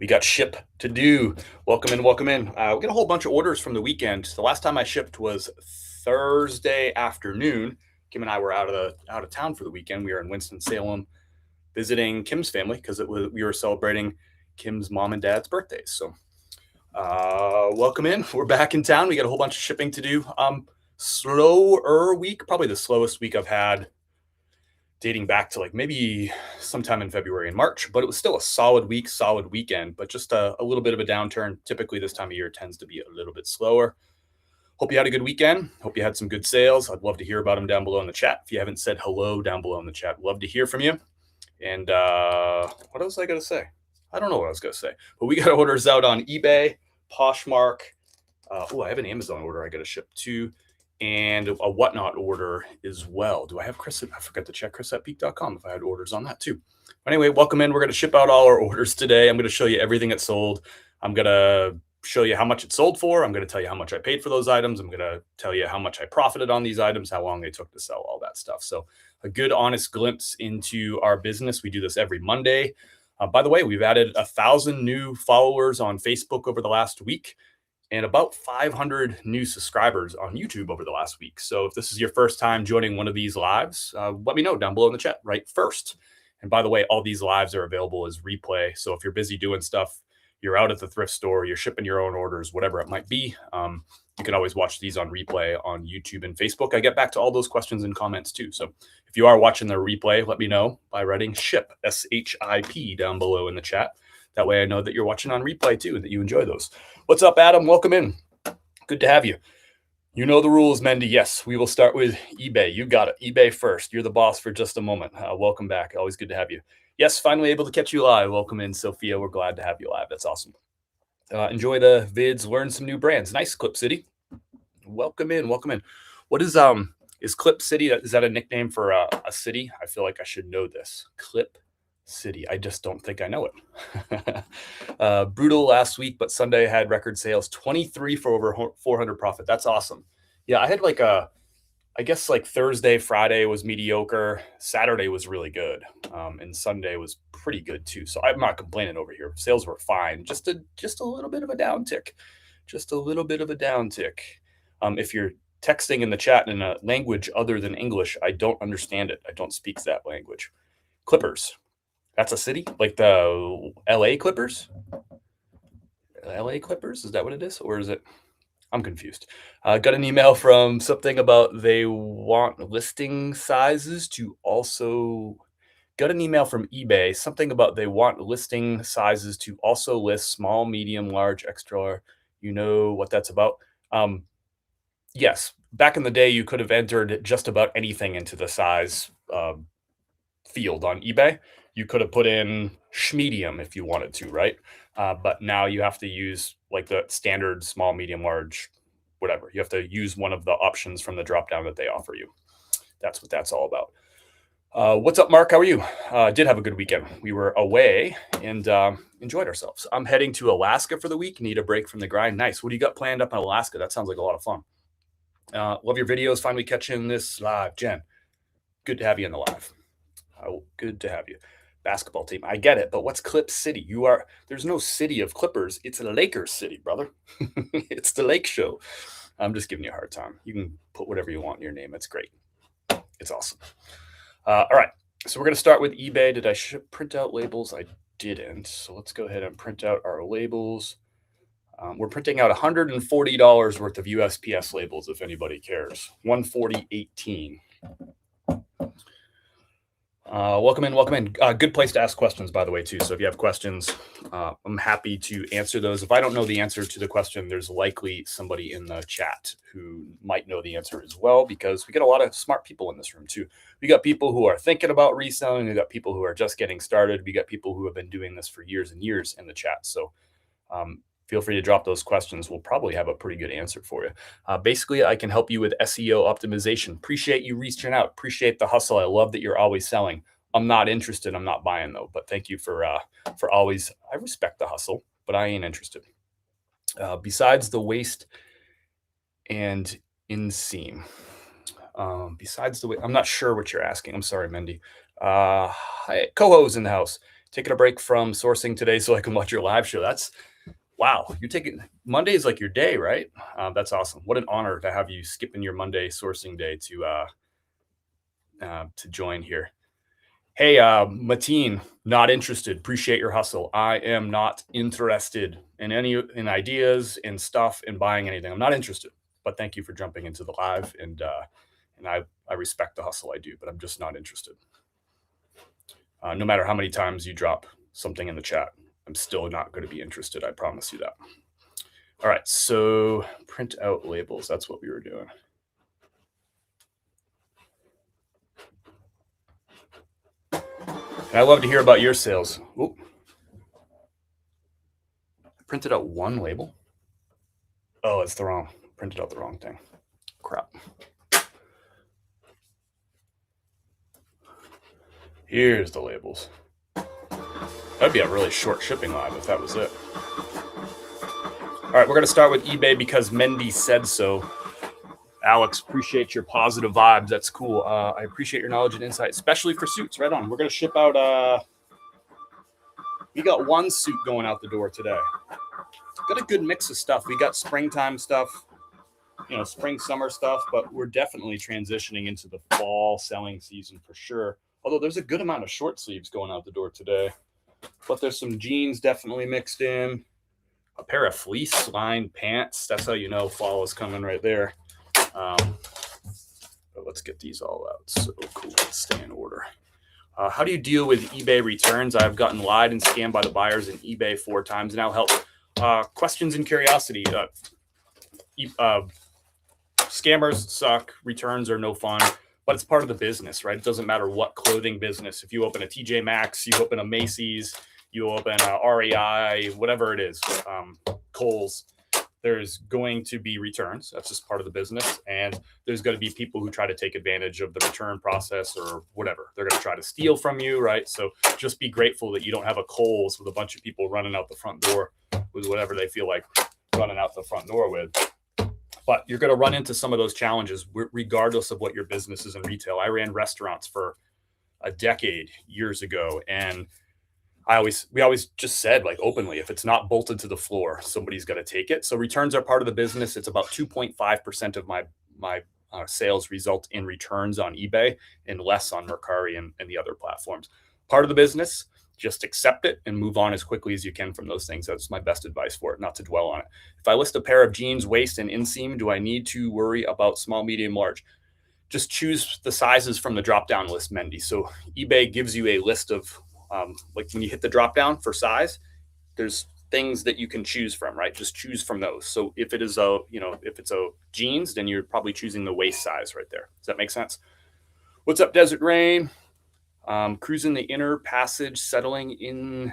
We got ship to do. Welcome in, welcome in. We got a whole bunch of orders from the weekend. The last time I shipped was Thursday afternoon. Kim and I were out of town for the weekend. We were in Winston Salem visiting Kim's family because we were celebrating Kim's mom and dad's birthdays. So welcome in. We're back in town. We got a whole bunch of shipping to do. Slower week, probably the slowest week I've had dating back to like maybe sometime in February and March, but it was still a solid week, solid weekend, but just a little bit of a downturn. Typically, this time of year tends to be a little bit slower. Hope you had a good weekend. Hope you had some good sales. I'd love to hear about them down below in the chat. If you haven't said hello down below in the chat, love to hear from you. And what else I got to say? I don't know what I was going to say, but we got orders out on eBay, Poshmark. I have an Amazon order I got to ship to, and a whatnot order as well. Do I have Chris? I forgot to check chris@peak.com if I had orders on that too. But anyway, welcome in. We're going to ship out all our orders today. I'm going to show you everything that sold. I'm going to show you how much it sold for. I'm going to tell you how much I paid for those items. I'm going to tell you how much I profited on these items, how long they took to sell, all that stuff. So a good, honest glimpse into our business. We do this every Monday. By the way, we've added 1,000 new followers on Facebook over the last week, and about 500 new subscribers on YouTube over the last week. So if this is your first time joining one of these lives, let me know down below in the chat right first. And by the way, all these lives are available as replay. So if you're busy doing stuff, you're out at the thrift store, you're shipping your own orders, whatever it might be, you can always watch these on replay on YouTube and Facebook. I get back to all those questions and comments too. So if you are watching the replay, let me know by writing SHIP, S-H-I-P, down below in the chat. That way I know that you're watching on replay too and that you enjoy those. What's up, Adam? Welcome in. Good to have you. You know the rules, Mendy. Yes, we will start with eBay. You got it. eBay first. You're the boss for just a moment. Welcome back. Always good to have you. Yes, finally able to catch you live. Welcome in, Sophia. We're glad to have you live. That's awesome. Enjoy the vids. Learn some new brands. Nice, Clip City. Welcome in. Welcome in. What is Clip City? Is that a nickname for a city? I feel like I should know this. Clip City. I just don't think I know it. Brutal last week, but Sunday had record sales, 23 for over 400 profit. That's awesome. Yeah, I had I guess Thursday, Friday was mediocre. Saturday was really good. And Sunday was pretty good too. So I'm not complaining over here. Sales were fine. Just a little bit of a downtick. Just a little bit of a downtick. If you're texting in the chat in a language other than English, I don't understand it. I don't speak that language. Clippers. That's a city? Like the LA Clippers? LA Clippers? Is that what it is? Or is it? I'm confused. Got an email from something about they want listing sizes to also. Got an email from eBay, something about they want listing sizes to also list small, medium, large, extra. You know what that's about? Yes. Back in the day, you could have entered just about anything into the size field on eBay. You could have put in schmedium if you wanted to, right? But now you have to use like the standard small, medium, large, whatever. You have to use one of the options from the drop down that they offer you. That's what that's all about. What's up, Mark? How are you? Did have a good weekend. We were away and enjoyed ourselves. I'm heading to Alaska for the week. Need a break from the grind. Nice. What do you got planned up in Alaska? That sounds like a lot of fun. Love your videos. Finally catching this live. Jen, good to have you in the live. Good to have you. Basketball team. I get it, but what's Clip City? There's no city of Clippers. It's a Lakers city, brother. It's the Lake Show. I'm just giving you a hard time. You can put whatever you want in your name. It's great. It's awesome. All right. So we're going to start with eBay. Did I print out labels? I didn't. So let's go ahead and print out our labels. We're printing out $140 worth of USPS labels, if anybody cares. 140.18. Welcome in. Good place to ask questions, by the way, too. So if you have questions, I'm happy to answer those. If I don't know the answer to the question, there's likely somebody in the chat who might know the answer as well, because we get a lot of smart people in this room, too. We got people who are thinking about reselling. We got people who are just getting started. We got people who have been doing this for years and years in the chat. So feel free to drop those questions. We'll probably have a pretty good answer for you. Basically, I can help you with SEO optimization. Appreciate you reaching out. Appreciate the hustle. I love that you're always selling. I'm not interested. I'm not buying though. But thank you for always. I respect the hustle, but I ain't interested. Besides the waist and inseam. Besides the way, I'm not sure what you're asking. I'm sorry, Mendy. Hi, Coho's in the house. Taking a break from sourcing today so I can watch your live show. That's wow. You're taking Monday is like your day, right? That's awesome. What an honor to have you skipping your Monday sourcing day to join here. Hey, Mateen, not interested. Appreciate your hustle. I am not interested in in ideas and stuff and buying anything. I'm not interested. But thank you for jumping into the live and I respect the hustle I do, but I'm just not interested. No matter how many times you drop something in the chat, I'm still not going to be interested. I promise you that. All right, so print out labels. That's what we were doing. And I love to hear about your sales. Oop. I printed out one label. Oh, it's the wrong. Printed out the wrong thing. Crap. Here's the labels. That'd be a really short shipping live if that was it. All right, we're going to start with eBay because Mendy said so. Alex, appreciate your positive vibes. That's cool. I appreciate your knowledge and insight, especially for suits. Right on. We're going to ship out. We got one suit going out the door today. Got a good mix of stuff. We got springtime stuff, spring, summer stuff, but we're definitely transitioning into the fall selling season for sure. Although there's a good amount of short sleeves going out the door today. But there's some jeans definitely mixed in. A pair of fleece lined pants. That's how you know fall is coming right there. But let's get these all out. So cool. Let's stay in order. How do you deal with eBay returns? I've gotten lied and scammed by the buyers in eBay 4 times now. Help. Questions and curiosity. Scammers suck. Returns are no fun. But it's part of the business, right? It doesn't matter what clothing business. If you open a TJ Maxx, you open a Macy's, you open a REI, whatever it is, Kohl's, there's going to be returns. That's just part of the business. And there's going to be people who try to take advantage of the return process or whatever. They're going to try to steal from you, right? So just be grateful that you don't have a Kohl's with a bunch of people running out the front door with whatever they feel like running out the front door with. But you're going to run into some of those challenges regardless of what your business is in retail. I ran restaurants for a decade years ago, and we always just said, like, openly, if it's not bolted to the floor, somebody's got to take it. So returns are part of the business. It's about 2.5% of my sales result in returns on eBay and less on Mercari and the other platforms. Part of the business. Just accept it and move on as quickly as you can from those things. That's my best advice for it, not to dwell on it. If I list a pair of jeans, waist, and inseam, do I need to worry about small, medium, large? Just choose the sizes from the drop-down list, Mendy. So eBay gives you a list of, like when you hit the drop-down for size, there's things that you can choose from, right? Just choose from those. So if it is if it's a jeans, then you're probably choosing the waist size right there. Does that make sense? What's up, Desert Rain? Cruising the inner passage, setting in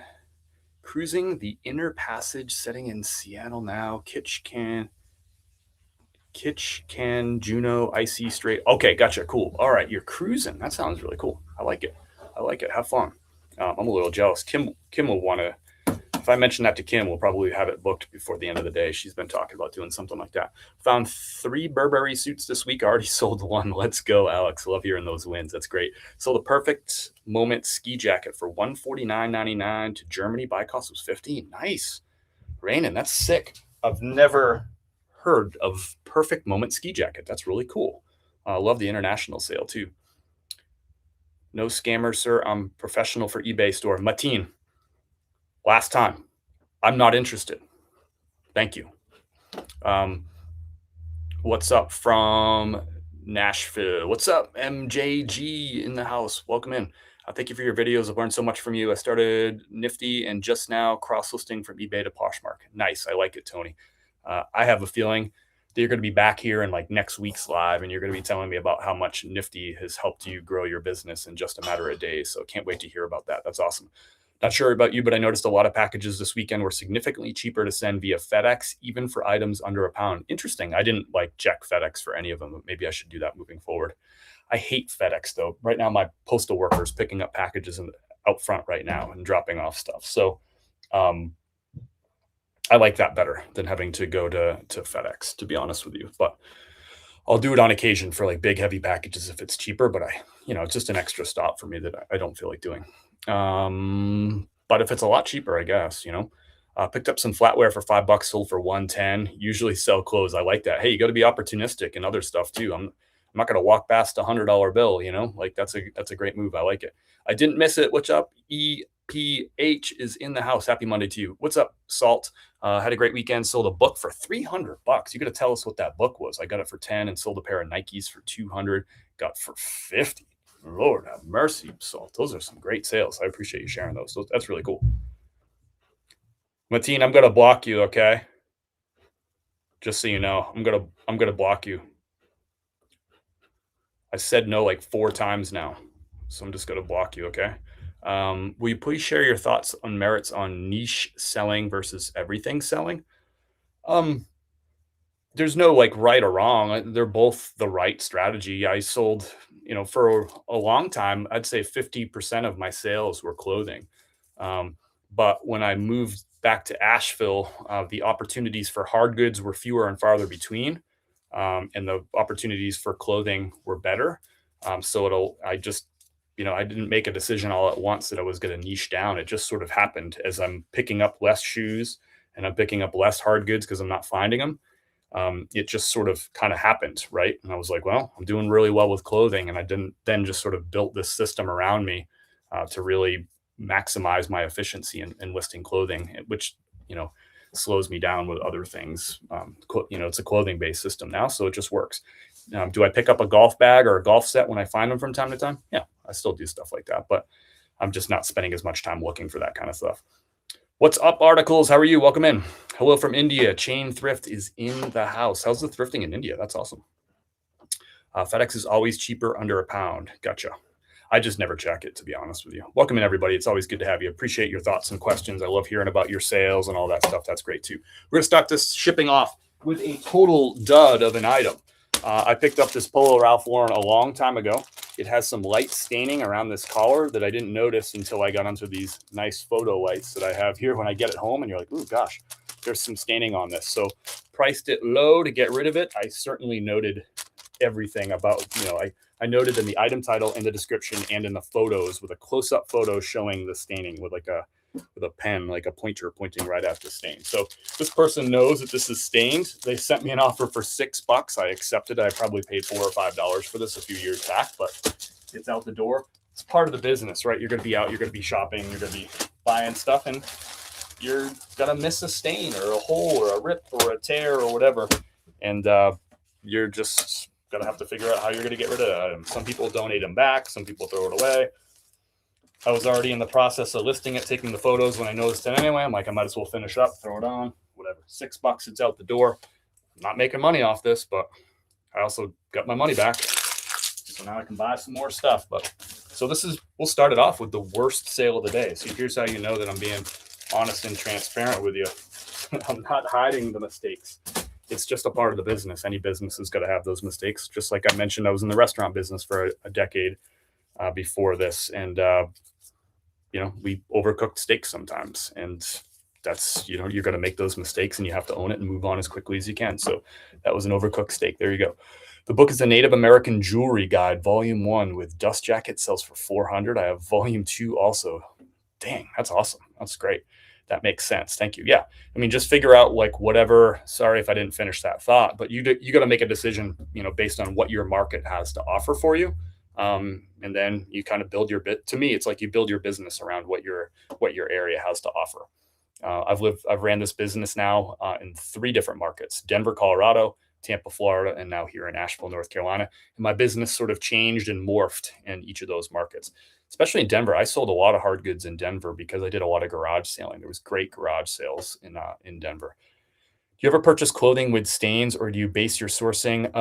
Seattle now. Kitch can, Juneau, icy straight. Okay, gotcha. Cool. All right, you're cruising. That sounds really cool. I like it. Have fun. I'm a little jealous. Kim will want to. If I mention that to Kim, we'll probably have it booked before the end of the day. She's been talking about doing something like that. Found 3 Burberry suits this week. I already sold 1. Let's go, Alex. Love hearing those wins. That's great. Sold a perfect moment ski jacket for $149.99 to Germany. Buy cost was $15. Nice. Rainin', that's sick. I've never heard of perfect moment ski jacket. That's really cool. I love the international sale too. No scammer, sir. I'm professional for eBay store. Mateen. Last time, I'm not interested. Thank you. What's up from Nashville? What's up, MJG in the house? Welcome in. Thank you for your videos. I've learned so much from you. I started Nifty and just now cross-listing from eBay to Poshmark. Nice. I like it, Tony. I have a feeling that you're going to be back here in like next week's live, and you're going to be telling me about how much Nifty has helped you grow your business in just a matter of days. So can't wait to hear about that. That's awesome. Not sure about you, but I noticed a lot of packages this weekend were significantly cheaper to send via FedEx, even for items under £1. Interesting. I didn't check FedEx for any of them, but maybe I should do that moving forward. I hate FedEx though. Right now, my postal worker is picking up packages out front right now and dropping off stuff. So I like that better than having to go to FedEx, to be honest with you. But I'll do it on occasion for big, heavy packages if it's cheaper. But it's just an extra stop for me that I don't feel like doing. But if it's a lot cheaper, I guess, picked up some flatware for $5, sold for 110. Usually sell clothes. I like that. Hey, you got to be opportunistic and other stuff too. I'm not going to walk past $100 bill, like that's a great move. I like it. I didn't miss it. What's up? EPH is in the house. Happy Monday to you. What's up, Salt? Had a great weekend. Sold a book for $300. You got to tell us what that book was. I got it for 10 and sold a pair of Nikes for 200. Got for 50. Lord have mercy, Salt. Those are some great sales. I appreciate you sharing those. That's really cool. Mateen, I'm gonna block you, okay? Just so you know, I'm gonna block you. I said no like 4 times now, so I'm just gonna block you, okay? Will you please share your thoughts on merits on niche selling versus everything selling? Um, there's no like right or wrong. They're both the right strategy. I sold, for a long time, I'd say 50% of my sales were clothing. But when I moved back to Asheville, the opportunities for hard goods were fewer and farther between. And the opportunities for clothing were better. I didn't make a decision all at once that I was going to niche down. It just sort of happened as I'm picking up less shoes and I'm picking up less hard goods because I'm not finding them. It just sort of kind of happened, right? And I was like, well, I'm doing really well with clothing, and I didn't then just sort of built this system around me to really maximize my efficiency in listing clothing, which slows me down with other things. It's a clothing based system now, so it just works. Do I pick up a golf bag or a golf set when I find them from time to time? Yeah, I still do stuff like that, but I'm just not spending as much time looking for that kind of stuff. What's up, Articles? How are you? Welcome in. Hello from India. Chain Thrift is in the house. How's the thrifting in India? That's awesome. FedEx is always cheaper, under £1. Gotcha. I just never check it, to be honest with you. Welcome in, everybody. It's always good to have you. Appreciate your thoughts and questions. I love hearing about your sales and all that stuff. That's great, too. We're going to start this shipping off with a total dud of an item. I picked up this Polo Ralph Lauren a long time ago. It has some light staining around this collar that I didn't notice until I got onto these nice photo lights that I have here when I get it home. And you're like, ooh, gosh, there's some staining on this. So priced it low to get rid of it. I certainly noted everything about, I noted in the item title, in the description, and in the photos with a close-up photo showing the staining with a pen, like a pointer pointing right at the stain. So this person knows that this is stained. They sent me an offer for $6. I accepted. I probably paid $4 or $5 for this a few years back, but it's out the door. It's part of the business, right? You're going to be out, you're going to be shopping, you're going to be buying stuff, and you're going to miss a stain or a hole or a rip or a tear or whatever. And you're just going to have to figure out how you're going to get rid of that item. Some people donate them back. Some people throw it away. I was already in the process of listing it, taking the photos when I noticed it anyway. I'm like, I might as well finish up, throw it on, whatever. $6, it's out the door. I'm not making money off this, but I also got my money back. So now I can buy some more stuff. We'll start it off with the worst sale of the day. So here's how you know that I'm being honest and transparent with you. I'm not hiding the mistakes. It's just a part of the business. Any business has got to have those mistakes. Just like I mentioned, I was in the restaurant business for a decade before this. And, we overcooked steaks sometimes. And that's, you're going to make those mistakes and you have to own it and move on as quickly as you can. So that was an overcooked steak. There you go. The book is the Native American Jewelry Guide, Volume 1 with Dust Jacket, sells for $400. I have Volume 2 also. Dang, that's awesome. That's great. That makes sense. Thank you. Yeah. I mean, just figure out like whatever, sorry if I didn't finish that thought, but you got to make a decision, based on what your market has to offer for you. And then you kind of build your bit. To me, it's like you build your business around what your area has to offer. I've ran this business now in 3 different markets: Denver, Colorado, Tampa, Florida, and now here in Asheville, North Carolina. And my business sort of changed and morphed in each of those markets. Especially in Denver, I sold a lot of hard goods in Denver because I did a lot of garage selling. There was great garage sales in Denver. Do you ever purchase clothing with stains, or do you base your sourcing?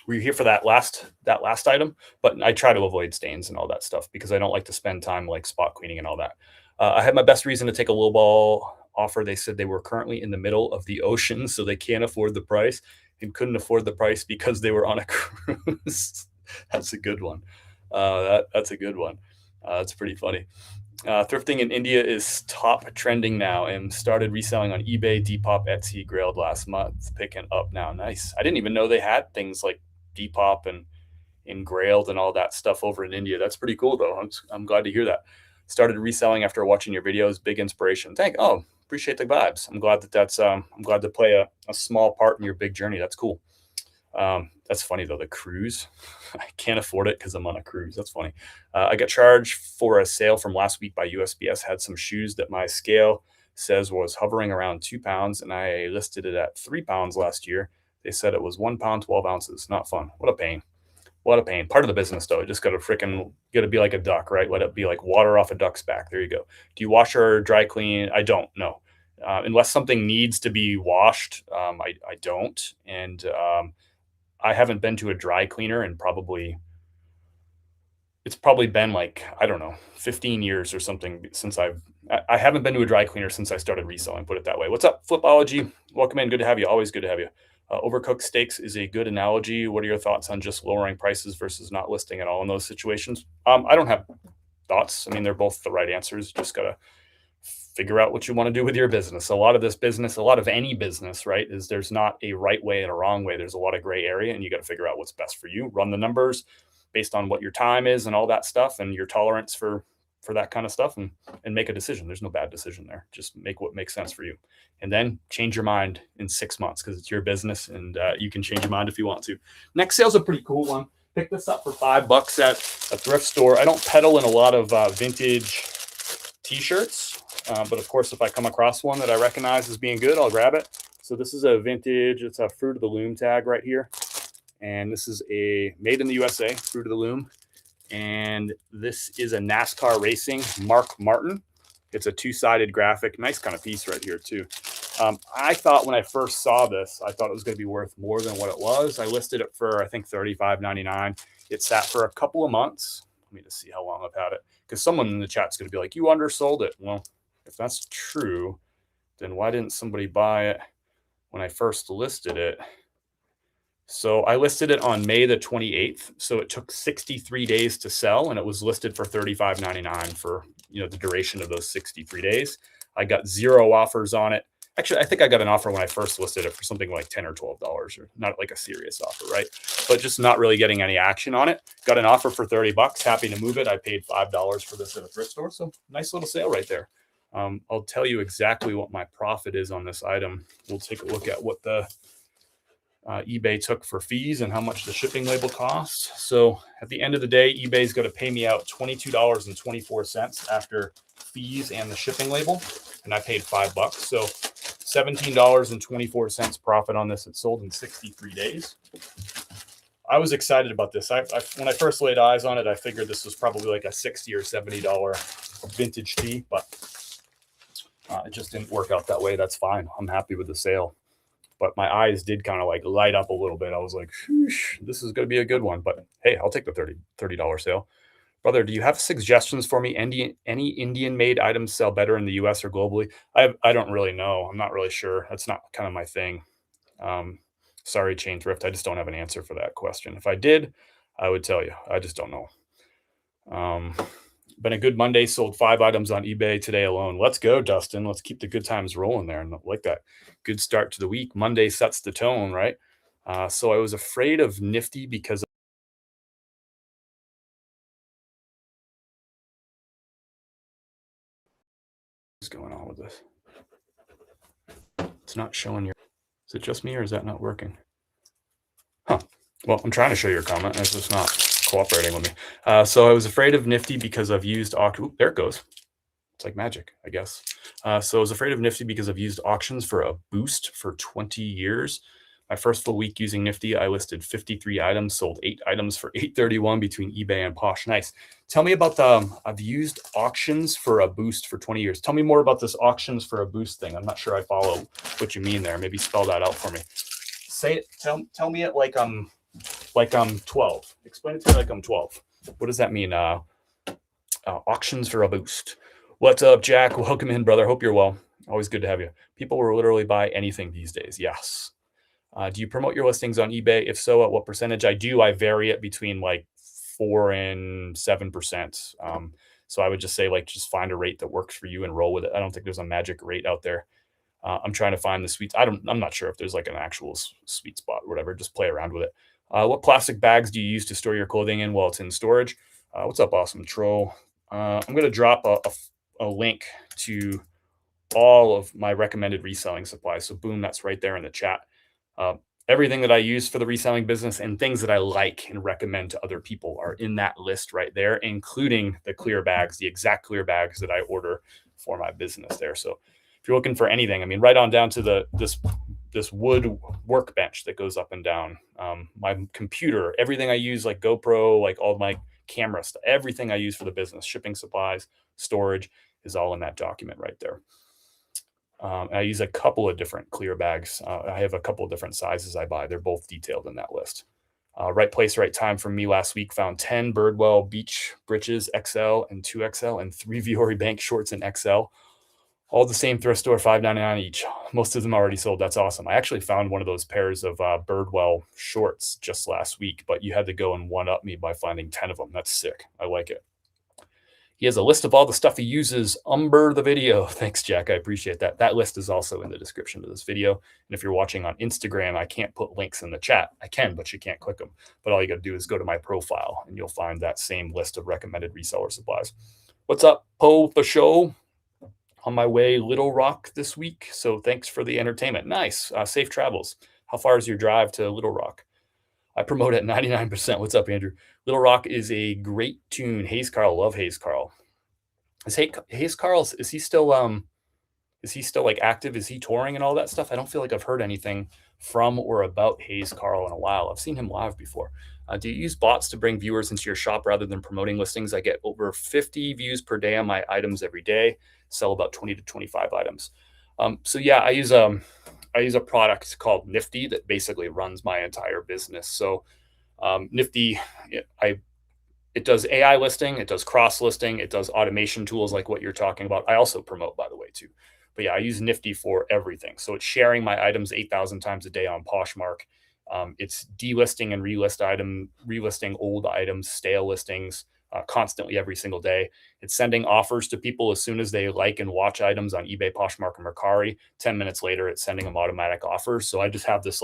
Were you here for that last item? But I try to avoid stains and all that stuff because I don't like to spend time like spot cleaning and all that. I had my best reason to take a lowball offer. They said they were currently in the middle of the ocean, so they can't afford the price and couldn't afford the price because they were on a cruise. That's a good one. That's a good one. That's pretty funny. Thrifting in India is top trending now and started reselling on eBay, Depop, Etsy, Grailed last month, picking up now. Nice. I didn't even know they had things like Depop and engrailed and all that stuff over in India. That's pretty cool though. I'm glad to hear that. Started reselling after watching your videos. Big inspiration. Appreciate the vibes. I'm glad I'm glad to play a small part in your big journey. That's cool. That's funny though. The cruise, I can't afford it because I'm on a cruise. That's funny. I got charged for a sale from last week by USPS. Had some shoes that my scale says was hovering around 2 pounds, and I listed it at 3 pounds last year. They said it was 1 pound, 12 ounces. Not fun. What a pain. What a pain. Part of the business though. You just gotta be like a duck, right? Let it be like water off a duck's back. There you go. Do you wash or dry clean? I don't know. Unless something needs to be washed, I don't. And I haven't been to a dry cleaner in it's probably been like, I don't know, 15 years or something since I haven't been to a dry cleaner since I started reselling, put it that way. What's up, Flipology? Welcome in. Good to have you. Always good to have you. Overcooked steaks is a good analogy. What are your thoughts on just lowering prices versus not listing at all in those situations? I don't have thoughts. I mean, they're both the right answers. Just got to figure out what you want to do with your business. A lot of this business, a lot of any business, right, is there's not a right way and a wrong way. There's a lot of gray area, and you got to figure out what's best for you. Run the numbers based on what your time is and all that stuff, and your tolerance for that kind of stuff, and make a decision. There's no bad decision there. Just make what makes sense for you, and then change your mind in 6 months because it's your business, and you can change your mind if you want to. Next sale's a pretty cool one. Pick this up for $5 at a thrift store. I don't peddle in a lot of vintage t-shirts. But of course, if I come across one that I recognize as being good, I'll grab it. So this is a vintage, it's a Fruit of the Loom tag right here. And this is a made in the USA, Fruit of the Loom. And this is a NASCAR Racing Mark Martin. It's a two-sided graphic. Nice kind of piece right here too. I thought when I first saw this, I thought it was going to be worth more than what it was. I listed it for, I think, $35.99. It sat for a couple of months. Let me just see how long I've had it. Because someone in the chat's going to be like, you undersold it. Well, if that's true, then why didn't somebody buy it when I first listed it? So I listed it on May the 28th. So it took 63 days to sell, and it was listed for $35.99 for, the duration of those 63 days. I got 0 offers on it. Actually, I think I got an offer when I first listed it for something like $10 or $12, or not like a serious offer, right? But just not really getting any action on it. Got an offer for $30. Happy to move it. I paid $5 for this at a thrift store. So nice little sale right there. I'll tell you exactly what my profit is on this item. We'll take a look at what the eBay took for fees and how much the shipping label costs. So at the end of the day, eBay's going to pay me out $22.24 after fees and the shipping label, and I paid $5. So $17.24 profit on this. It sold in 63 days. I was excited about this. When I first laid eyes on it, I figured this was probably like a $60 or $70 vintage tee, but it just didn't work out that way. That's fine. I'm happy with the sale. But my eyes did kind of like light up a little bit. I was like, this is going to be a good one. But hey, I'll take the $30 sale. Brother, do you have suggestions for me? Any Indian-made items sell better in the US or globally? I don't really know. I'm not really sure. That's not kind of my thing. Sorry, Chain Thrift. I just don't have an answer for that question. If I did, I would tell you. I just don't know. Been a good Monday. Sold 5 items on eBay today alone. Let's go, Dustin. Let's keep the good times rolling there. And like that good start to the week. Monday sets the tone, right? So I was afraid of Nifty because what's going on with this? It's not showing your. Is it just me or is that not working? Huh. Well, I'm trying to show your comment. It's just not cooperating with me. So I was afraid of Nifty because I've used there it goes. It's like magic, I guess. So I was afraid of Nifty because I've used auctions for a boost for 20 years. My first full week using Nifty, I listed 53 items, sold 8 items for $831 between eBay and Posh. Nice. Tell me about I've used auctions for a boost for 20 years. Tell me more about this auctions for a boost thing. I'm not sure I follow what you mean there. Maybe spell that out for me. Say it. Tell me it like I'm 12. Explain it to me like I'm 12. What does that mean? Auctions for a boost. What's up, Jack? Welcome in, brother. Hope you're well. Always good to have you. People will literally buy anything these days. Yes. Do you promote your listings on eBay? If so, at what percentage? I do. I vary it between like 4 and 7%. So I would just say just find a rate that works for you and roll with it. I don't think there's a magic rate out there. I'm trying to find the sweets. I'm not sure if there's like an actual sweet spot or whatever. Just play around with it. What plastic bags do you use to store your clothing in while it's in storage? What's up, awesome troll? I'm going to drop a link to all of my recommended reselling supplies. So boom, that's right there in the chat. Uh, Everything that I use for the reselling business and things that I like and recommend to other people are in that list right there, including the clear bags, the exact clear bags that I order for my business there. So if you're looking for anything, I mean, right on down to this wood workbench that goes up and down, my computer, everything I use, like GoPro, like all my camera stuff, everything I use for the business, shipping supplies, storage, is all in that document right there. I use a couple of different clear bags. I have a couple of different sizes I buy. They're both detailed in that list. Right place, right time for me last week. Found 10 Birdwell beach breeches XL and 2XL and 3 Viore Bank shorts in XL. All the same thrift store, $5.99 each. Most of them already sold. That's awesome. I actually found one of those pairs of Birdwell shorts just last week, but you had to go and one-up me by finding 10 of them. That's sick. I like it. He has a list of all the stuff he uses. The video. Thanks, Jack. I appreciate that. That list is also in the description of this video. And if you're watching on Instagram, I can't put links in the chat. I can, but you can't click them. But all you got to do is go to my profile, and you'll find that same list of recommended reseller supplies. What's up, Po the show? On my way Little Rock this week. So thanks for the entertainment. Nice. Safe travels. How far is your drive to Little Rock? I promote at 99%. What's up, Andrew? Little Rock is a great tune. Hayes Carl, love Hayes Carl. Is Hayes Carl, is he still like active? Is he touring and all that stuff? I don't feel like I've heard anything from or about Hayes Carl in a while. I've seen him live before. Do you use bots to bring viewers into your shop rather than promoting listings? I get over 50 views per day on my items every day. Sell about 20 to 25 items. So yeah, I use a product called Nifty that basically runs my entire business. So Nifty, it does AI listing, it does cross listing, it does automation tools like what you're talking about. I also promote, by the way, too. But yeah, I use Nifty for everything. So it's sharing my items 8,000 times a day on Poshmark. It's delisting and relisting old items, stale listings, constantly every single day. It's sending offers to people as soon as they like and watch items on eBay, Poshmark, and Mercari. 10 minutes later, it's sending them automatic offers. So I just have this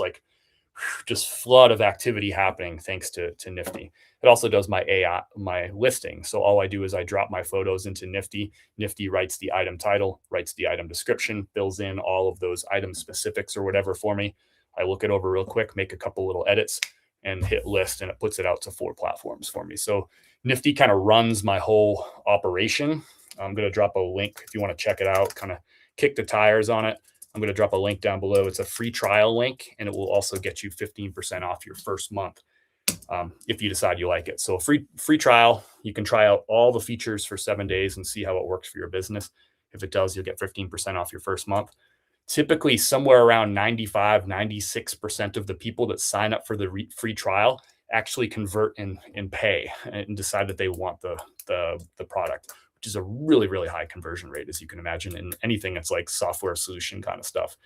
just flood of activity happening thanks to Nifty. It also does my listing. So all I do is I drop my photos into Nifty. Nifty writes the item title, writes the item description, fills in all of those item specifics or whatever for me. I look it over real quick, make a couple little edits, and hit list, and it puts it out to 4 platforms for me. So Nifty kind of runs my whole operation. I'm going to drop a link if you want to check it out, kind of kick the tires on it. I'm going to drop a link down below. It's a free trial link, and it will also get you 15% off your first month if you decide you like it. So a free trial, you can try out all the features for 7 days and see how it works for your business. If it does, you'll get 15% off your first month. Typically, somewhere around 95, 96% of the people that sign up for the free trial actually convert and pay and decide that they want the product, which is a really, really high conversion rate, as you can imagine, in anything that's like software solution kind of stuff.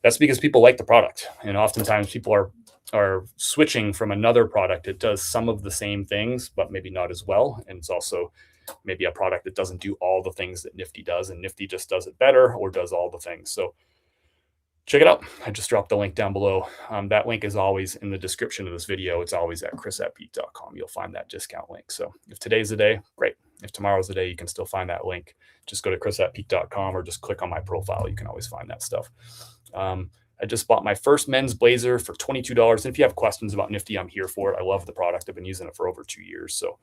That's because people like the product. And oftentimes people are switching from another product. It does some of the same things, but maybe not as well. And it's also maybe a product that doesn't do all the things that Nifty does, and Nifty just does it better or does all the things. So check it out. I just dropped the link down below. That link is always in the description of this video. It's always at chris@peak.com. You'll find that discount link. So if today's the day, great. If tomorrow's the day, you can still find that link. Just go to chris@peak.com or just click on my profile. You can always find that stuff. I just bought my first men's blazer for $22. And if you have questions about Nifty, I'm here for it. I love the product. I've been using it for over 2 years. So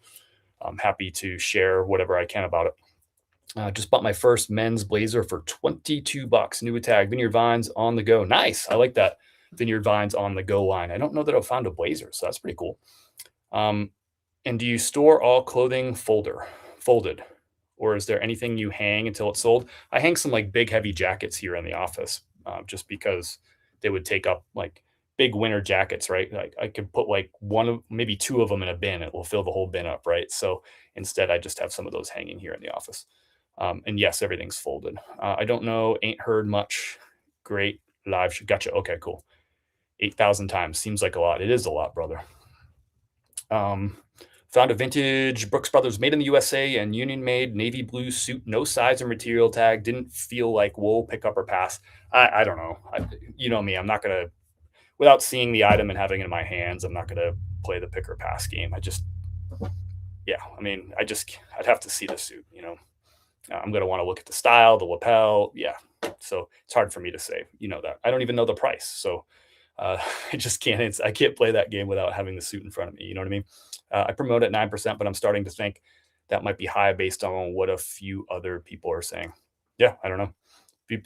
I'm happy to share whatever I can about it. Just bought my first men's blazer for $22. New tag, Vineyard Vines on the go. Nice. I like that Vineyard Vines on the go line. I don't know that I've found a blazer, so that's pretty cool. And do you store all clothing folded? Or is there anything you hang until it's sold? I hang some like big heavy jackets here in the office just because they would take up like big winter jackets, right? Like I could put like maybe 2 of them in a bin. It will fill the whole bin up, right? So instead, I just have some of those hanging here in the office. And yes, everything's folded. I don't know. Ain't heard much. Great live. Gotcha. Okay, cool. 8,000 times. Seems like a lot. It is a lot, brother. Found a vintage Brooks Brothers made in the USA and union made navy blue suit, no size or material tag. Didn't feel like wool, pick up or pass. I don't know. You know me. I'm not going to, without seeing the item and having it in my hands, I'm not going to play the pick or pass game. Yeah, I mean, I'd have to see the suit, you know. I'm going to want to look at the style, the lapel. Yeah. So it's hard for me to say, you know, that I don't even know the price. So I just I can't play that game without having the suit in front of me. You know what I mean? I promote at 9%, but I'm starting to think that might be high based on what a few other people are saying. Yeah. I don't know.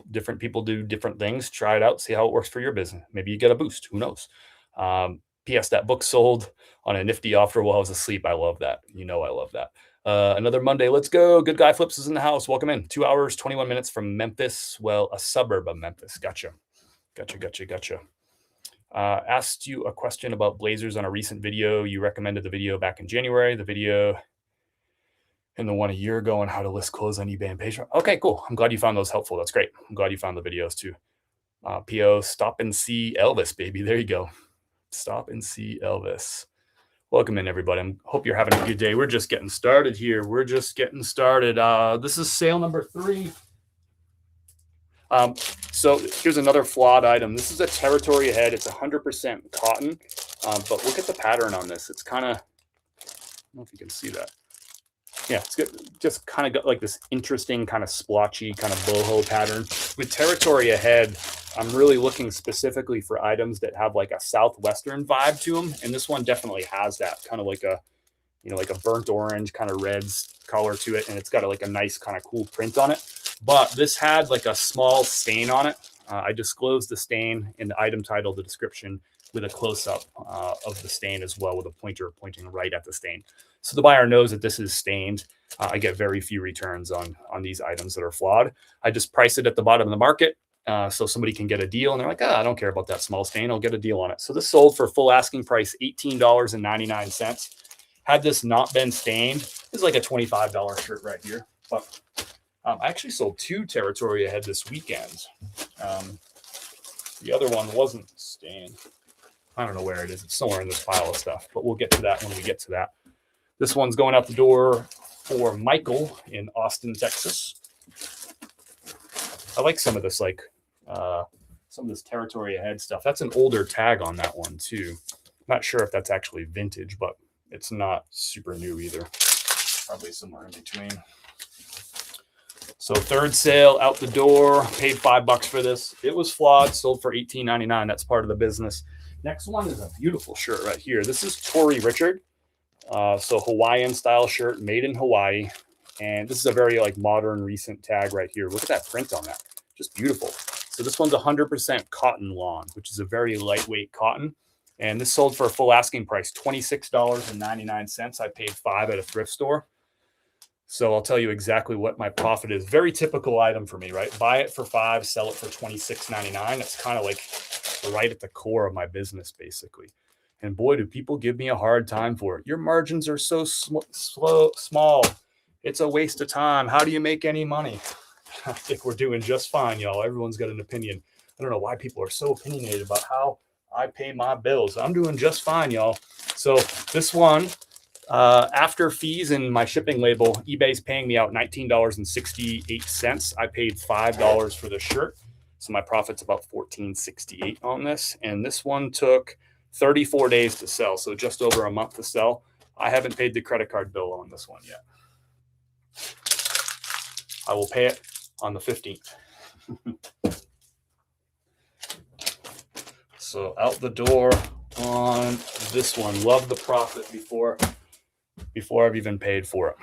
Different people do different things. Try it out, see how it works for your business. Maybe you get a boost. Who knows? P.S. That book sold on a nifty offer while I was asleep. I love that. You know, I love that. Another Monday. Let's go. Good Guy Flips is in the house. Welcome in. 2 hours, 21 minutes from Memphis. Well, a suburb of Memphis. Gotcha. Asked you a question about blazers on a recent video. You recommended the video back in January, the video and the one a year ago on how to list clothes on eBay and Posh. Okay, cool. I'm glad you found those helpful. That's great. I'm glad you found the videos too. PO, stop and see Elvis, baby. There you go. Stop and see Elvis. Welcome in, everybody. I hope you're having a good day. We're just getting started here. This is sale number 3. So here's another flawed item. This is a Territory Ahead. It's 100% cotton, but look at the pattern on this. It's kind of, I don't know if you can see that. Yeah, it's good. Just kind of got like this interesting kind of splotchy kind of boho pattern. With Territory Ahead, I'm really looking specifically for items that have like a Southwestern vibe to them. And this one definitely has that kind of like a, you know, like a burnt orange kind of reds color to it. And it's got a nice kind of cool print on it. But this had like a small stain on it. I disclosed the stain in the item title, the description, with a close-up of the stain as well, with a pointer pointing right at the stain. So the buyer knows that this is stained. I get very few returns on these items that are flawed. I just price it at the bottom of the market so somebody can get a deal. And they're like, I don't care about that small stain. I'll get a deal on it. So this sold for full asking price, $18.99. Had this not been stained, this is like a $25 shirt right here. But I actually sold 2 Territory Ahead this weekend. The other one wasn't stained. I don't know where it is. It's somewhere in this pile of stuff, but we'll get to that when we get to that. This one's going out the door for Michael in Austin, Texas. I like some of this, some of this Territory Ahead stuff. That's an older tag on that one too. Not sure if that's actually vintage, but it's not super new either. Probably somewhere in between. So third sale out the door, paid $5 for this. It was flawed, sold for $18.99. That's part of the business. Next one is a beautiful shirt right here. This is Tori Richard. So Hawaiian style shirt made in Hawaii. And this is a very like modern recent tag right here. Look at that print on that. Just beautiful. So this one's 100% cotton lawn, which is a very lightweight cotton. And this sold for a full asking price, $26.99. I paid $5 at a thrift store. So I'll tell you exactly what my profit is. Very typical item for me, right? Buy it for $5, sell it for $26.99. That's kind of like right at the core of my business, basically. And boy, do people give me a hard time for it. Your margins are so small. It's a waste of time. How do you make any money? I think we're doing just fine, y'all. Everyone's got an opinion. I don't know why people are so opinionated about how I pay my bills. I'm doing just fine, y'all. So this one, after fees and my shipping label, eBay's paying me out $19.68. I paid $5 for the shirt. So my profit's about $14.68 on this. And this one took 34 days to sell. So just over a month to sell. I haven't paid the credit card bill on this one yet. I will pay it on the 15th. So out the door on this one. Love the profit before I've even paid for it.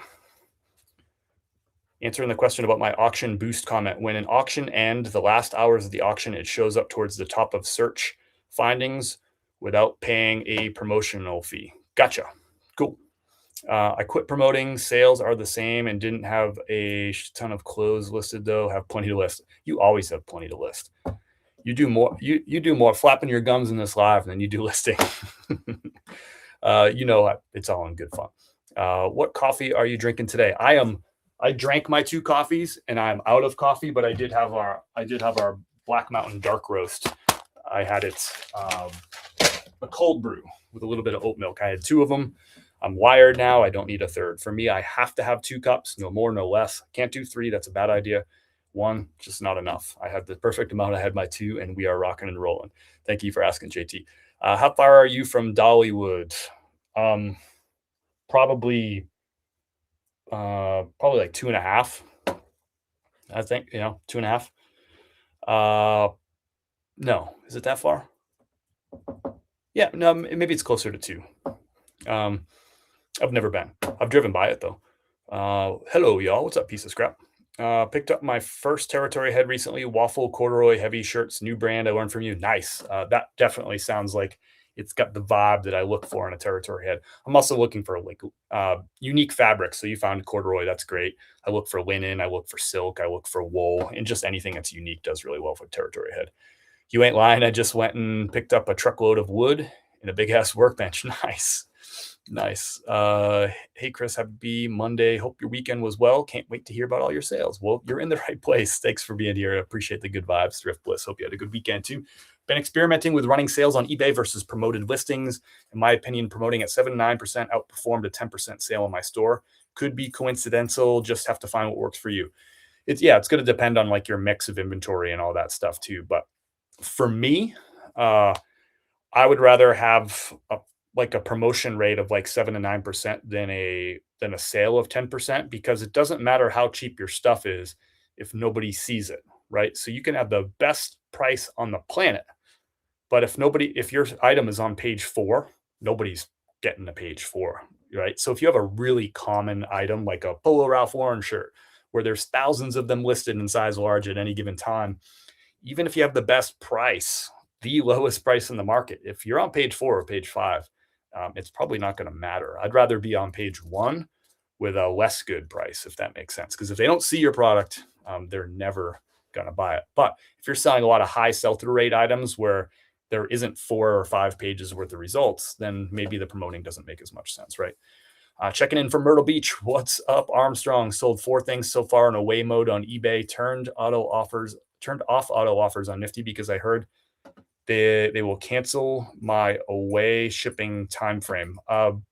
Answering the question about my auction boost comment. When an auction ends, the last hours of the auction, it shows up towards the top of search findings without paying a promotional fee. Gotcha. Cool. I quit promoting. Sales are the same and didn't have a ton of clothes listed though. Have plenty to list. You always have plenty to list. You do more. You do more flapping your gums in this live than you do listing. You know, it's all in good fun. What coffee are you drinking today? I drank my 2 coffees and I'm out of coffee, but I did have our Black Mountain dark roast. I had it a cold brew with a little bit of oat milk. I had 2 of them. I'm wired now. I don't need a third. For me, I have to have 2 cups, no more, no less. Can't do 3. That's a bad idea. One, just not enough. I had the perfect amount. I had my two, and we are rocking and rolling. Thank you for asking, JT. How far are you from Dollywood? Um, probably, probably like 2.5. I think, 2.5. Uh, no, is it that far? Yeah, no, maybe it's closer to two. Um, I've never been. I've driven by it though. Hello, y'all. What's up, piece of scrap? Picked up my first territory head recently. Waffle corduroy heavy shirts, new brand. I learned from you. Nice. That definitely sounds like it's got the vibe that I look for in a territory head. I'm also looking for like unique fabrics. So you found corduroy. That's great. I look for linen. I look for silk. I look for wool, and just anything that's unique does really well for territory head. You ain't lying. I just went and picked up a truckload of wood and a big ass workbench. Nice. Nice. Hey, Chris, happy Monday. Hope your weekend was well. Can't wait to hear about all your sales. Well, you're in the right place. Thanks for being here. I appreciate the good vibes. Thrift Bliss. Hope you had a good weekend too. Been experimenting with running sales on eBay versus promoted listings. In my opinion, promoting at 7-9% outperformed a 10% sale in my store. Could be coincidental. Just have to find what works for you. It's going to depend on like your mix of inventory and all that stuff too. But for me, I would rather have a promotion rate of like 7 to 9% than a sale of 10%, because it doesn't matter how cheap your stuff is if nobody sees it, right? So you can have the best price on the planet, but if your item is on page 4, nobody's getting to page 4, right? So if you have a really common item like a Polo Ralph Lauren shirt, where there's thousands of them listed in size large at any given time, even if you have the best price, the lowest price in the market, if you're on page 4 or page 5, it's probably not going to matter. I'd rather be on page 1 with a less good price, if that makes sense. Because if they don't see your product, they're never going to buy it. But if you're selling a lot of high sell-through rate items where there isn't 4 or 5 pages worth of results, then maybe the promoting doesn't make as much sense, right? Checking in from Myrtle Beach. What's up, Armstrong? Sold 4 things so far in away mode on eBay. Turned off auto offers on Nifty because I heard they will cancel my away shipping time frame.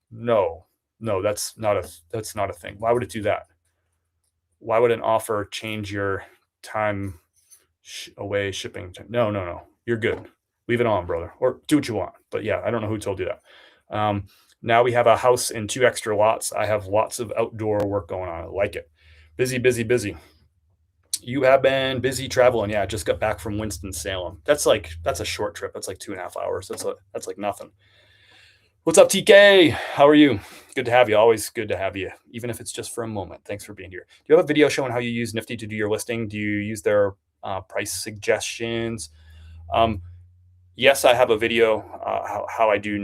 No, that's not a thing. Why would it do that? Why would an offer change your time away shipping? No. You're good. Leave it on, brother, or do what you want. But yeah, I don't know who told you that. Now we have a house and 2 extra lots. I have lots of outdoor work going on. I like it. Busy. You have been busy traveling. Yeah, I just got back from Winston-Salem. That's a short trip. That's like 2.5 hours. That's like nothing. What's up, TK? How are you? Good to have you. Always good to have you, even if it's just for a moment. Thanks for being here. Do you have a video showing how you use Nifty to do your listing? Do you use their price suggestions? Yes, I have a video how I do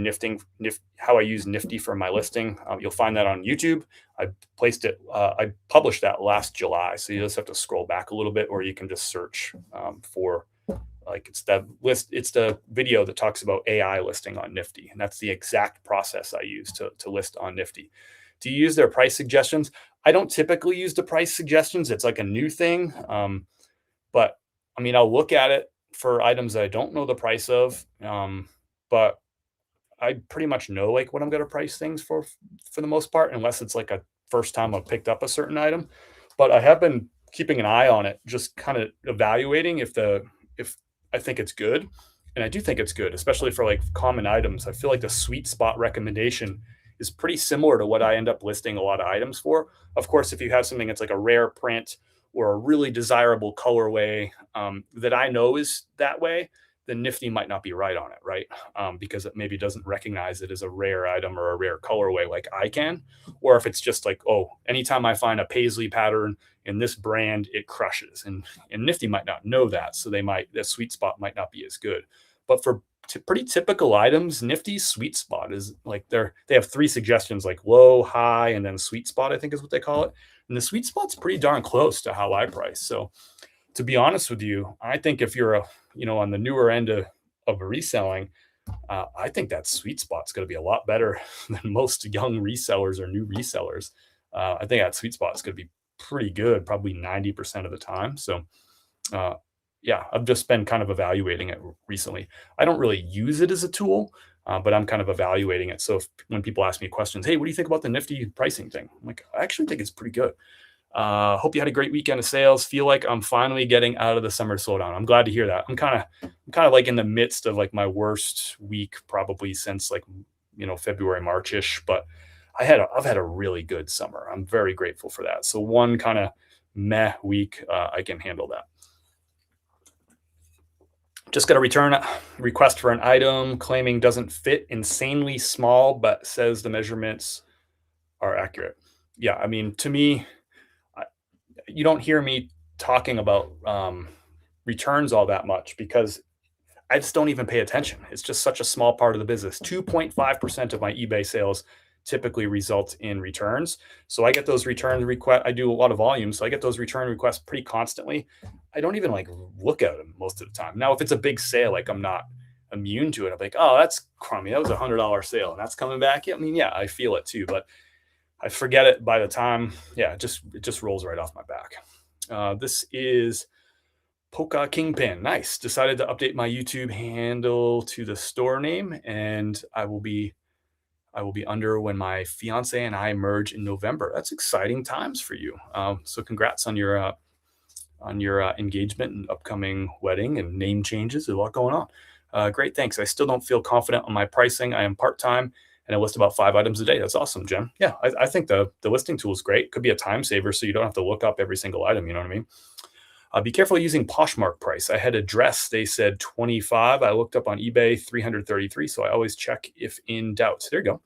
how I use Nifty for my listing. You'll find that on YouTube. I published that last July, so you just have to scroll back a little bit, or you can just search for it's the video that talks about AI listing on Nifty, and that's the exact process I use to list on Nifty. Do you use their price suggestions? I don't typically use the price suggestions. It's like a new thing, but I mean, I'll look at it for items that I don't know the price of, but I pretty much know like what I'm going to price things for the most part, unless it's like a first time I've picked up a certain item. But I have been keeping an eye on it, just kind of evaluating if I think it's good. And I do think it's good, especially for like common items. I feel like the sweet spot recommendation is pretty similar to what I end up listing a lot of items for. Of course, if you have something that's like a rare print or a really desirable colorway that I know is that way, then Nifty might not be right on it, right? Because it maybe doesn't recognize it as a rare item or a rare colorway like I can. Or if it's just like, oh, anytime I find a paisley pattern in this brand, it crushes. And Nifty might not know that, so the sweet spot might not be as good. But for pretty typical items, Nifty's sweet spot is like they have 3 suggestions, like low, high, and then sweet spot, I think is what they call it. And the sweet spot's pretty darn close to how I price. So to be honest with you, I think if you're on the newer end of reselling, I think that sweet spot's going to be a lot better than most young resellers or new resellers. I think that sweet spot is going to be pretty good, probably 90% of the time. So yeah, I've just been kind of evaluating it recently. I don't really use it as a tool, but I'm kind of evaluating it. So when people ask me questions, hey, what do you think about the Nifty pricing thing? I'm like, I actually think it's pretty good. Hope you had a great weekend of sales. Feel like I'm finally getting out of the summer slowdown. I'm glad to hear that. I'm kind of like in the midst of like my worst week probably since like February, March-ish, but I've had a really good summer. I'm very grateful for that. So one kind of meh week, I can handle that. Just got a return request for an item claiming doesn't fit, insanely small, but says the measurements are accurate. Yeah, I mean, to me, you don't hear me talking about returns all that much because I just don't even pay attention. It's just such a small part of the business. 2.5% of my eBay sales typically result in returns. So I get those return requests. I do a lot of volume, so I get those return requests pretty constantly. I don't even like look at them most of the time. Now, if it's a big sale, like I'm not immune to it. I'm like, oh, that's crummy. That was $100 sale, and that's coming back. I mean, yeah, I feel it too, but I forget it by the time. Yeah, it just rolls right off my back. This is Polka Kingpin. Nice. Decided to update my YouTube handle to the store name, and I will be under when my fiance and I merge in November. That's exciting times for you. So congrats on your engagement and upcoming wedding and name changes. There's a lot going on. Great, thanks. I still don't feel confident on my pricing. I am part-time and I list about 5 items a day. That's awesome, Jim. Yeah, I think the listing tool is great. Could be a time saver, so you don't have to look up every single item. You know what I mean? Be careful using Poshmark price. I had a dress. They said 25. I looked up on eBay 333. So I always check if in doubt. There you go.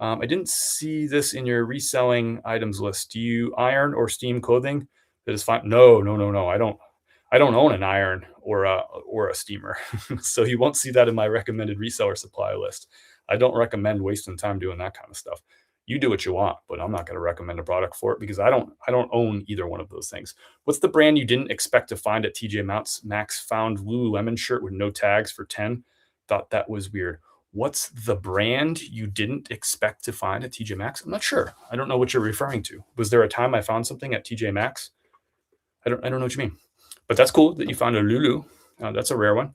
I didn't see this in your reselling items list. Do you iron or steam clothing? That is fine. No. I don't own an iron or a steamer. So you won't see that in my recommended reseller supply list. I don't recommend wasting time doing that kind of stuff. You do what you want, but I'm not going to recommend a product for it because I don't own either one of those things. What's the brand you didn't expect to find at TJ Maxx? Found Lululemon shirt with no tags for 10. Thought that was weird. What's the brand you didn't expect to find at TJ Maxx? I'm not sure. I don't know what you're referring to. Was there a time I found something at TJ Maxx? I don't know what you mean. But that's cool that you found a Lulu. That's a rare one.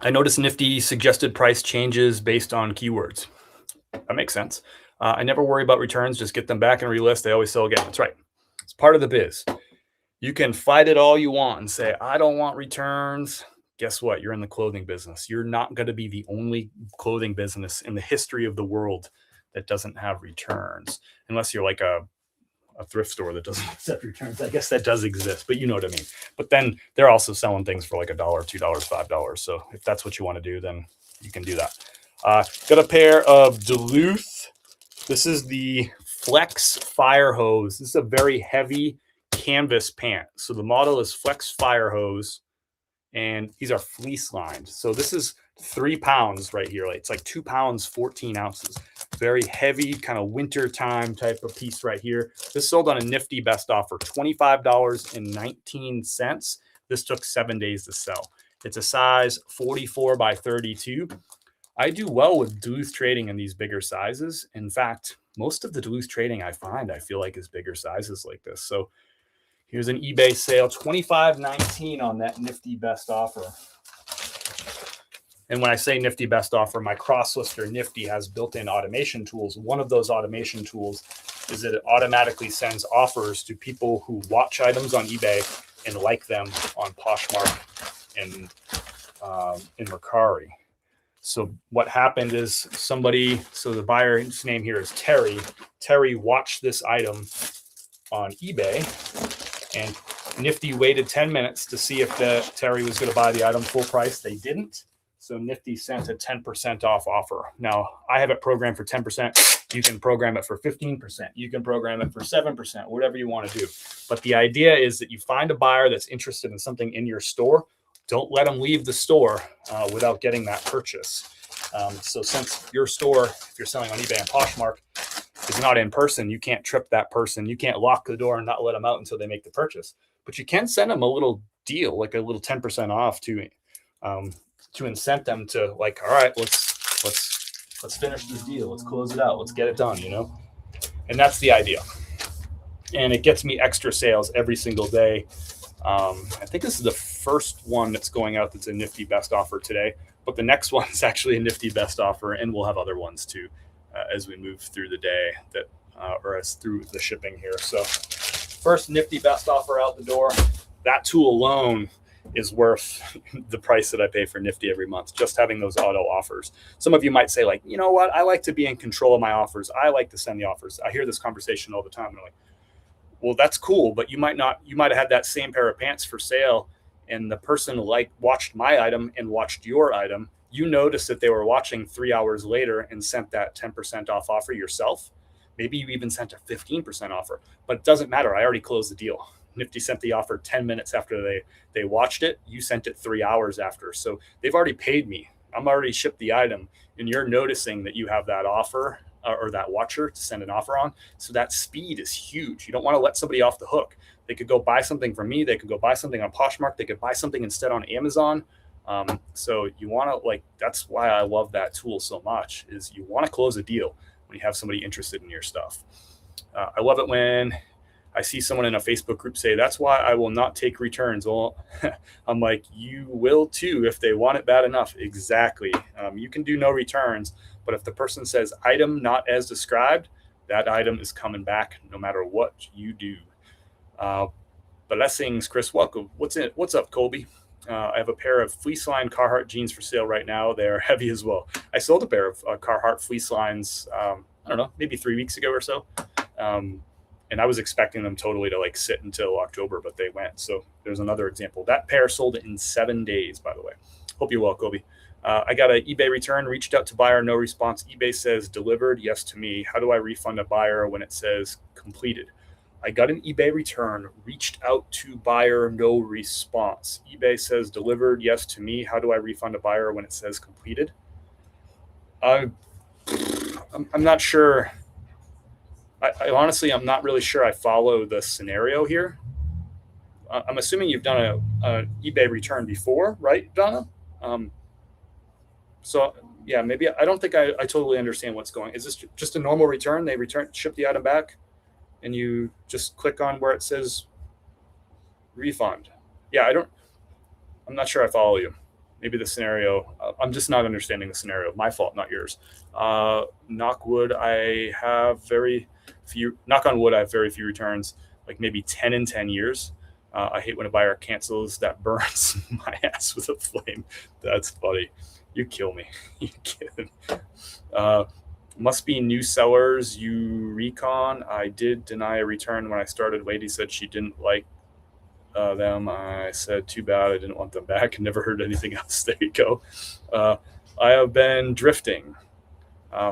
I noticed Nifty suggested price changes based on keywords. That makes sense. I never worry about returns. Just get them back and relist. They always sell again. That's right. It's part of the biz. You can fight it all you want and say, I don't want returns. Guess what? You're in the clothing business. You're not going to be the only clothing business in the history of the world that doesn't have returns, unless you're like a thrift store that doesn't accept returns. I guess that does exist, but you know what I mean. But then they're also selling things for like $1, $2, $5. So if that's what you want to do, then you can do that. Got a pair of Duluth. This is the Flex Fire Hose. This is a very heavy canvas pant. So the model is Flex Fire Hose, and these are fleece lined. So this is 3 pounds right here. It's like 2 pounds, 14 ounces. Very heavy, kind of winter time type of piece right here. This sold on a nifty best offer, $25.19. This took 7 days to sell. It's a size 44 by 32. I do well with Duluth trading in these bigger sizes. In fact, most of the Duluth trading I feel like is bigger sizes like this. So here's an eBay sale, $25.19 on that nifty best offer. And when I say nifty best offer, my cross-lister Nifty has built-in automation tools. One of those automation tools is that it automatically sends offers to people who watch items on eBay and like them on Poshmark and in Mercari. So what happened is so the buyer's name here is Terry. Terry watched this item on eBay, and Nifty waited 10 minutes to see if Terry was going to buy the item full price. They didn't. So Nifty sent a 10% off offer. Now, I have it programmed for 10%. You can program it for 15%. You can program it for 7%, whatever you want to do. But the idea is that you find a buyer that's interested in something in your store. Don't let them leave the store without getting that purchase. So since your store, if you're selling on eBay and Poshmark, is not in person, you can't trip that person. You can't lock the door and not let them out until they make the purchase. But you can send them a little deal, like a little 10% off to incent them to, like, all right, let's finish this deal. Let's close it out. Let's get it done, And that's the idea. And it gets me extra sales every single day. I think this is the first one that's going out that's a nifty best offer today, but the next one's actually a nifty best offer, and we'll have other ones too as we move through the day that or as through the shipping here. So first nifty best offer out the door. That tool alone is worth the price that I pay for Nifty every month, just having those auto offers. Some of you might say, like, you know what? I like to be in control of my offers. I like to send the offers. I hear this conversation all the time. And I'm like, well, that's cool, but you might have had that same pair of pants for sale, and the person watched my item and watched your item. You noticed that they were watching 3 hours later and sent that 10% off offer yourself. Maybe you even sent a 15% offer, but it doesn't matter. I already closed the deal. Nifty sent the offer 10 minutes after they watched it. You sent it 3 hours after. So they've already paid me. I'm already shipped the item, and you're noticing that you have that offer or that watcher to send an offer on. So that speed is huge. You don't want to let somebody off the hook. They could go buy something from me. They could go buy something on Poshmark. They could buy something instead on Amazon. So you want to, that's why I love that tool so much, is you want to close a deal when you have somebody interested in your stuff. I love it when I see someone in a Facebook group say, that's why I will not take returns. Well, I'm like, you will too if they want it bad enough. Exactly. You can do no returns, but if the person says item not as described, that item is coming back no matter what you do. Blessings, Chris. Welcome. What's up, Colby? I have a pair of fleece line Carhartt jeans for sale right now. They're heavy as well. I sold a pair of Carhartt fleece lines, I don't know, maybe 3 weeks ago or so. And I was expecting them totally to sit until October, but they went. So there's another example. That pair sold in 7 days, by the way. Hope you're well, Kobe. I got an eBay return, reached out to buyer, no response. eBay says delivered, yes to me. How do I refund a buyer when it says completed? I got an eBay return, reached out to buyer, no response. eBay says delivered, yes to me. How do I refund a buyer when it says completed? I'm not sure. I honestly, I'm not really sure I follow the scenario here. I'm assuming you've done a eBay return before, right, Donna? So yeah, maybe I don't think I totally understand what's going. Is this just a normal return? They ship the item back, and you just click on where it says refund. Yeah, I'm not sure I follow you. Maybe the scenario, I'm just not understanding the scenario. My fault, not yours. Knock wood, I have very few, knock on wood, I have very few returns, like maybe 10 in 10 years. I hate when a buyer cancels. That burns my ass with a flame. That's funny. You kill me. You kidding? Must be new sellers. You recon. I did deny a return when I started. Lady said she didn't like them. I said, too bad. I didn't want them back. Never heard anything else. There you go. I have been drifting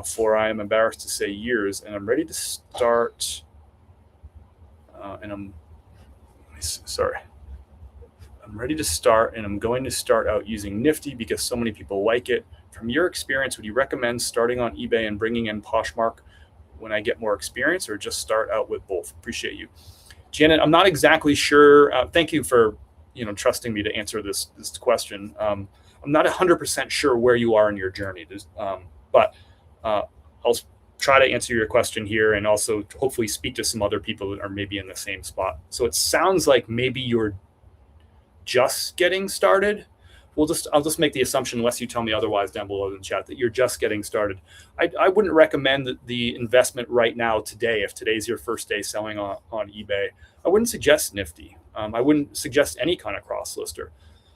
for, I am embarrassed to say, years, and I'm ready to start. I'm ready to start, and I'm going to start out using Nifty because so many people like it. From your experience, would you recommend starting on eBay and bringing in Poshmark when I get more experience, or just start out with both? Appreciate you. Janet, I'm not exactly sure. Thank you for trusting me to answer this question. I'm not 100% sure where you are in your journey, but I'll try to answer your question here and also hopefully speak to some other people that are maybe in the same spot. So it sounds like maybe you're just getting started. I'll just make the assumption, unless you tell me otherwise down below in the chat, that you're just getting started. I wouldn't recommend the investment right now today. If today's your first day selling on eBay, I wouldn't suggest Nifty. I wouldn't suggest any kind of cross lister.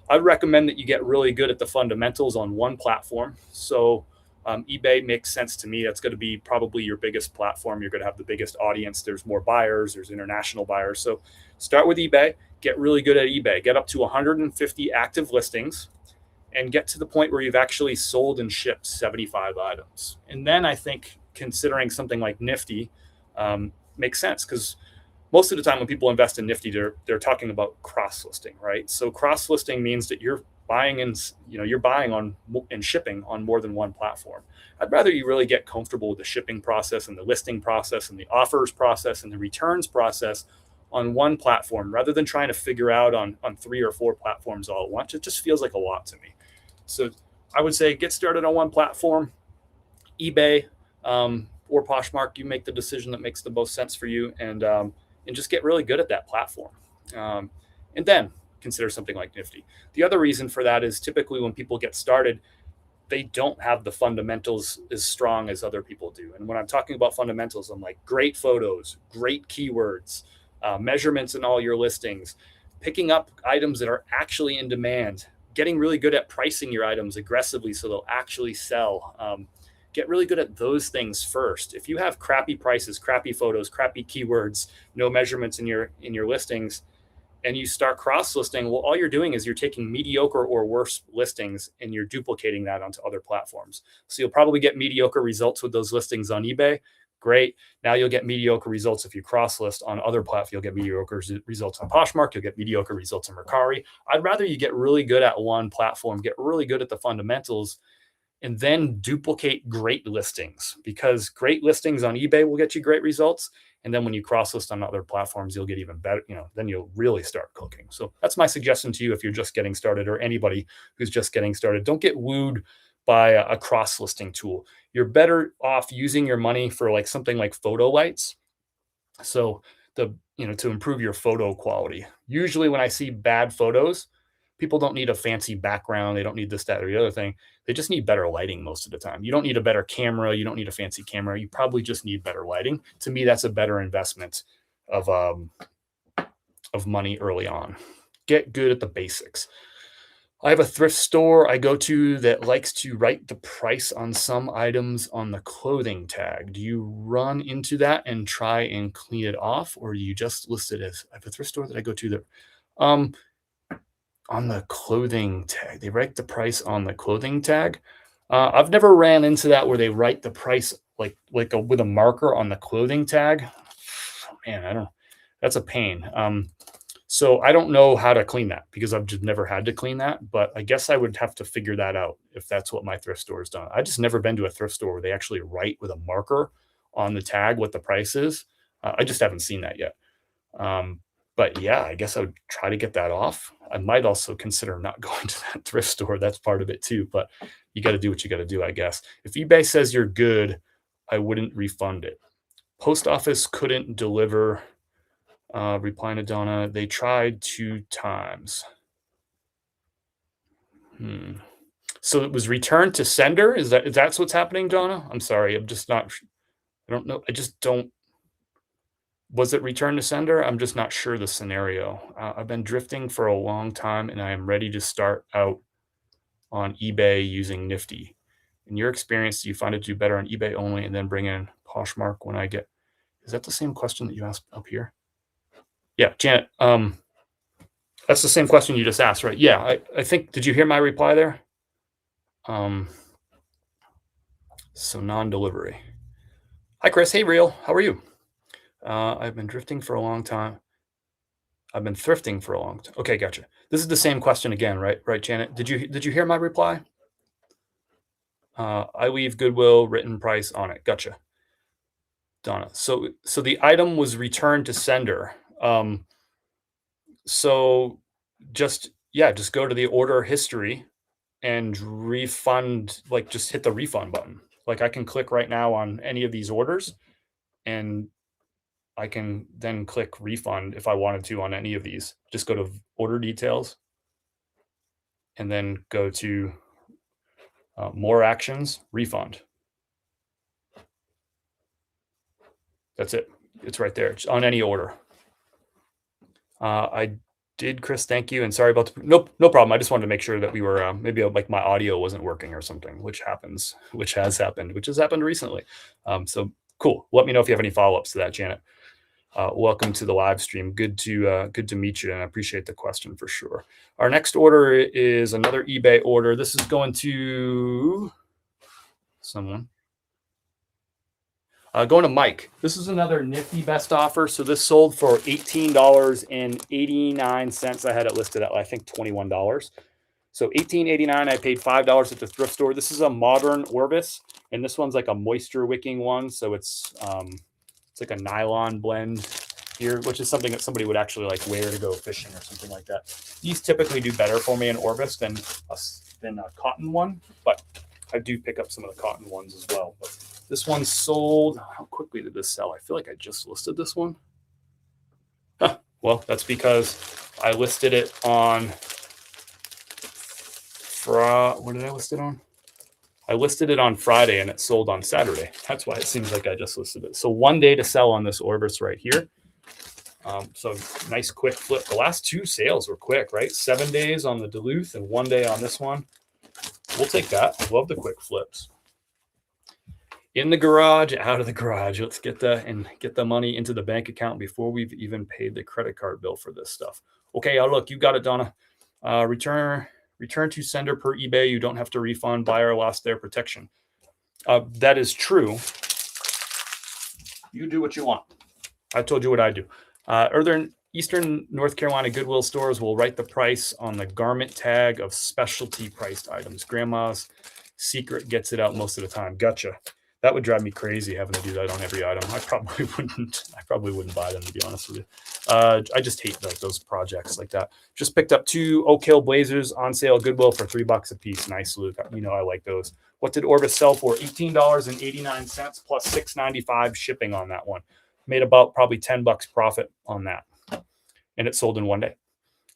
I'd recommend that you get really good at the fundamentals on one platform. So eBay makes sense to me. That's going to be probably your biggest platform. You're going to have the biggest audience. There's more buyers. There's international buyers. So start with eBay. Get really good at eBay. Get up to 150 active listings and get to the point where you've actually sold and shipped 75 items. And then I think considering something like Nifty makes sense, because most of the time when people invest in Nifty, they're talking about cross-listing, right? So cross-listing means that you're buying on and shipping on more than one platform. I'd rather you really get comfortable with the shipping process and the listing process and the offers process and the returns process on one platform, rather than trying to figure out on 3 or 4 platforms all at once. It just feels like a lot to me. So I would say get started on one platform, eBay or Poshmark. You make the decision that makes the most sense for you, and just get really good at that platform. And then consider something like Nifty. The other reason for that is typically when people get started, they don't have the fundamentals as strong as other people do. And when I'm talking about fundamentals, I'm like great photos, great keywords, measurements in all your listings, picking up items that are actually in demand, getting really good at pricing your items aggressively so they'll actually sell. Get really good at those things first. If you have crappy prices, crappy photos, crappy keywords, no measurements in your listings, and you start cross listing, well, all you're doing is you're taking mediocre or worse listings and you're duplicating that onto other platforms. So you'll probably get mediocre results with those listings on eBay. Great. Now you'll get mediocre results if you cross list on other platforms. You'll get mediocre results on Poshmark. You'll get mediocre results on Mercari. I'd rather you get really good at one platform, get really good at the fundamentals, and then duplicate great listings, because great listings on eBay will get you great results. And then when you cross list on other platforms, you'll get even better, then you'll really start cooking. So that's my suggestion to you if you're just getting started, or anybody who's just getting started. Don't get wooed by a cross listing tool. You're better off using your money for like something like photo lights. So to improve your photo quality. Usually when I see bad photos, people don't need a fancy background. They don't need this, that, or the other thing. They just need better lighting most of the time. You don't need a better camera. You don't need a fancy camera. You probably just need better lighting. To me, that's a better investment of money early on. Get good at the basics. I have a thrift store I go to that likes to write the price on some items on the clothing tag. Do you run into that and try and clean it off, or do you just list it as? I have a thrift store that I go to that on the clothing tag. They write the price on the clothing tag. I've never ran into that where they write the price with a marker on the clothing tag. Man, I don't. That's a pain. So I don't know how to clean that because I've just never had to clean that. But I guess I would have to figure that out if that's what my thrift store has done. I just never been to a thrift store where they actually write with a marker on the tag what the price is. I just haven't seen that yet. But yeah, I guess I would try to get that off. I might also consider not going to that thrift store. That's part of it too. But you got to do what you got to do, I guess. If eBay says you're good, I wouldn't refund it. Post office couldn't deliver. Replying to Donna, they tried 2 times. So it was returned to sender. Is that's what's happening, Donna? I'm sorry. I'm just not. I don't know. I just don't. Was it returned to sender? I'm just not sure the scenario. I've been drifting for a long time, and I am ready to start out on eBay using Nifty. In your experience, do you find it to do better on eBay only and then bring in Poshmark when I get? Is that the same question that you asked up here? Yeah, Janet. That's the same question you just asked, right? Yeah, I think. Did you hear my reply there? So non-delivery. Hi, Chris. Hey, Real. How are you? I've been drifting for a long time. I've been thrifting for a long time. Okay, gotcha. This is the same question again, right? Right, Janet. Did you hear my reply? I leave Goodwill, written price on it. Gotcha. Donna. So the item was returned to sender. So just go to the order history and refund, like just hit the refund button. Like I can click right now on any of these orders and I can then click refund if I wanted to on any of these. Just go to order details and then go to more actions, refund. That's it. It's right there. It's on any order. I did, Chris. Thank you. And sorry about no problem. I just wanted to make sure that we were maybe like my audio wasn't working or something, which has happened recently. So cool. Let me know if you have any follow-ups to that, Janet. Welcome to the live stream. Good to meet you, and I appreciate the question for sure. Our next order is another eBay order. This is going to someone. Going to Mike. This is another nifty best offer. So this sold for $18.89. I had it listed at I think $21. So $18.89. I paid $5 at the thrift store. This is a modern Orvis, and this one's like a moisture wicking one. So it's like a nylon blend here, which is something that somebody would actually like wear to go fishing or something like that. These typically do better for me in Orvis than a cotton one, but I do pick up some of the cotton ones as well. But this one sold. How quickly did this sell? I feel like I just listed this one. Well, that's because I listed it on. What did I list it on? I listed it on Friday and it sold on Saturday. That's why it seems like I just listed it. So 1 day to sell on this Orbis right here. So nice quick flip. The last 2 sales were quick, right? 7 days on the Duluth and 1 day on this one. We'll take that. Love the quick flips. In the garage, out of the garage. Let's get the money into the bank account before we've even paid the credit card bill for this stuff. Okay, look, you got it, Donna. Return to sender per eBay. You don't have to refund. Buyer lost their protection. That is true. You do what you want. I told you what I do. Eastern North Carolina Goodwill stores will write the price on the garment tag of specialty priced items. Grandma's Secret gets it out most of the time. Gotcha. That would drive me crazy having to do that on every item. I probably wouldn't buy them, to be honest with you. I just hate those projects like that. Just picked up 2 Oak Hill Blazers on sale Goodwill for $3 a piece. Nice, Luke. You know I like those. What did Orbis sell for? $18.89 plus $6.95 shipping on that one. Made about probably $10 profit on that. And it sold in 1 day.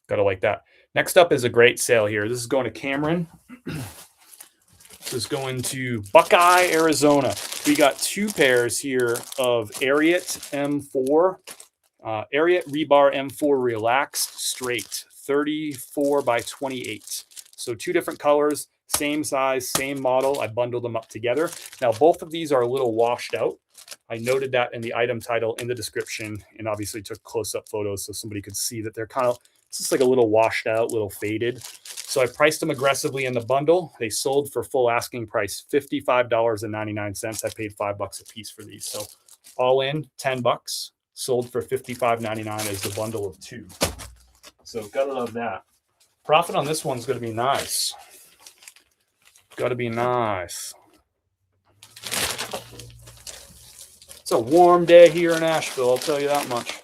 Gotta like that. Next up is a great sale here. This is going to Cameron. This is going to Buckeye, Arizona. We got 2 pairs here of Ariat M4. Ariat Rebar M4 Relaxed Straight. 34 by 28. So 2 different colors, same size, same model. I bundled them up together. Now, both of these are a little washed out. I noted that in the item title in the description and obviously took close-up photos so somebody could see that they're kind of just like a little washed out, little faded. So I priced them aggressively in the bundle. They sold for full asking price, $55.99. I paid $5 a piece for these. So all in, $10. Sold for $55.99 as the bundle of 2. So gotta love that. Profit on this one's gonna be nice. Gotta be nice. It's a warm day here in Asheville, I'll tell you that much.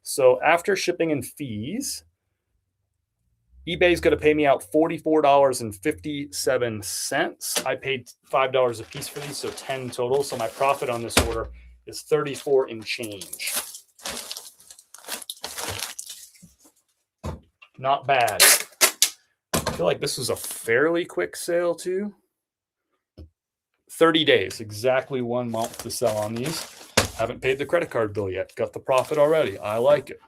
So after shipping and fees, eBay's going to pay me out $44.57. I paid $5 a piece for these, so 10 total. So my profit on this order is 34 and change. Not bad. I feel like this was a fairly quick sale too. 30 days, exactly 1 month to sell on these. Haven't paid the credit card bill yet. Got the profit already. I like it.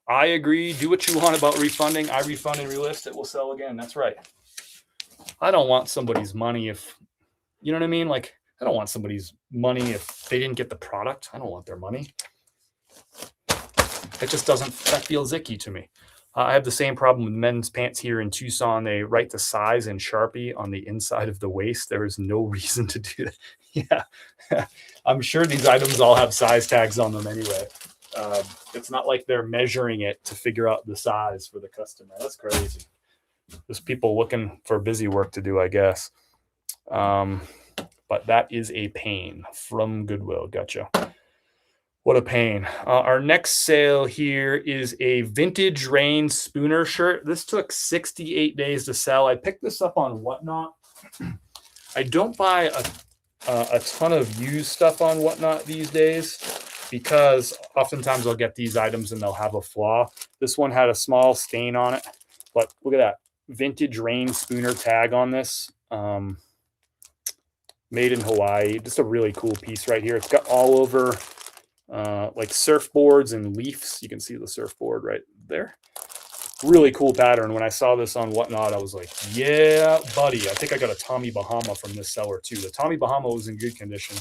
I agree. Do what you want about refunding. I refund and relist. It will sell again. That's right. I don't want somebody's money if, you know what I mean? Like, I don't want somebody's money if they didn't get the product. I don't want their money. It just doesn't, that feels icky to me. I have the same problem with men's pants here in Tucson. They write the size in Sharpie on the inside of the waist. There is no reason to do that. Yeah, I'm sure these items all have size tags on them anyway. It's not like they're measuring it to figure out the size for the customer. That's crazy. There's people looking for busy work to do, I guess. But that is a pain from Goodwill. Gotcha. What a pain. Our next sale here is a vintage rain spooner shirt. This took 68 days to sell. I picked this up on Whatnot. I don't buy a ton of used stuff on Whatnot these days because oftentimes I'll get these items and they'll have a flaw. This one had a small stain on it, but look at that. Vintage rain spooner tag on this. Made in Hawaii. Just a really cool piece right here. It's got all over like surfboards and leaves. You can see the surfboard right there. Really cool pattern. When I saw this on Whatnot, I was like, yeah, buddy. I think I got a Tommy Bahama from this seller too. The Tommy Bahama was in good condition.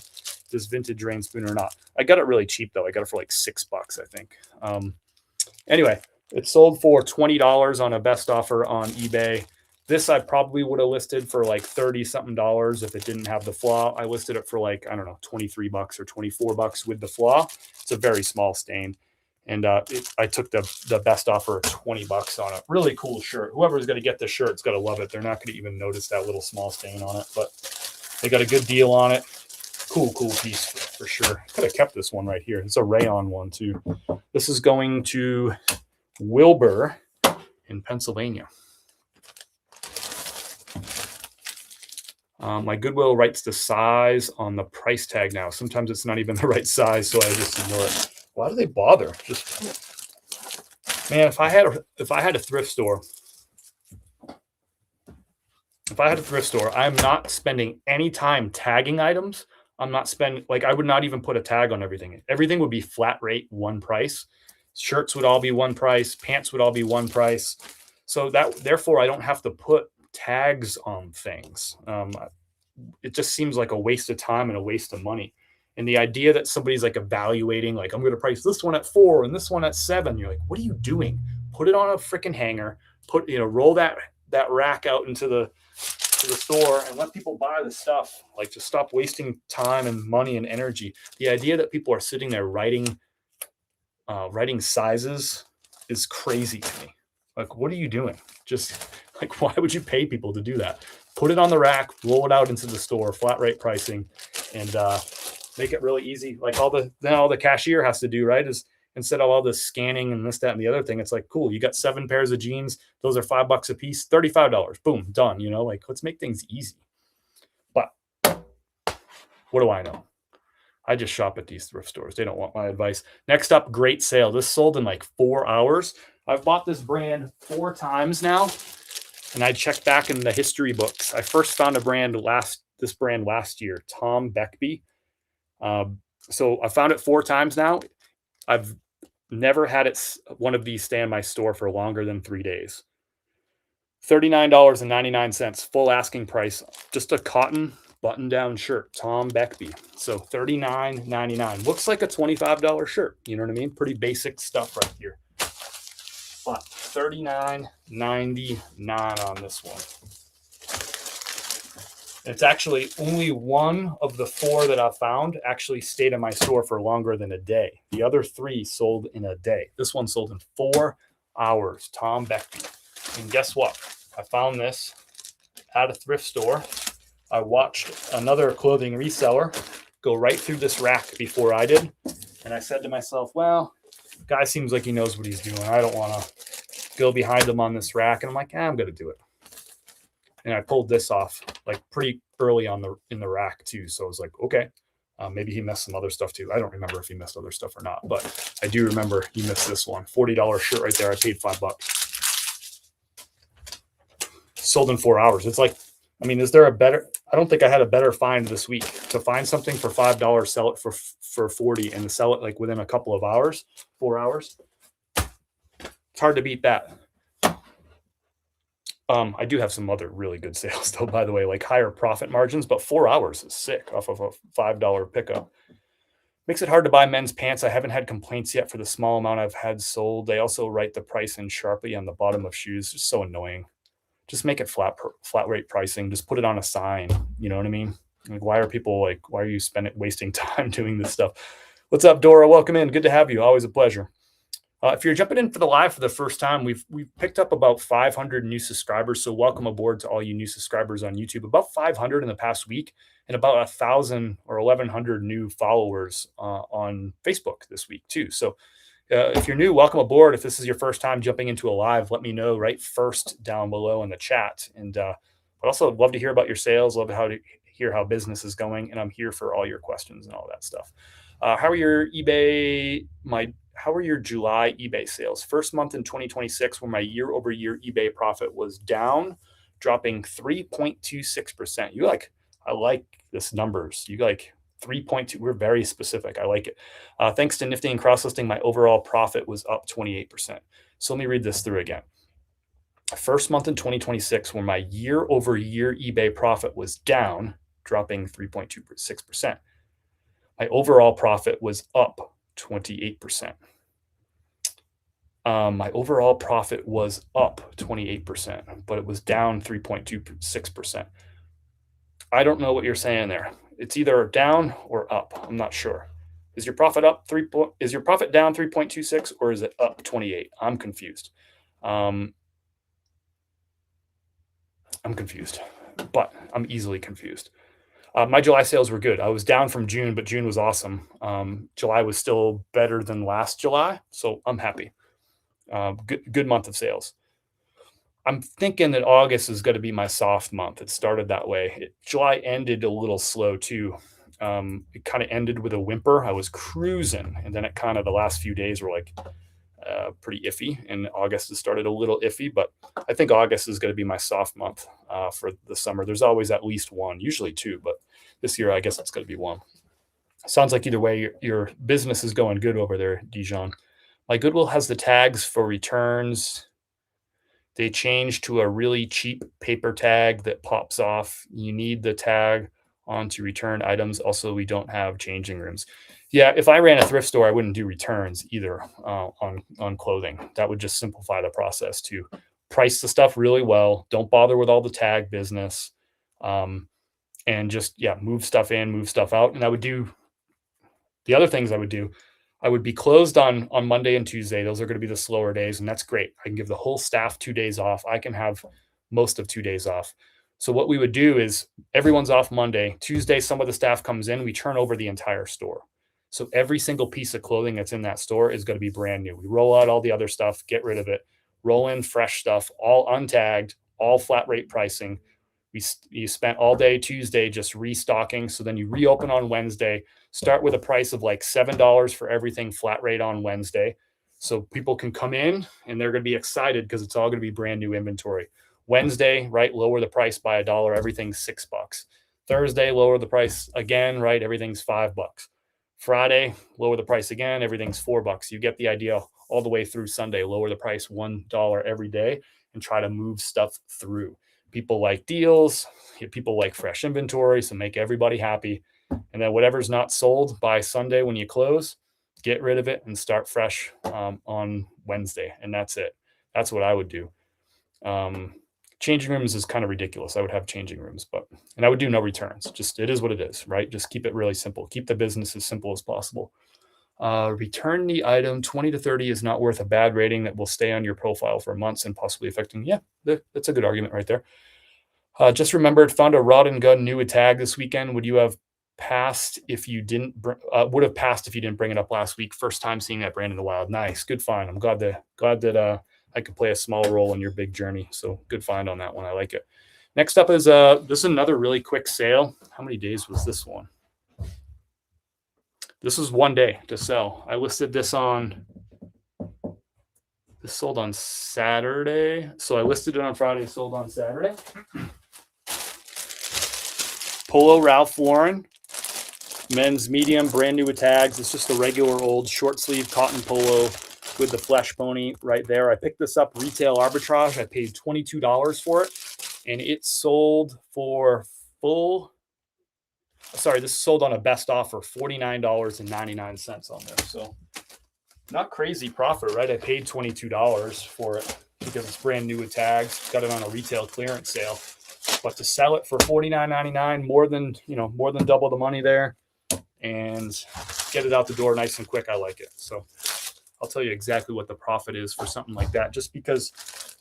This vintage rain spooner not. I got it really cheap though. I got it for like $6, I think. Anyway, it sold for $20 on a best offer on eBay. This I probably would have listed for like 30 something dollars if it didn't have the flaw. I listed it for like, I don't know, $23 or $24 with the flaw. It's a very small stain. And I took the best offer of $20 on it. Really cool shirt. Whoever's going to get this shirt is going to love it. They're not going to even notice that little small stain on it, but they got a good deal on it. Cool piece for sure. Could have kept this one right here. It's a rayon one too. This is going to Wilbur in Pennsylvania. My Goodwill writes the size on the price tag now. Sometimes it's not even the right size, so I just ignore it. Why do they bother? Just, man, if I had a thrift store if I had a thrift store, I'm not spending any time tagging items. I'm not spending, like, I would not even put a tag on everything. Everything would be flat rate, one price. Shirts would all be one price. Pants would all be one price. So that, therefore, I don't have to put tags on things. It just seems like a waste of time and a waste of money. And the idea that somebody's like evaluating, like, I'm going to price this one at 4 and this one at 7. You're like, what are you doing? Put it on a freaking hanger. Roll that rack out into the store and let people buy the stuff. Like, just stop wasting time and money and energy. The idea that people are sitting there writing sizes is crazy to me. Like, what are you doing? Just like, why would you pay people to do that? Put it on the rack, roll it out into the store, flat rate pricing, and make it really easy. Like, all the cashier has to do, right, is instead of all this scanning and this, that, and the other thing, it's like, cool, you got 7 pairs of jeans. Those are $5 a piece, $35. Boom, done. Like, let's make things easy. But what do I know? I just shop at these thrift stores. They don't want my advice. Next up, great sale. This sold in like 4 hours. I've bought this brand 4 times now, and I checked back in the history books. I first found this brand last year, Tom Beckby. So I found it 4 times now. I've never had one of these stay in my store for longer than 3 days. $39.99, full asking price. Just a cotton button-down shirt, Tom Beckby. So $39.99. Looks like a $25 shirt. You know what I mean? Pretty basic stuff right here. But $39.99 on this one. It's actually only one of the 4 that I've found actually stayed in my store for longer than a day. The other 3 sold in a day. This one sold in 4 hours. Tom Beckby. And guess what? I found this at a thrift store. I watched another clothing reseller go right through this rack before I did. And I said to myself, well, the guy seems like he knows what he's doing. I don't want to go behind him on this rack. And I'm like, I'm going to do it. And I pulled this off like pretty early in the rack too. So I was like, okay, maybe he missed some other stuff too. I don't remember if he missed other stuff or not, but I do remember he missed this one. $40 shirt right there. I paid $5. Sold in 4 hours. It's like, I mean, is there a better? I don't think I had a better find this week. To find something for $5, sell it for 40, and sell it like within a couple of hours, 4 hours. It's hard to beat that. I do have some other really good sales though, by the way, like higher profit margins, but 4 hours is sick off of a $5 pickup. Makes it hard to buy men's pants. I haven't had complaints yet for the small amount I've had sold. They also write the price in sharply on the bottom of shoes. It's so annoying. Just make it flat rate pricing. Just put it on a sign. You know what I mean? Like, why are you wasting time doing this stuff? What's up, Dora? Welcome in. Good to have you. Always a pleasure. If you're jumping in for the live for the first time, we've picked up about 500 new subscribers. So welcome aboard to all you new subscribers on YouTube. About 500 in the past week, and about 1,000 or 1,100 new followers on Facebook this week too. So if you're new, welcome aboard. If this is your first time jumping into a live, let me know right first down below in the chat. And but also love to hear about your sales. Love to hear how business is going, and I'm here for all your questions and all that stuff. How are your July eBay sales? First month in 2026 where my year-over-year eBay profit was down, dropping 3.26%. I like this numbers. You like 3.2. We're very specific. I like it. Thanks to Nifty and cross-listing, my overall profit was up 28%. So let me read this through again. First month in 2026 where my year-over-year eBay profit was down, dropping 3.26%. My overall profit was up 28%. My overall profit was up 28%, but it was down 3.26%. I don't know what you're saying there. It's either down or up. I'm not sure. Is your profit up is your profit down 3.26 or is it up 28? I'm confused. I'm confused, but I'm easily confused. My July sales were good. I was down from June, but June was awesome. July was still better than last July, so I'm happy. Good month of sales. I'm thinking that August is going to be my soft month. It started that way. July ended a little slow too. It kind of ended with a whimper. I was cruising, and then the last few days were like, pretty iffy, and August has started a little iffy, but I think August is going to be my soft month for the summer. There's always at least one, usually two, but this year I guess it's going to be one. Sounds like either way, your business is going good over there, Dijon. My Goodwill has the tags for returns. They changed to a really cheap paper tag that pops off. You need the tag onto return items. Also, we don't have changing rooms. Yeah, if I ran a thrift store, I wouldn't do returns either on clothing. That would just simplify the process to price the stuff really well. Don't bother with all the tag business, and just move stuff in, move stuff out. And I would do the other things I would do. I would be closed on Monday and Tuesday. Those are going to be the slower days, and that's great. I can give the whole staff 2 days off. I can have most of 2 days off. So what we would do is everyone's off Monday. Tuesday, some of the staff comes in. We turn over the entire store. So every single piece of clothing that's in that store is going to be brand new. We roll out all the other stuff, get rid of it, roll in fresh stuff, all untagged, all flat rate pricing. You spent all day Tuesday just restocking. So then you reopen on Wednesday, start with a price of like $7 for everything flat rate on Wednesday. So people can come in and they're going to be excited because it's all going to be brand new inventory. Wednesday, right, lower the price by $1, everything's $6. Thursday, lower the price again, right, everything's $5. Friday, lower the price again, everything's $4. You get the idea. All the way through Sunday, lower the price $1 every day and try to move stuff through. People like deals, people like fresh inventory, so make everybody happy. And then whatever's not sold by Sunday when you close, get rid of it and start fresh on Wednesday. And that's it. That's what I would do. Changing rooms is kind of ridiculous. I would have changing rooms, and I would do no returns. Just, it is what it is, right? Just keep it really simple. Keep the business as simple as possible. Return the item 20 to 30 is not worth a bad rating that will stay on your profile for months and possibly affecting. Yeah, that's a good argument right there. Just remembered, found a rod and gun new tag this weekend. Would you have passed if you didn't? Would have passed if you didn't bring it up last week. First time seeing that brand in the wild. Nice, good find. I'm glad that I could play a small role in your big journey. So good find on that one. I like it. Next up is this is another really quick sale. How many days was this one? This was 1 day to sell. I listed this this sold on Saturday. So I listed it on Friday, sold on Saturday. Polo Ralph Lauren, men's medium, brand new with tags. It's just a regular old short sleeve cotton polo with the flesh pony right there. I picked this up retail arbitrage. I paid $22 for it, and it sold for this sold on a best offer, $49.99 on there. So not crazy profit, right? I paid $22 for it because it's brand new with tags. Got it on a retail clearance sale. But to sell it for $49.99, more than double the money there, and get it out the door nice and quick, I like it. So I'll tell you exactly what the profit is for something like that, just because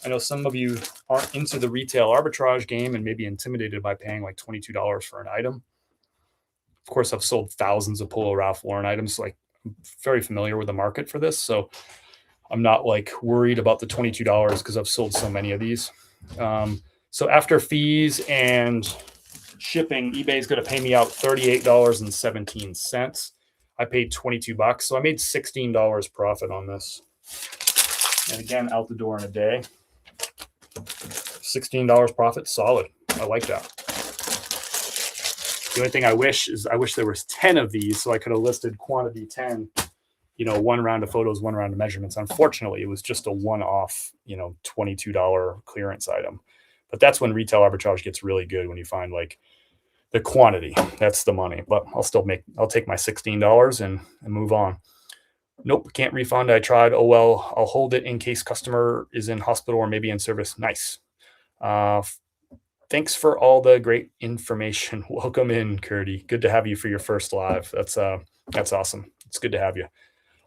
I know some of you aren't into the retail arbitrage game and maybe intimidated by paying like $22 for an item. Of course, I've sold thousands of Polo Ralph Lauren items, so I'm very familiar with the market for this. So I'm not like worried about the $22 because I've sold so many of these. So after fees and shipping, eBay is going to pay me out $38.17. I paid $22, so I made $16 profit on this. And again, out the door in a day. $16 profit, solid. I like that. The only thing I wish there was 10 of these so I could have listed quantity 10, one round of photos, one round of measurements. Unfortunately, it was just a one-off, $22 clearance item. But that's when retail arbitrage gets really good, when you find like the quantity. That's the money. But I'll take my $16 and move on. Nope, can't refund. I tried. Oh well, I'll hold it in case customer is in hospital or maybe in service. Nice. Thanks for all the great information. Welcome in, Curdy. Good to have you for your first live. That's awesome. It's good to have you.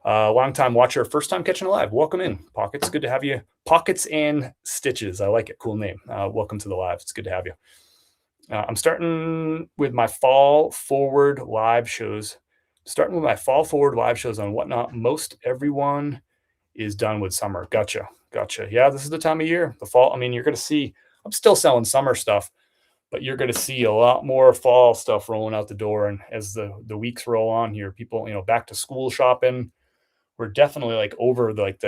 Long time watcher, first time catching a live. Welcome in, Pockets. Good to have you. Pockets and Stitches. I like it. Cool name. Welcome to the live. It's good to have you. I'm starting with my fall forward live shows. On Whatnot. Most everyone is done with summer. Gotcha. Yeah, this is the time of year. The fall. I mean, you're going to see. I'm still selling summer stuff, but you're going to see a lot more fall stuff rolling out the door. And as the weeks roll on here, people, back to school shopping. we're definitely like over the like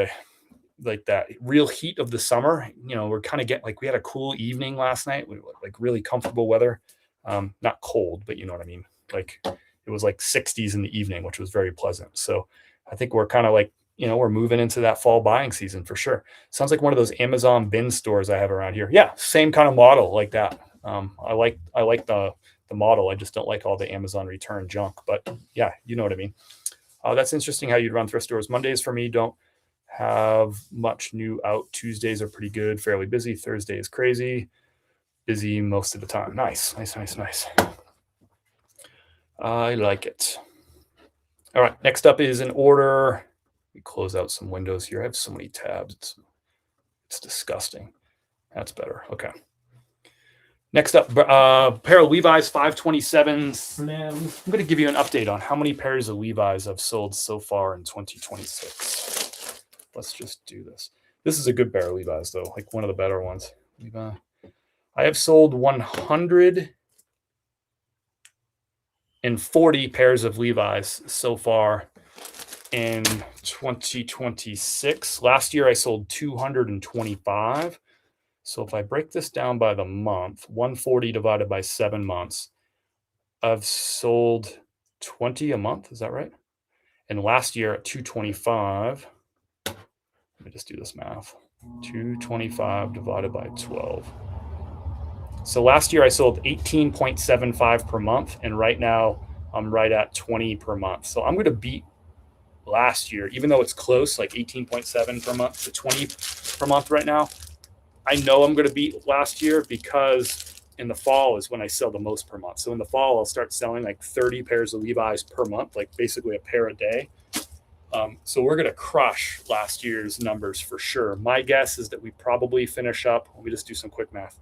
that real heat of the summer. We're kind of getting like we had a cool evening last night. We like really comfortable weather. Not cold, but you know what I mean. Like it was like 60s in the evening, which was very pleasant. So I think we're kind of like, we're moving into that fall buying season for sure. Sounds like one of those Amazon bin stores I have around here. Yeah, same kind of model like that. I like the model. I just don't like all the Amazon return junk. But yeah, you know what I mean. That's interesting how you'd run thrift stores. Mondays for me don't have much new out. Tuesdays are pretty good, fairly busy. Thursday is crazy, busy most of the time. Nice. I like it. All right, next up is an order. Let me close out some windows here. I have so many tabs. It's disgusting. That's better. Okay. Next up, pair of Levi's 527 Slim. I'm going to give you an update on how many pairs of Levi's I've sold so far in 2026. Let's just do this. This is a good pair of Levi's, though, like one of the better ones. Levi. I have sold 140 pairs of Levi's so far in 2026. Last year, I sold 225. So if I break this down by the month, 140 divided by 7 months, I've sold 20 a month. Is that right? And last year at 225, let me just do this math. 225 divided by 12. So last year I sold 18.75 per month, and right now I'm right at 20 per month. So I'm going to beat last year, even though it's close, like 18.7 per month to 20 per month right now. I know I'm going to beat last year because in the fall is when I sell the most per month. So in the fall, I'll start selling like 30 pairs of Levi's per month, like basically a pair a day. So we're going to crush last year's numbers for sure. My guess is that we probably finish up. Let me just do some quick math.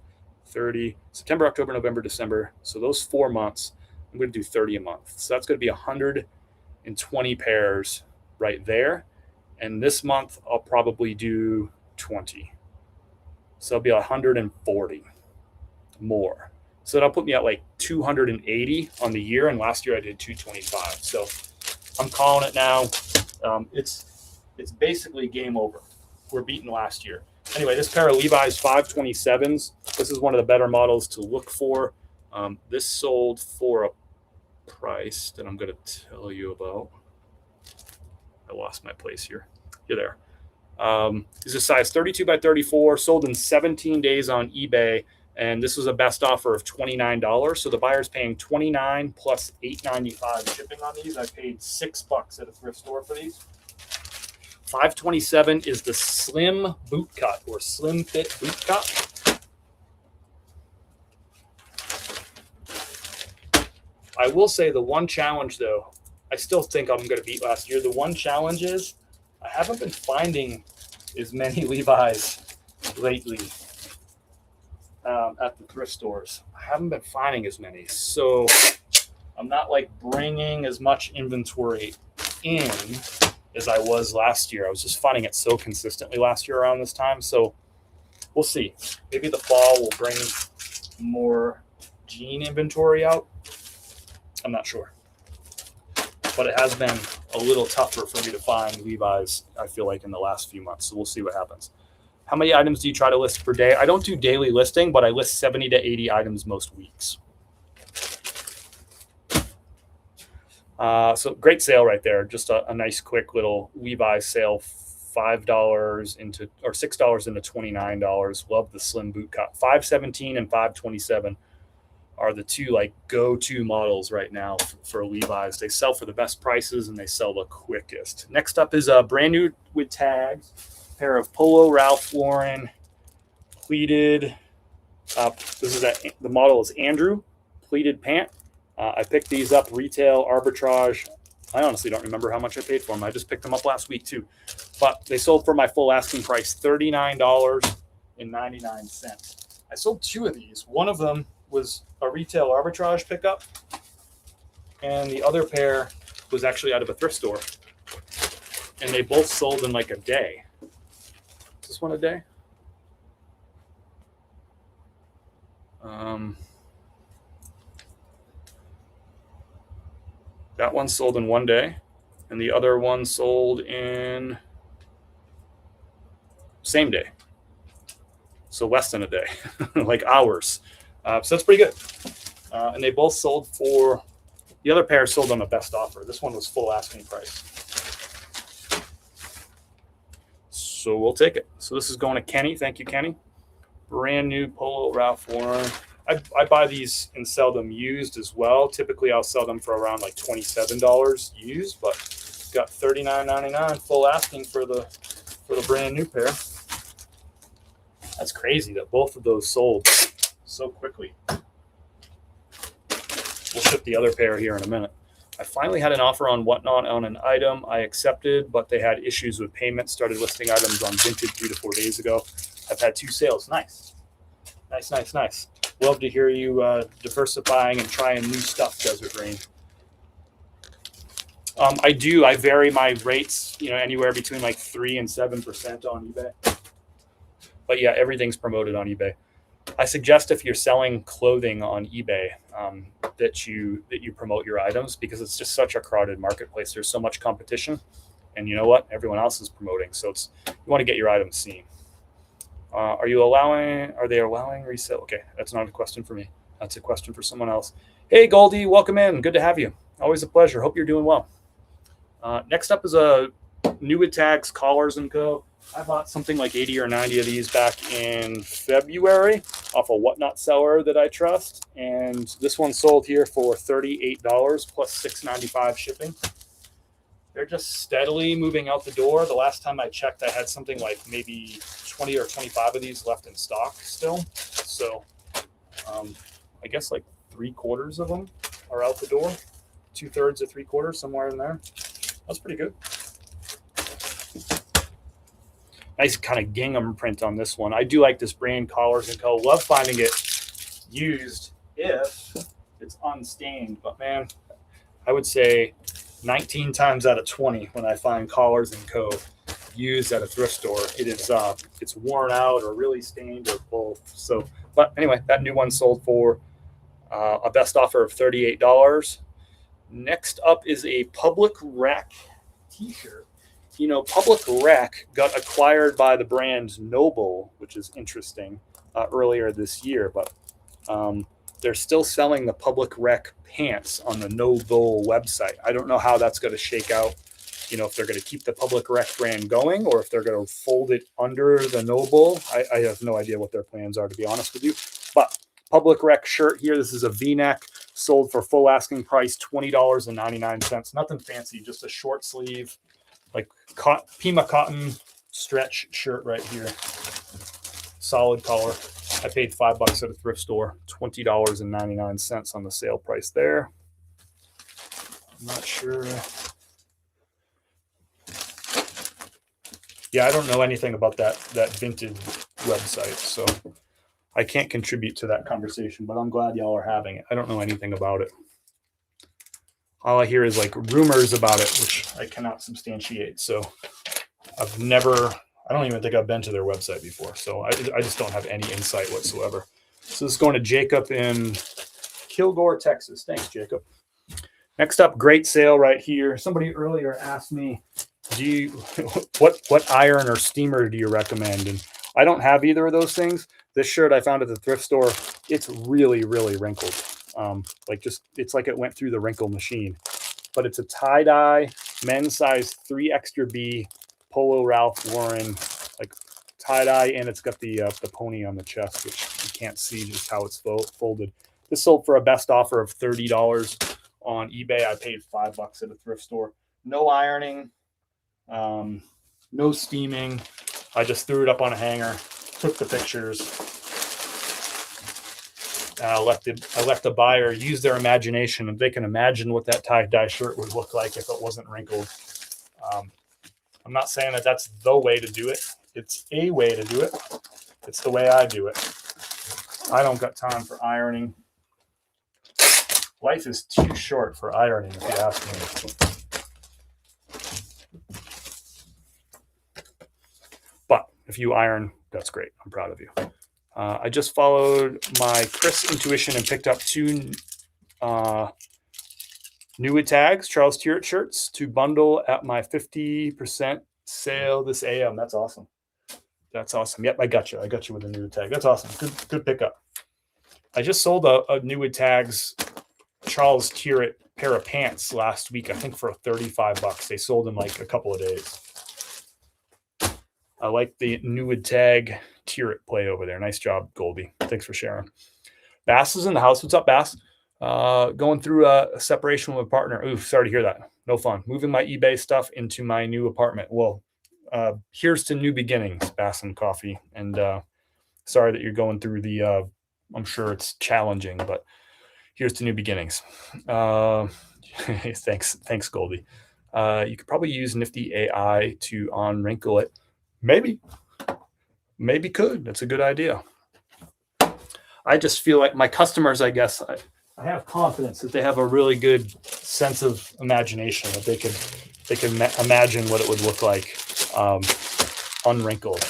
30, September, October, November, December. So those 4 months, I'm going to do 30 a month. So that's going to be 120 pairs right there. And this month, I'll probably do 20. So it'll be 140 more. So that'll put me at like 280 on the year. And last year I did 225. So I'm calling it now. It's basically game over. We're beating last year. Anyway, this pair of Levi's 527s, this is one of the better models to look for. This sold for a price that I'm going to tell you about. I lost my place here. You're there. This is a size 32 by 34, sold in 17 days on eBay, and this was a best offer of $29. So the buyer's paying $29 plus $8.95 shipping on these. I paid $6 at a thrift store for these. 527 is the slim boot cut or slim fit boot cut. I will say the one challenge, though, I still think I'm going to beat last year. The one challenge is I haven't been finding as many Levi's lately at the thrift stores. I haven't been finding as many. So I'm not like bringing as much inventory in as I was last year. I was just finding it so consistently last year around this time. So we'll see. Maybe the fall will bring more jean inventory out. I'm not sure. But it has been a little tougher for me to find Levi's, I feel like, in the last few months. So we'll see what happens. How many items do you try to list per day? I don't do daily listing, but I list 70 to 80 items most weeks. So great sale right there. Just a nice quick little Levi's sale, $5 into or $6 into $29. Love the slim boot cut. 517 and 527 are the two like go-to models right now for Levi's. They sell for the best prices and they sell the quickest. Next up is a brand new with tags pair of Polo Ralph Lauren pleated. The model is Andrew pleated pant. I picked these up retail arbitrage. I honestly don't remember how much I paid for them. I just picked them up last week too. But they sold for my full asking price, $39.99. I sold 2 of these. One of them was a retail arbitrage pickup, and the other pair was actually out of a thrift store. And they both sold in like a day. Is this one a day? That one sold in one day, and the other one sold in same day. So less than a day, like hours. So that's pretty good. And they both sold for, the other pair sold on the best offer. This one was full asking price. So we'll take it. So this is going to Kenny. Thank you, Kenny. Brand new Polo Ralph Lauren. I buy these and sell them used as well. Typically, I'll sell them for around like $27 used, but got $39.99 full asking for the brand new pair. That's crazy that both of those sold so quickly. We'll ship the other pair here in a minute. I finally had an offer on Whatnot on an item I accepted, but they had issues with payment. Started listing items on Vinted 3 to 4 days ago. I've had 2 sales. Nice. Nice. Love to hear you diversifying and trying new stuff, Desert Rain. I do. I vary my rates, anywhere between like 3 and 7% on eBay. But yeah, everything's promoted on eBay. I suggest if you're selling clothing on eBay that you promote your items, because it's just such a crowded marketplace. There's so much competition, and you know what? Everyone else is promoting, so you want to get your items seen. Are they allowing resale? Okay, that's not a question for me. That's a question for someone else. Hey, Goldie, welcome in. Good to have you. Always a pleasure. Hope you're doing well. Next up is a New Tags Collars & Co. I bought something like 80 or 90 of these back in February off a Whatnot seller that I trust. And this one sold here for $38 plus $6.95 shipping. They're just steadily moving out the door. The last time I checked, I had something like maybe 20 or 25 of these left in stock still. So I guess like 3/4 of them are out the door. 2/3 or 3/4, somewhere in there. That's pretty good. Nice kind of gingham print on this one. I do like this brand, Collars & Co. Love finding it used if it's unstained. But man, I would say 19 times out of 20 when I find Collars & Co. used at a thrift store, it's worn out or really stained or both. So, but anyway, that new one sold for a best offer of $38. Next up is a Public Rec t-shirt. Public Rec got acquired by the brand Noble, which is interesting, earlier this year, but they're still selling the Public Rec pants on the Noble website. I don't know how that's going to shake out, if they're going to keep the Public Rec brand going or if they're going to fold it under the Noble. I have no idea what their plans are, to be honest with you. But Public Rec shirt here, this is a V-neck, sold for full asking price, $20.99. Nothing fancy, just a short sleeve, like Pima cotton stretch shirt right here. Solid color. I paid $5 at a thrift store, $20.99 on the sale price there. I'm not sure. Yeah, I don't know anything about that Vinted website, so I can't contribute to that conversation, but I'm glad y'all are having it. I don't know anything about it. All I hear is like rumors about it, which I cannot substantiate. So I don't even think I've been to their website before. So I just don't have any insight whatsoever. So this is going to Jacob in Kilgore, Texas. Thanks, Jacob. Next up, great sale right here. Somebody earlier asked me, what iron or steamer do you recommend? And I don't have either of those things. This shirt I found at the thrift store, it's really, really wrinkled. It's like it went through the wrinkle machine. But it's a tie-dye, men's size 3 extra B, Polo Ralph Lauren, like tie-dye, and it's got the pony on the chest, which you can't see just how it's folded. This sold for a best offer of $30 on eBay. I paid $5 at a thrift store. No ironing, no steaming. I just threw it up on a hanger, took the pictures. I let the buyer use their imagination, and they can imagine what that tie-dye shirt would look like if it wasn't wrinkled. I'm not saying that that's the way to do it. It's a way to do it. It's the way I do it. I don't got time for ironing. Life is too short for ironing, if you ask me. But if you iron, that's great. I'm proud of you. I just followed my Chris intuition and picked up 2 New tags, Charles Tyrett shirts to bundle at my 50% sale this AM. That's awesome. That's awesome. Yep, I got you. I got you with a new tag. That's awesome. Good pickup. I just sold a new tags Charles Tyrett pair of pants last week, I think for $35. They sold in like a couple of days. I like the new tag Tyrett play over there. Nice job, Goldie. Thanks for sharing. Bass is in the house. What's up, Bass? Going through a separation with a partner. Ooh, sorry to hear that. No fun. Moving my eBay stuff into my new apartment. Well, here's to new beginnings, Bass and Coffee. And sorry that you're going through the, I'm sure it's challenging, but here's to new beginnings. Thanks, Goldie. You could probably use Nifty AI to unwrinkle it. Maybe could. That's a good idea. I just feel like my customers, I guess, I have confidence that they have a really good sense of imagination, that they can imagine what it would look like unwrinkled.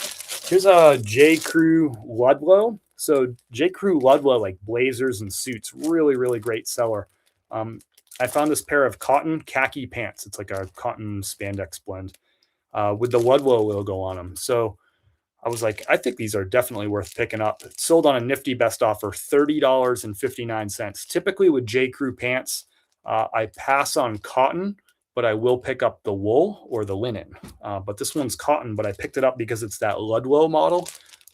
Here's a J. Crew Ludlow. So J. Crew Ludlow, like blazers and suits, really great seller. I found this pair of cotton khaki pants. It's like a cotton spandex blend with the Ludlow logo on them. So I was like, I think these are definitely worth picking up. It's sold on a nifty best offer, $30.59. Typically with J. Crew pants, I pass on cotton, but I will pick up the wool or the linen. But this one's cotton, but I picked it up because it's that Ludlow model.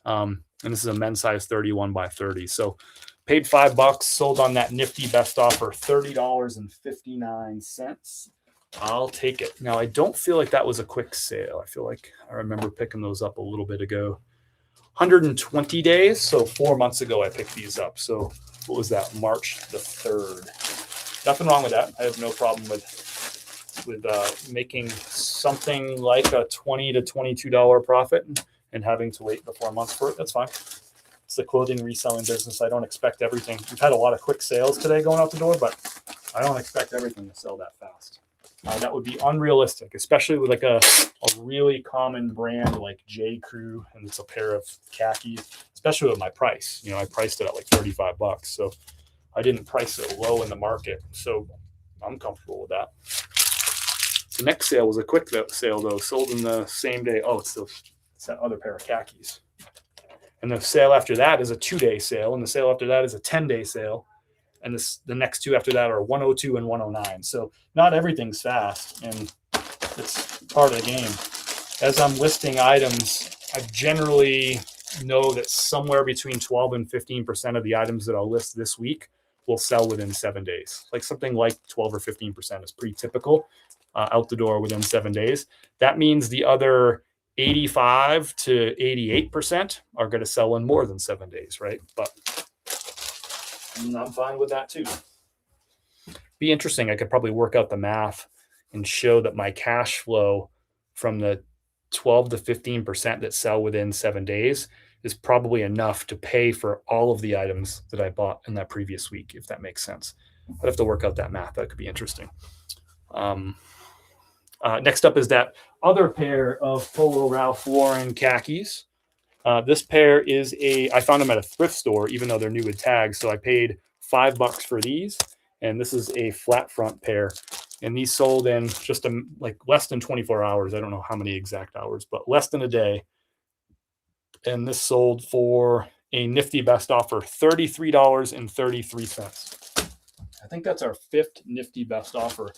And this is a men's size 31 by 30. So paid $5, sold on that nifty best offer, $30.59. I'll take it. Now, I don't feel like that was a quick sale. I feel like I remember picking those up a little bit ago. 120 days. So 4 months ago, I picked these up. So what was that? March the 3rd. Nothing wrong with that. I have no problem with making something like a $20 to $22 profit and having to wait the 4 months for it. That's fine. It's the clothing reselling business. I don't expect everything. We've had a lot of quick sales today going out the door, but I don't expect everything to sell that fast. That would be unrealistic, especially with like a really common brand like J. Crew, and it's a pair of khakis, especially with my price. I priced it at like $35, so I didn't price it low in the market, so I'm comfortable with that. The next sale was a quick sale though, sold in the same day. Oh, it's that other pair of khakis. And the sale after that is a 2-day sale, and the sale after that is a 10-day sale. And the next two after that are 102 and 109. So not everything's fast, and it's part of the game. As I'm listing items, I generally know that somewhere between 12 and 15% of the items that I'll list this week will sell within 7 days. Like something like 12 or 15% is pretty typical out the door within 7 days. That means the other 85 to 88% are going to sell in more than 7 days, right? But I'm fine with that too. Be interesting. I could probably work out the math and show that my cash flow from the 12 to 15% that sell within 7 days is probably enough to pay for all of the items that I bought in that previous week, if that makes sense. I'd have to work out that math. That could be interesting. Next up is that other pair of Polo Ralph Lauren khakis. This pair is I found them at a thrift store, even though they're new with tags. So I paid $5 for these, and this is a flat front pair. And these sold in just like less than 24 hours. I don't know how many exact hours, but less than a day. And this sold for a nifty best offer, $33.33. I think that's our 5th nifty best offer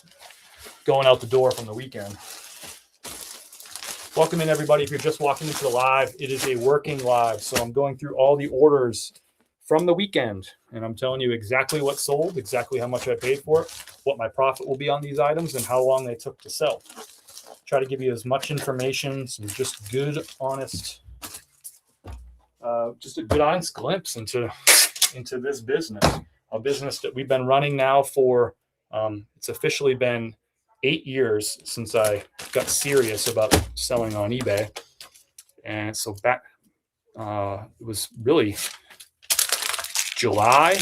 going out the door from the weekend. Welcome in, everybody. If you're just walking into the live, it is a working live. So I'm going through all the orders from the weekend, and I'm telling you exactly what sold, exactly how much I paid for it, what my profit will be on these items, and how long they took to sell. Try to give you as much information, some just good, honest, just a good, honest glimpse into this business, a business that we've been running now for, it's officially been 8 years since I got serious about selling on eBay. And so back, it was really July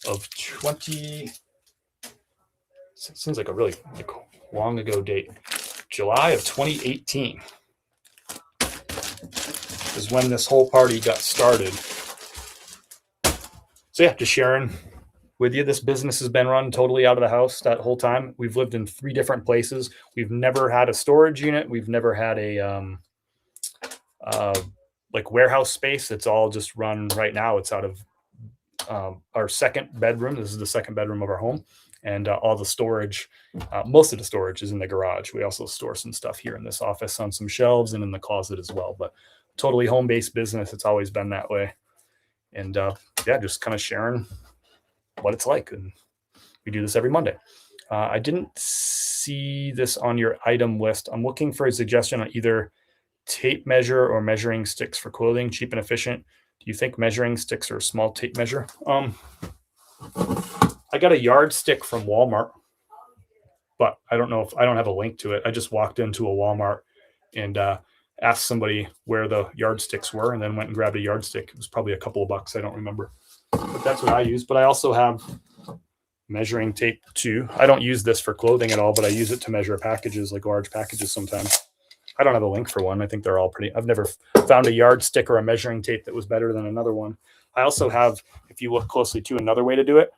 of 20, seems like a really long ago date. July of 2018 is when this whole party got started. So yeah, just sharing with you. This business has been run totally out of the house that whole time. We've lived in 3 different places. We've never had a storage unit. We've never had a like warehouse space. It's all just run right now. It's out of our second bedroom. This is the second bedroom of our home, and all the storage, most of the storage is in the garage. We also store some stuff here in this office on some shelves and in the closet as well. But totally home-based business. It's always been that way. And yeah, just kind of sharing what it's like. And we do this every Monday. I didn't see this on your item list. I'm looking for a suggestion on either tape measure or measuring sticks for clothing, cheap and efficient. Do you think measuring sticks are a small tape measure? I got a yardstick from Walmart, but I don't know if I don't have a link to it. I just walked into a Walmart and asked somebody where the yardsticks were, and then went and grabbed a yardstick. It was probably a couple of bucks. I don't remember, but that's what I use. But I also have measuring tape too. I don't use this for clothing at all, but I use it to measure packages, like large packages sometimes. I don't have a link for one. I think they're all pretty. I've never found a yardstick or a measuring tape that was better than another one. I also have, if you look closely too, another way to do it.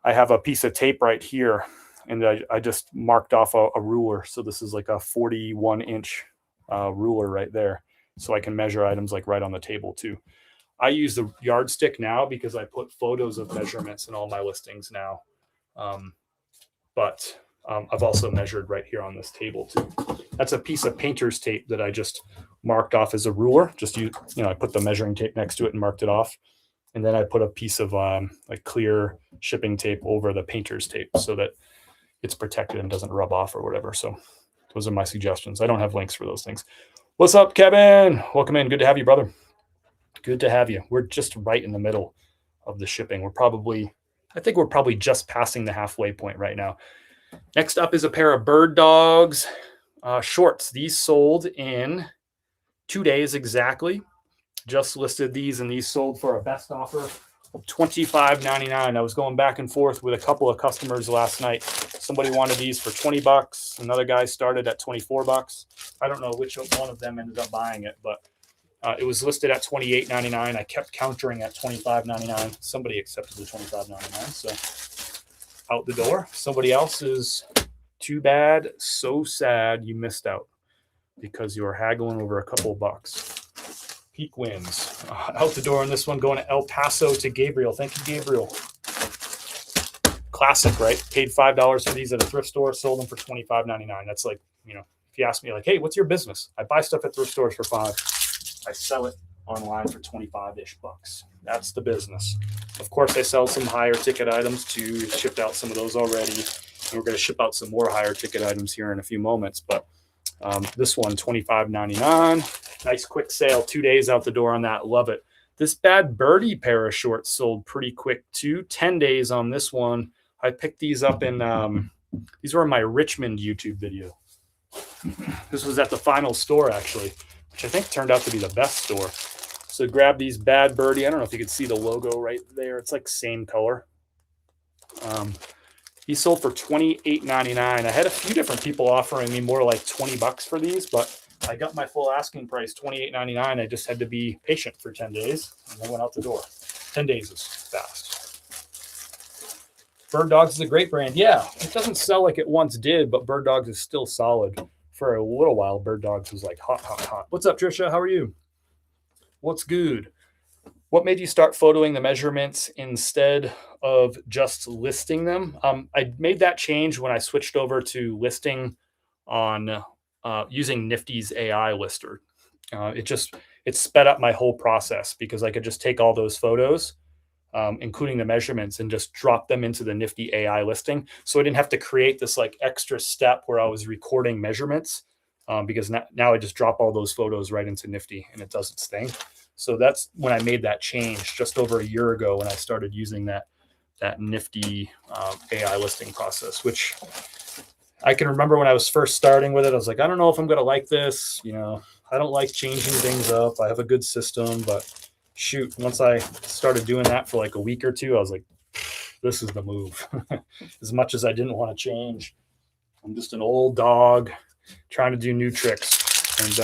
I have a piece of tape right here, and I just marked off a ruler. So this is like a 41-inch ruler right there. So I can measure items like right on the table too. I use the yardstick now because I put photos of measurements in all my listings now. But I've also measured right here on this table too. That's a piece of painter's tape that I just marked off as a ruler. Just I put the measuring tape next to it and marked it off. And then I put a piece of like clear shipping tape over the painter's tape so that it's protected and doesn't rub off or whatever. So those are my suggestions. I don't have links for those things. What's up, Kevin? Welcome in. Good to have you, brother. Good to have you. We're just right in the middle of the shipping. I think we're probably just passing the halfway point right now. Next up is a pair of Bird Dogs shorts. These sold in 2 days exactly. Just listed these, and these sold for a best offer of $25.99. I was going back and forth with a couple of customers last night. Somebody wanted these for $20. Another guy started at $24. I don't know which one of them ended up buying it, but it was listed at $28.99. I kept countering at $25.99. Somebody accepted the $25.99, so out the door. Somebody else is too bad, so sad you missed out because you were haggling over a couple of bucks. Peak wins. Out the door on this one, going to El Paso to Gabriel. Thank you, Gabriel. Classic, right? Paid $5 for these at a thrift store, sold them for $25.99. That's like, if you ask me, like, hey, what's your business? I buy stuff at thrift stores for $5. I sell it online for 25-ish bucks. That's the business. Of course, I sell some higher ticket items too. Shipped out some of those already. And we're going to ship out some more higher ticket items here in a few moments. But this one, $25.99. Nice quick sale. 2 days out the door on that. Love it. This Bad Birdie pair of shorts sold pretty quick too. 10 days on this one. I picked these up in, these were in my Richmond YouTube video. This was at the final store actually, which I think turned out to be the best store. So grab these Bad Birdie. I don't know if you can see the logo right there. It's like same color. These sold for $28.99. I had a few different people offering me more like $20 for these, but I got my full asking price, $28.99. I just had to be patient for 10 days, and they went out the door. 10 days is fast. Bird Dogs is a great brand. Yeah, it doesn't sell like it once did, but Bird Dogs is still solid. For a little while, Bird Dogs was like hot, hot, hot. What's up, Trisha? How are you? What's good? What made you start photoing the measurements instead of just listing them? I made that change when I switched over to listing on using Nifty's AI lister. It sped up my whole process because I could just take all those photos, including the measurements, and just drop them into the Nifty AI listing. So I didn't have to create this like extra step where I was recording measurements because now I just drop all those photos right into Nifty and it does its thing. So that's when I made that change just over a year ago when I started using that Nifty AI listing process, which I can remember when I was first starting with it. I was like, I don't know if I'm going to like this. I don't like changing things up. I have a good system, but shoot, once I started doing that for like a week or two, I was like, this is the move. As much as I didn't want to change, I'm just an old dog trying to do new tricks. And,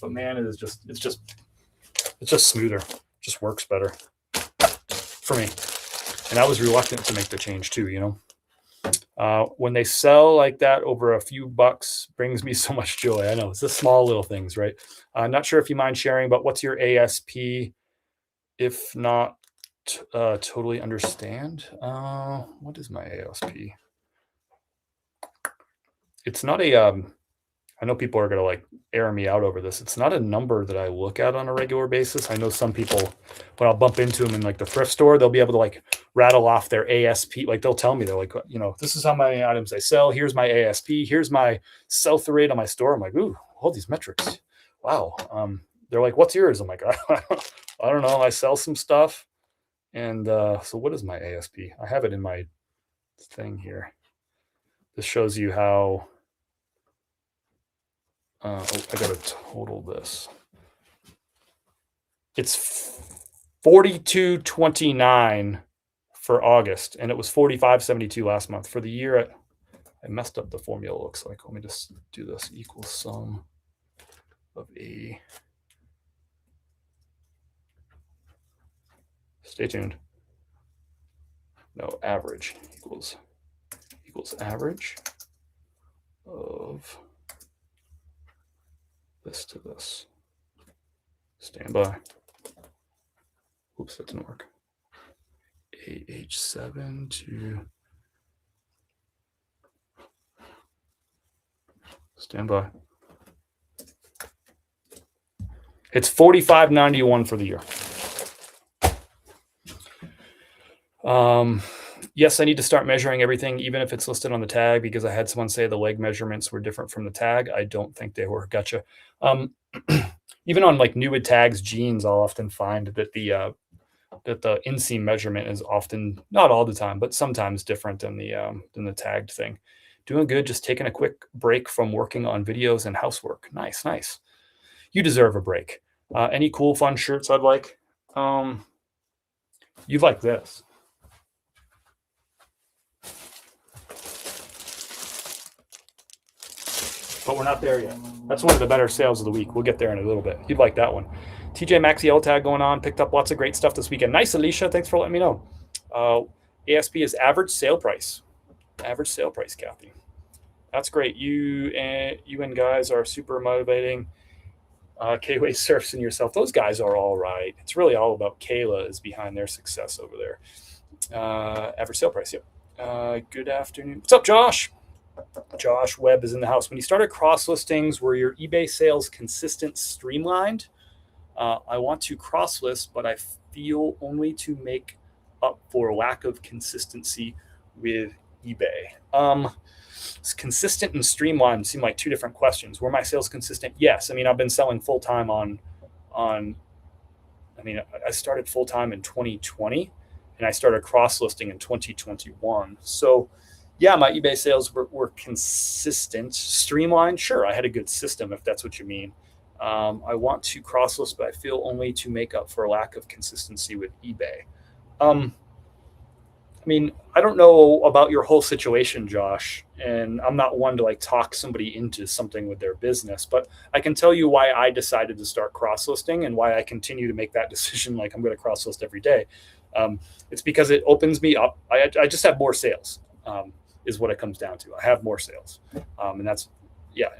but man, it's just smoother. It just works better for me. And I was reluctant to make the change too, you know. When they sell like that over a few bucks brings me so much joy. I know it's the small little things, right? Not sure if you mind sharing, but what's your ASP? If not, totally understand. What is my ASP? It's not a. I know people are gonna like air me out over this. It's not a number that I look at on a regular basis. I know some people, when I'll bump into them in like the thrift store, they'll be able to like rattle off their ASP. Like they'll tell me, they're like, you know, this is how many items I sell. Here's my ASP. Here's my sell through rate on my store. I'm like, ooh, all these metrics. Wow. They're like, what's yours? I'm like, I don't know. I sell some stuff. And so what is my ASP? I have it in my thing here. This shows you how. I gotta total this. It's 42.29 for August, and it was 45.72 last month. For the year, I messed up the formula. Looks like. Let me just do this. Equals sum of a. Stay tuned. No, average equals average of this to this. Stand by. Oops, that didn't work. AH7 to stand by. It's 45.91 for the year. Yes, I need to start measuring everything, even if it's listed on the tag, because I had someone say the leg measurements were different from the tag. I don't think they were. Gotcha. Even on like new tags, jeans, I'll often find that the inseam measurement is often, not all the time, but sometimes different than the tagged thing. Doing good. Just taking a quick break from working on videos and housework. Nice, nice. You deserve a break. Any cool, fun shirts I'd like? You'd like this. But we're not there yet. That's one of the better sales of the week. We'll get there in a little bit. You'd like that one. TJ Maxx Yellow tag going on. Picked up lots of great stuff this weekend. Nice, Alicia. Thanks for letting me know. ASP is average sale price. Average sale price, Kathy. That's great. You and guys are super motivating. K-Way Surfs and yourself. Those guys are all right. It's really all about Kayla is behind their success over there. Average sale price. Yep. Good afternoon. What's up, Josh? Josh Webb is in the house. When you started cross listings, were your eBay sales consistent, streamlined? I want to cross list, but I feel only to make up for lack of consistency with eBay. Consistent and streamlined seem like two different questions. Were my sales consistent? Yes. I mean, I've been selling full time I started full time in 2020 and I started cross listing in 2021. So yeah, my eBay sales were consistent. Streamlined, sure. I had a good system, if that's what you mean. I want to cross list, but I feel only to make up for a lack of consistency with eBay. I don't know about your whole situation, Josh, and I'm not one to like talk somebody into something with their business, but I can tell you why I decided to start cross listing and why I continue to make that decision. Like I'm going to cross list every day. It's because it opens me up. I just have more sales. Is what it comes down to. I have more sales. And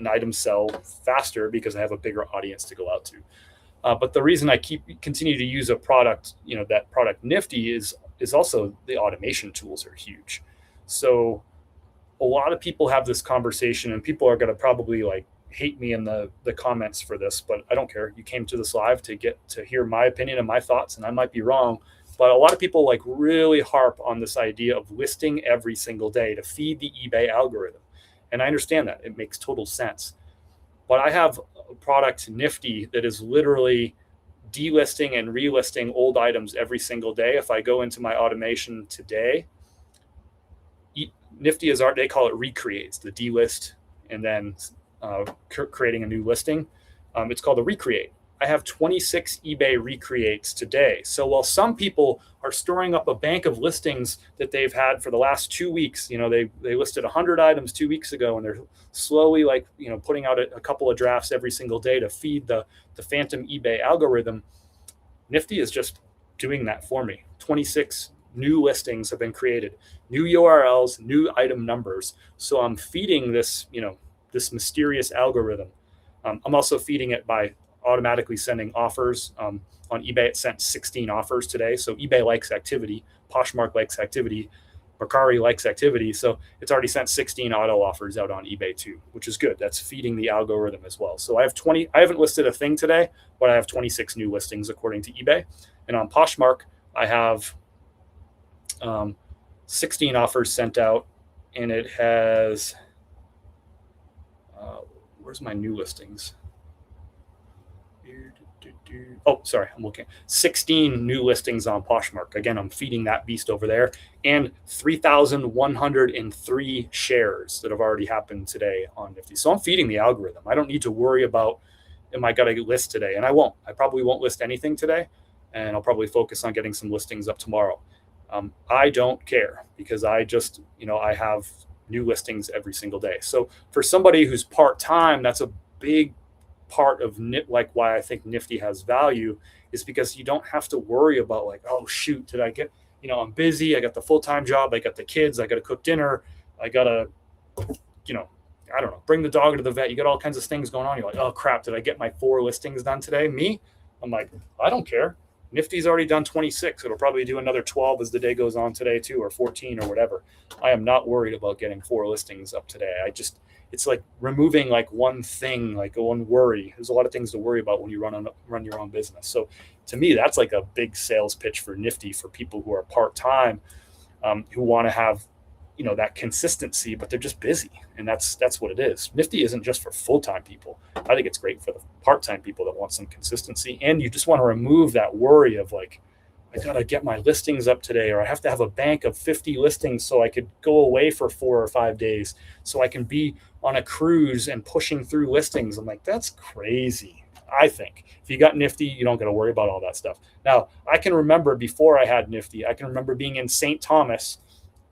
items sell faster because I have a bigger audience to go out to. But the reason I continue to use a product, that product Nifty is also the automation tools are huge. So a lot of people have this conversation and people are going to probably like hate me in the comments for this, but I don't care. You came to this live to get to hear my opinion and my thoughts, and I might be wrong. But a lot of people like really harp on this idea of listing every single day to feed the eBay algorithm. And I understand that. It makes total sense. But I have a product Nifty that is literally delisting and relisting old items every single day. If I go into my automation today, Nifty is they call it recreates, the delist and then creating a new listing. It's called a recreate. I have 26 eBay recreates today. So while some people are storing up a bank of listings that they've had for the last 2 weeks, they listed 100 items 2 weeks ago, and they're slowly putting out a couple of drafts every single day to feed the phantom eBay algorithm. Nifty is just doing that for me. 26 new listings have been created, new URLs, new item numbers. So I'm feeding this, this mysterious algorithm. I'm also feeding it by automatically sending offers. On eBay, it sent 16 offers today. So eBay likes activity. Poshmark likes activity. Mercari likes activity. So it's already sent 16 auto offers out on eBay too, which is good. That's feeding the algorithm as well. So I have 20, I haven't listed a thing today, but I have 26 new listings according to eBay. And on Poshmark, I have 16 offers sent out, and it has, where's my new listings? Oh, sorry, I'm looking. 16 new listings on Poshmark. Again, I'm feeding that beast over there. And 3,103 shares that have already happened today on Nifty. So I'm feeding the algorithm. I don't need to worry about, am I going to list today? And I won't. I probably won't list anything today. And I'll probably focus on getting some listings up tomorrow. I don't care because I just, I have new listings every single day. So for somebody who's part-time, that's a big part of like why I think Nifty has value, is because you don't have to worry about like, oh shoot, did I get, I'm busy, I got the full-time job, I got the kids, I got to cook dinner, I got to, I don't know, bring the dog to the vet. You got all kinds of things going on. You're like, oh crap, did I get my 4 listings done today? I'm like, I don't care. Nifty's already done 26. It'll probably do another 12 as the day goes on today too, or 14 or whatever. I am not worried about getting 4 listings up today. It's like removing like one thing, like one worry. There's a lot of things to worry about when you run your own business. So to me, that's like a big sales pitch for Nifty for people who are part-time, who want to have, that consistency, but they're just busy. And that's what it is. Nifty isn't just for full-time people. I think it's great for the part-time people that want some consistency. And you just want to remove that worry of like, I got to get my listings up today, or I have to have a bank of 50 listings so I could go away for 4 or 5 days so I can be on a cruise and pushing through listings. I'm like, that's crazy. I think if you got Nifty, you don't got to worry about all that stuff. Now, I can remember before I had Nifty, I can remember being in St. Thomas.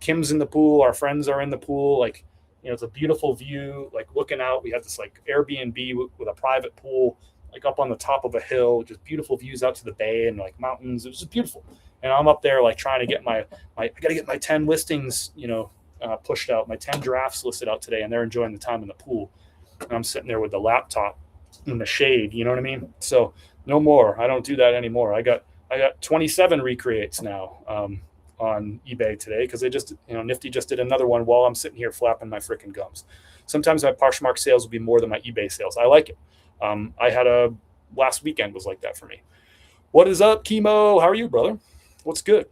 Kim's in the pool. Our friends are in the pool. Like, it's a beautiful view, like looking out. We had this like Airbnb with a private pool, like up on the top of a hill, just beautiful views out to the bay and like mountains. It was just beautiful. And I'm up there like trying to get I got to get my 10 listings, pushed out, my 10 drafts listed out today, and they're enjoying the time in the pool. And I'm sitting there with the laptop in the shade, you know what I mean? So no more. I don't do that anymore. I got 27 recreates now on eBay today because they just, Nifty just did another one while I'm sitting here flapping my freaking gums. Sometimes my Poshmark sales will be more than my eBay sales. I like it. I had last weekend was like that for me. What is up, Chemo? How are you, brother? What's good?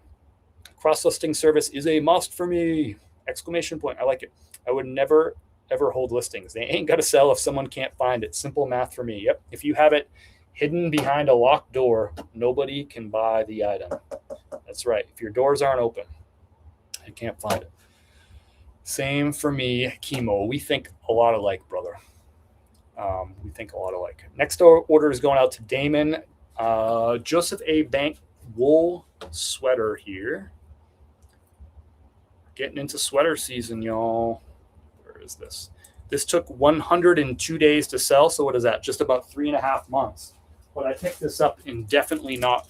Cross-listing service is a must for me. Exclamation point. I like it. I would never, ever hold listings. They ain't got to sell if someone can't find it. Simple math for me. Yep. If you have it hidden behind a locked door, nobody can buy the item. That's right. If your doors aren't open, you can't find it. Same for me, Chemo. We think a lot alike, brother. We think a lot alike. Next order is going out to Damon. Joseph A. Bank wool sweater here. Getting into sweater season, y'all. Where is this? This took 102 days to sell. So what is that? Just about 3.5 months. But I picked this up in definitely not,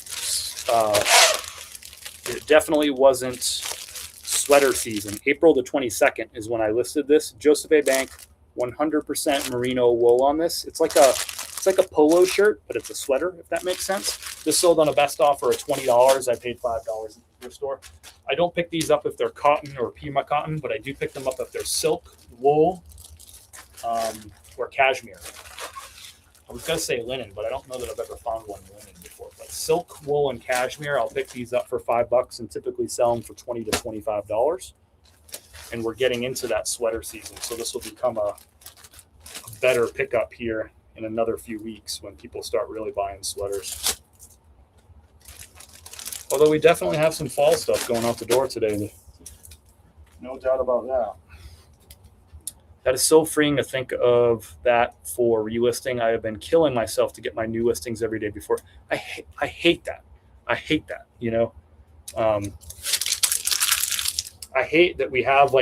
it definitely wasn't sweater season. April the 22nd is when I listed this. Joseph A. Bank, 100% merino wool on this. It's like a polo shirt, but it's a sweater, if that makes sense. This sold on a best offer of $20. I paid $5 at the thrift store. I don't pick these up if they're cotton or Pima cotton, but I do pick them up if they're silk, wool, or cashmere. I was going to say linen, but I don't know that I've ever found one linen before. But silk, wool, and cashmere, I'll pick these up for $5 and typically sell them for $20 to $25. And we're getting into that sweater season, so this will become a better pickup here in another few weeks when people start really buying sweaters. Although we definitely have some fall stuff going out the door today. No doubt about that. That is so freeing to think of that for relisting. I have been killing myself to get my new listings every day before. I hate that. I hate that, I hate that we have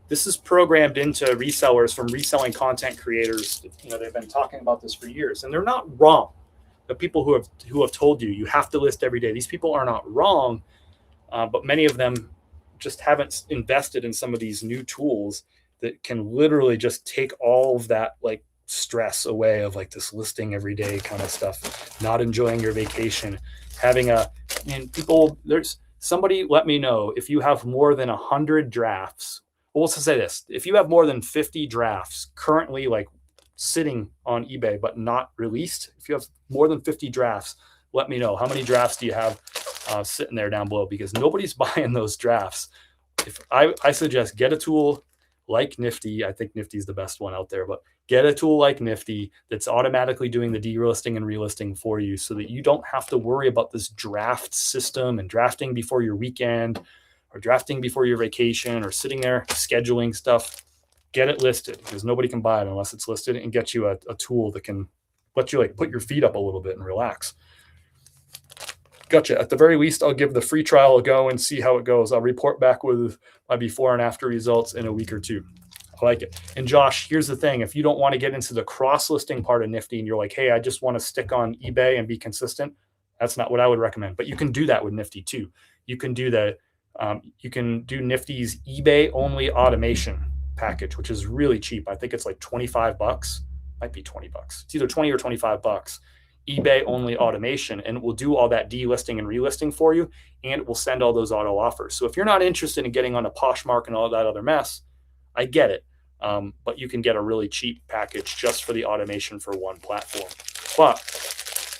this is programmed into resellers from reselling content creators. They've been talking about this for years, and they're not wrong. The people who have told you have to list every day, these people are not wrong. but many of them just haven't invested in some of these new tools that can literally just take all of that like stress away of like this listing every day kind of stuff, not enjoying your vacation, having a, and people, there's somebody let me know if you have more than 100 drafts. Well, let's say this, if you have more than 50 drafts currently like sitting on eBay but not released, if you have more than 50 drafts, let me know. How many drafts do you have sitting there down below? Because nobody's buying those drafts. If I suggest get a tool like Nifty. I think Nifty is the best one out there, but get a tool like Nifty that's automatically doing the delisting and relisting for you so that you don't have to worry about this draft system and drafting before your weekend or drafting before your vacation or sitting there scheduling stuff. Get it listed because nobody can buy it unless it's listed, and get you a tool that can let you like put your feet up a little bit and relax. Gotcha. At the very least, I'll give the free trial a go and see how it goes. I'll report back with my before and after results in a week or two. I like it. And Josh, here's the thing. If you don't want to get into the cross-listing part of Nifty and you're like, hey, I just want to stick on eBay and be consistent, that's not what I would recommend. But you can do that with Nifty too. You can do you can do Nifty's eBay only automation package, which is really cheap. I think it's like $25. Might be $20. It's either 20 or $25. eBay only automation, and it will do all that delisting and relisting for you, and it will send all those auto offers. So if you're not interested in getting on a Poshmark and all that other mess, I get it. But you can get a really cheap package just for the automation for one platform. But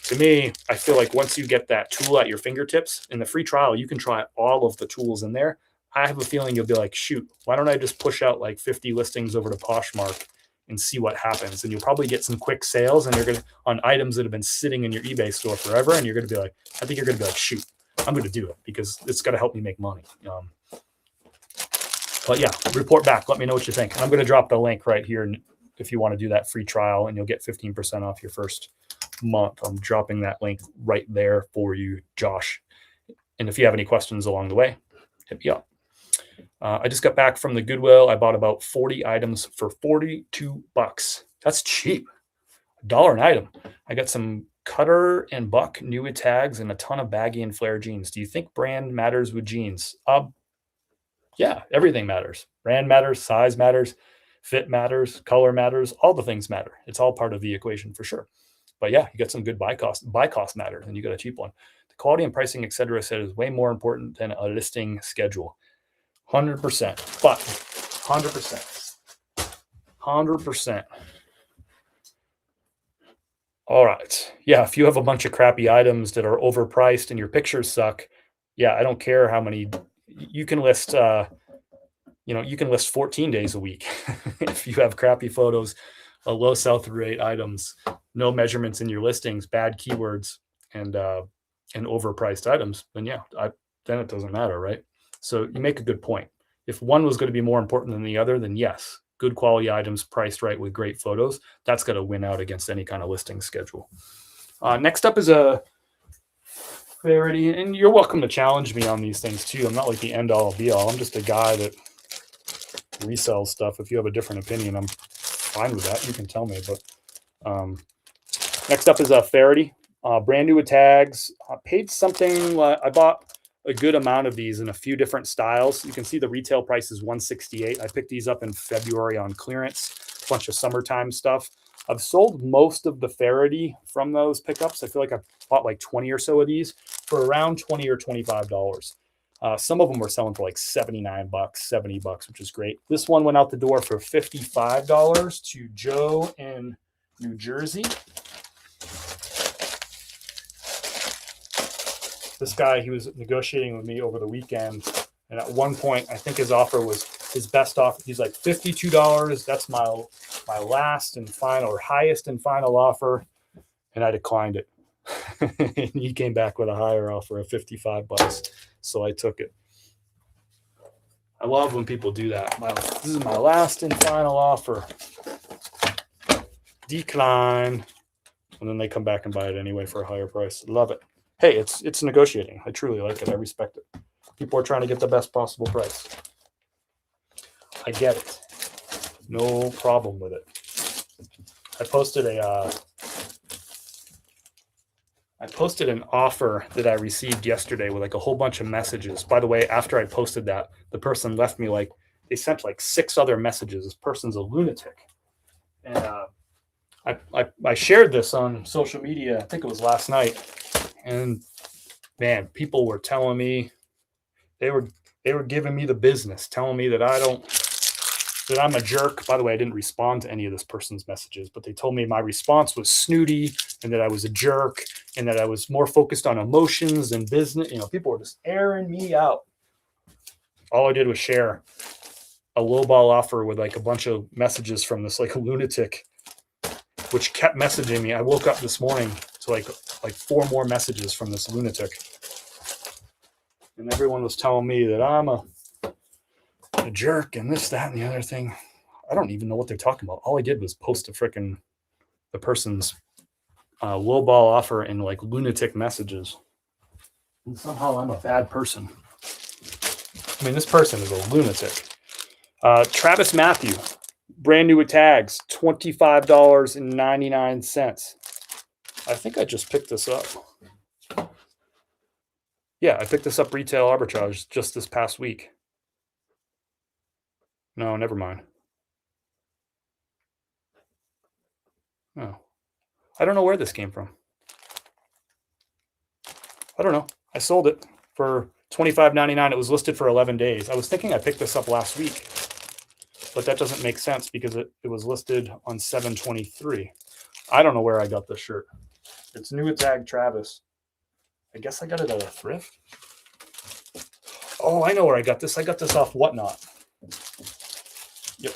to me, I feel like once you get that tool at your fingertips in the free trial, you can try all of the tools in there. I have a feeling you'll be like, shoot, why don't I just push out like 50 listings over to Poshmark and see what happens? And you'll probably get some quick sales, and you're going to on items that have been sitting in your eBay store forever. And you're going to be like, I think you're going to be like, shoot, I'm going to do it because it's going to help me make money. But yeah, report back. Let me know what you think. And I'm going to drop the link right here if you want to do that free trial, and you'll get 15% off your first month. I'm dropping that link right there for you, Josh. And if you have any questions along the way, hit me up. I just got back from the Goodwill. I bought about 40 items for $42. That's cheap. $1 an item. I got some Cutter and Buck new tags and a ton of baggy and flare jeans. Do you think brand matters with jeans? Yeah, everything matters. Brand matters, size matters, fit matters, color matters. All the things matter. It's all part of the equation for sure. But yeah, you got some good buy cost. Buy cost matters, and you got a cheap one. The quality and pricing, etc., said is way more important than a listing schedule. 100%, but 100%. All right. Yeah, if you have a bunch of crappy items that are overpriced and your pictures suck, yeah, I don't care how many you can list. You can list 14 days a week if you have crappy photos, a low sell-through rate items, no measurements in your listings, bad keywords, and overpriced items. Then yeah, then it doesn't matter, right? So you make a good point. If one was going to be more important than the other, then yes, good quality items priced right with great photos, that's going to win out against any kind of listing schedule. Next up is a Verity, and you're welcome to challenge me on these things too. I'm not like the end all be all. I'm just a guy that resells stuff. If you have a different opinion, I'm fine with that. You can tell me. But next up is a Verity, brand new with tags. Paid something. I bought a good amount of these in a few different styles. You can see the retail price is $168. I picked these up in February on clearance, a bunch of summertime stuff. I've sold most of the Verity from those pickups. I feel like I bought like 20 or so of these for around $20 or $25. Some of them were selling for like $79, $70, which is great. This one went out the door for $55 to Joe in New Jersey. This guy, he was negotiating with me over the weekend, and at one point, I think his offer was his best offer. He's like $52. That's my last and final, or highest and final offer, and I declined it. And he came back with a higher offer of $55, so I took it. I love when people do that. This is my last and final offer. Decline, and then they come back and buy it anyway for a higher price. Love it. Hey, it's negotiating. I truly like it. I respect it. People are trying to get the best possible price. I get it. No problem with it. I posted I posted an offer that I received yesterday with like a whole bunch of messages. By the way, after I posted that, the person left me like, they sent like 6 other messages. This person's a lunatic. And I shared this on social media. I think it was last night. And man, people were telling me they were giving me the business, telling me that that I'm a jerk. By the way, I didn't respond to any of this person's messages, but they told me my response was snooty and that I was a jerk and that I was more focused on emotions than business. People were just airing me out. All I did was share a lowball offer with like a bunch of messages from this like lunatic, which kept messaging me. I woke up this morning to like 4 more messages from this lunatic. And everyone was telling me that I'm a jerk and this, that, and the other thing. I don't even know what they're talking about. All I did was post the person's lowball offer in like lunatic messages. And somehow I'm a bad person. I mean, this person is a lunatic. Travis Matthew, brand new with tags, $25.99. I think I just picked this up. Yeah, I picked this up retail arbitrage just this past week. No, never mind. No. I don't know where this came from. I don't know. I sold it for $25.99. It was listed for 11 days. I was thinking I picked this up last week, but that doesn't make sense because it was listed on 7/23. I don't know where I got this shirt. It's new with tag Travis. I guess I got it at a thrift. Oh, I know where I got this. I got this off Whatnot. Yep.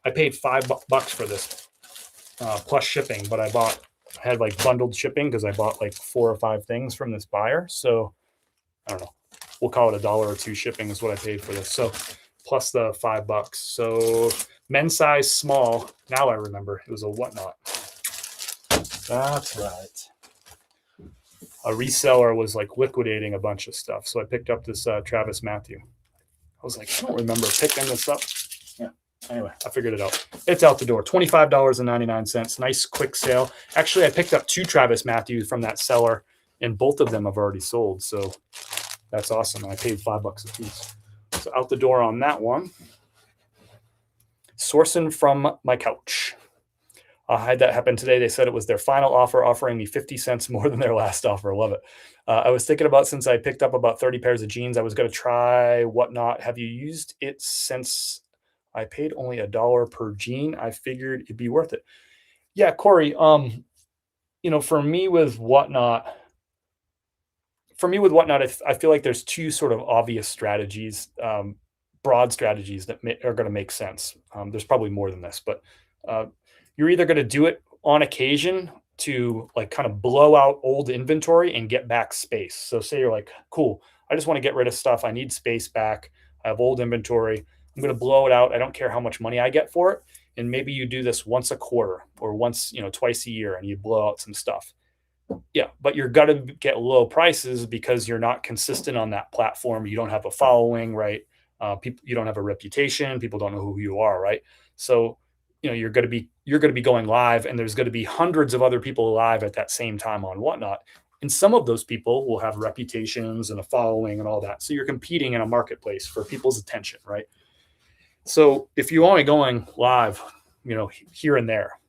I paid $5 for this plus shipping, but I had like bundled shipping because I bought like 4 or 5 things from this buyer. So I don't know. We'll call it $1 or $2 shipping is what I paid for this. So plus the $5. So men's size small. Now I remember it was a Whatnot. That's right. A reseller was like liquidating a bunch of stuff. So I picked up this Travis Matthew. I was like, I don't remember picking this up. Yeah. Anyway, I figured it out. It's out the door. $25.99. Nice quick sale. Actually, I picked up 2 Travis Matthew from that seller, and both of them have already sold. So that's awesome. I paid $5 a piece. So out the door on that one. Sourcing from my couch. I had that happen today. They said it was their final offer, offering me 50 cents more than their last offer. Love it. I was thinking about, since I picked up about 30 pairs of jeans, I was going to try Whatnot. Have you used it since I paid only $1 per jean? I figured it'd be worth it. Yeah, Corey, for me with Whatnot, I feel like there's 2 sort of obvious strategies, broad strategies that are going to make sense. There's probably more than this, but you're either going to do it on occasion to like kind of blow out old inventory and get back space. So say you're like, cool, I just want to get rid of stuff. I need space back. I have old inventory. I'm going to blow it out. I don't care how much money I get for it. And maybe you do this once a quarter or once, twice a year, and you blow out some stuff. Yeah, but you're going to get low prices because you're not consistent on that platform. You don't have a following, right? You don't have a reputation. People don't know who you are, right? So you're going to be going live, and there's going to be hundreds of other people live at that same time on Whatnot. And some of those people will have reputations and a following and all that. So you're competing in a marketplace for people's attention, right? So if you're only going live, here and there,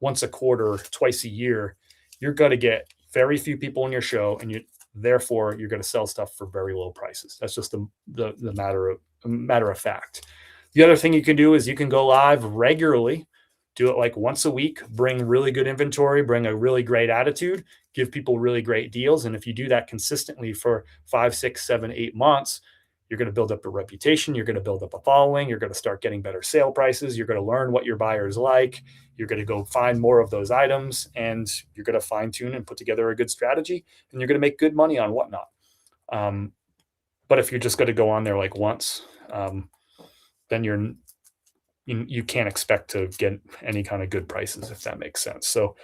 once a quarter, twice a year, you're going to get very few people in your show, and therefore you're going to sell stuff for very low prices. That's just the matter of fact. The other thing you can do is you can go live regularly, do it like once a week, bring really good inventory, bring a really great attitude, give people really great deals. And if you do that consistently for 5, 6, 7, 8 months, you're going to build up a reputation. You're going to build up a following. You're going to start getting better sale prices. You're going to learn what your buyers like. You're going to go find more of those items, and you're going to fine tune and put together a good strategy, and you're going to make good money on Whatnot. But if you're just going to go on there like once, then you can't expect to get any kind of good prices, if that makes sense. So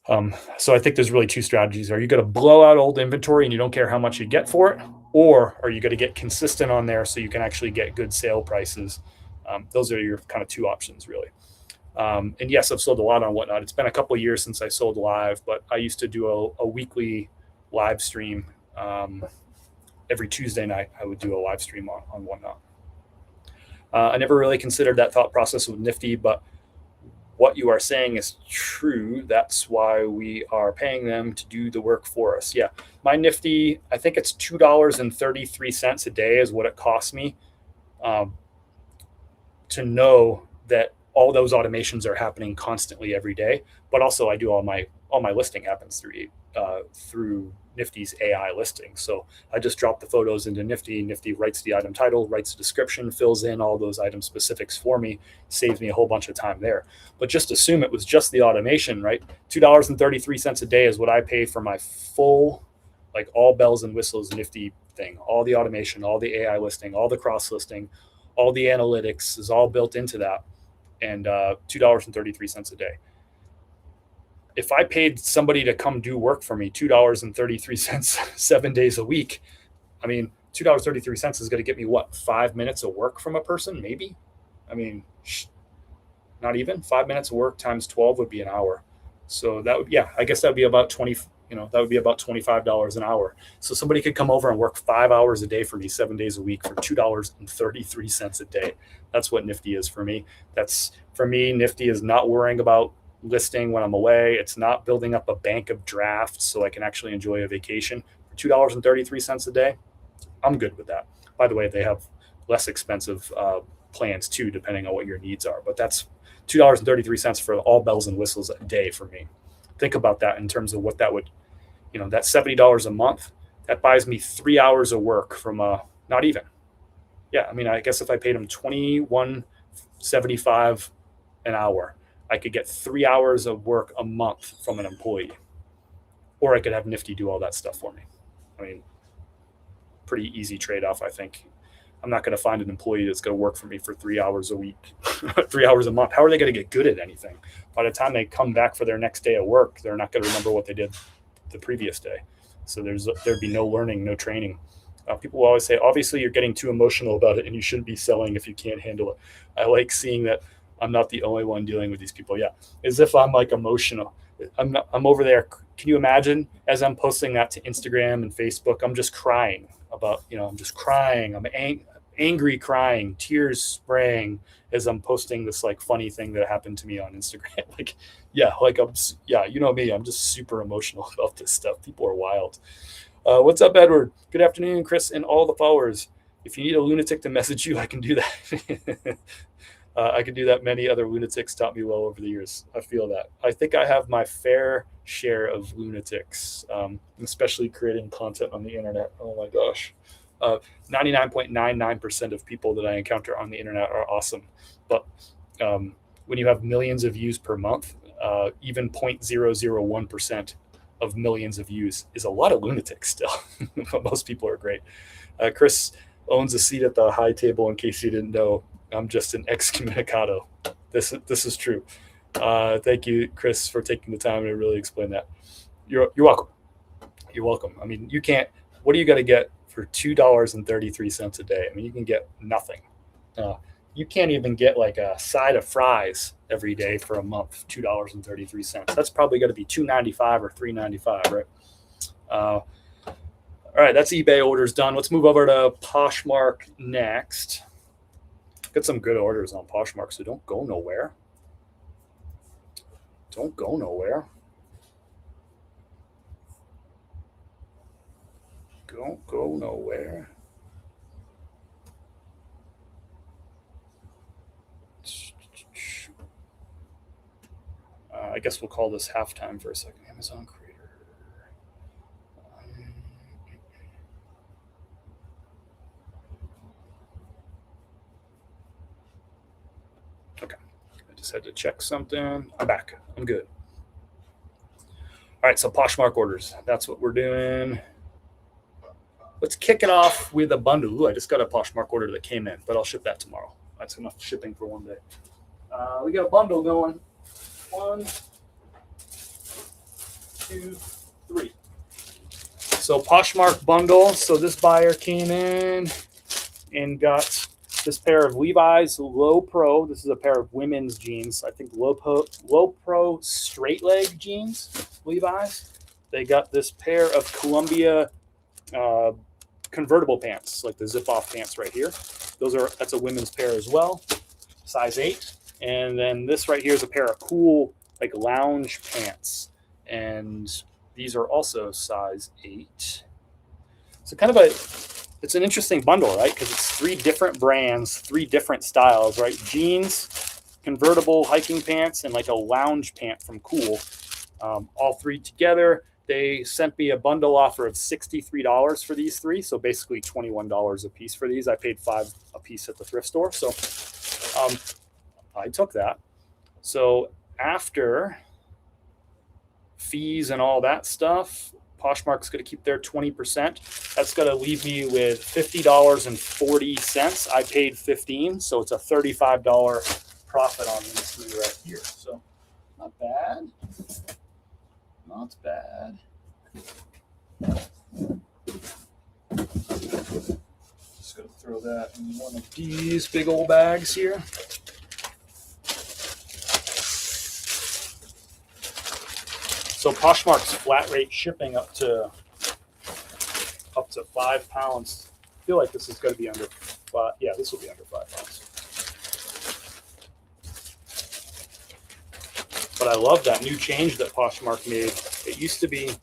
I think there's really 2 strategies. Are you going to blow out old inventory and you don't care how much you get for it? Or are you going to get consistent on there so you can actually get good sale prices? Those are your kind of 2 options, really. And yes, I've sold a lot on Whatnot. It's been a couple of years since I sold live, but I used to do a weekly live stream. Every Tuesday night, I would do a live stream on Whatnot. I never really considered that thought process with Nifty, but what you are saying is true. That's why we are paying them to do the work for us. Yeah, my Nifty, I think it's $2.33 a day is what it costs me to know that all those automations are happening constantly every day. But also, I do all my listing happens through Nifty's AI listing. So I just drop the photos into Nifty. Nifty writes the item title, writes the description, fills in all those item specifics for me, saves me a whole bunch of time there. But just assume it was just the automation, right? $2.33 a day is what I pay for my full, like all bells and whistles Nifty thing. All the automation, all the AI listing, all the cross listing, all the analytics is all built into that. And $2.33 a day. If I paid somebody to come do work for me, $2.33, 7 days a week, I mean, $2.33 is going to get me what, 5 minutes of work from a person? Maybe. I mean, not even 5 minutes of work times 12 would be an hour. So that would, yeah, I guess that would be about 20, that would be about $25 an hour. So somebody could come over and work 5 hours a day for me, 7 days a week for $2.33 a day. That's what Nifty is for me. That's for me. Nifty is not worrying about listing when I'm away. It's not building up a bank of drafts so I can actually enjoy a vacation. For $2.33 a day, I'm good with that. By the way, they have less expensive plans too, depending on what your needs are. But that's $2.33 for all bells and whistles a day for me. Think about that in terms of what that would, that $70 a month, that buys me 3 hours of work from not even. Yeah, I mean, I guess if I paid them $21.75 an hour, I could get 3 hours of work a month from an employee. Or I could have Nifty do all that stuff for me. I mean, pretty easy trade-off, I think. I'm not going to find an employee that's going to work for me for 3 hours a week, 3 hours a month. How are they going to get good at anything? By the time they come back for their next day of work, they're not going to remember what they did the previous day. So there'd be no learning, no training. People will always say, obviously, you're getting too emotional about it and you shouldn't be selling if you can't handle it. I like seeing that I'm not the only one dealing with these people. Yeah, as if I'm like emotional. I'm over there. Can you imagine as I'm posting that to Instagram and Facebook, I'm just crying about, I'm just crying. I'm angry crying, tears spraying as I'm posting this like funny thing that happened to me on Instagram. You know me, I'm just super emotional about this stuff. People are wild. What's up, Edward? Good afternoon, Chris, and all the followers. If you need a lunatic to message you, I can do that. I can do that. Many other lunatics taught me well over the years. I feel that. I think I have my fair share of lunatics, especially creating content on the internet. Oh my gosh. 99.99% of people that I encounter on the internet are awesome. But when you have millions of views per month, even 0.001% of millions of views is a lot of lunatics still. But most people are great. Chris owns a seat at the high table, in case you didn't know. I'm just an excommunicado. This is true. Thank you, Chris, for taking the time to really explain that. You're welcome. You're welcome. I mean, you can't. What do you got to get for $2.33 a day? I mean, you can get nothing. You can't even get like a side of fries every day for a month. $2.33. That's probably going to be $2.95 or $3.95, right? All right, that's eBay orders done. Let's move over to Poshmark next. Got some good orders on Poshmark, so don't go nowhere. Don't go nowhere. Don't go nowhere. I guess we'll call this halftime for a second. Amazon Creator. Okay. I just had to check something. I'm back. I'm good. All right, so Poshmark orders. That's what we're doing. Let's kick it off with a bundle. Ooh, I just got a Poshmark order that came in, but I'll ship that tomorrow. That's enough shipping for one day. We got a bundle going. 1, 2, 3. So Poshmark bundle. So this buyer came in and got This pair of Levi's Low Pro. This is a pair of women's jeans. I think Low Pro straight leg jeans. Levi's. They got this pair of Columbia convertible pants, like the zip off pants right here. That's a women's pair as well, size 8. And then this right here is a pair of cool like lounge pants, and these are also size 8. So kind of it's an interesting bundle, right? Because it's 3 different brands, 3 different styles, right? Jeans, convertible hiking pants, and like a lounge pant from Cool. All 3 together. They sent me a bundle offer of $63 for these 3, so basically $21 a piece for these. I paid $5 a piece at the thrift store, so I took that. So after fees and all that stuff, Poshmark's going to keep their 20%. That's going to leave me with $50.40. I paid $15, so it's a $35 profit on these 3 right here. So not bad. Not bad. Just going to throw that in one of these big old bags here. So Poshmark's flat rate shipping up to 5 pounds. I feel like this is going to be under 5. Yeah, this will be under 5 pounds. But I love that new change that Poshmark made. It used to be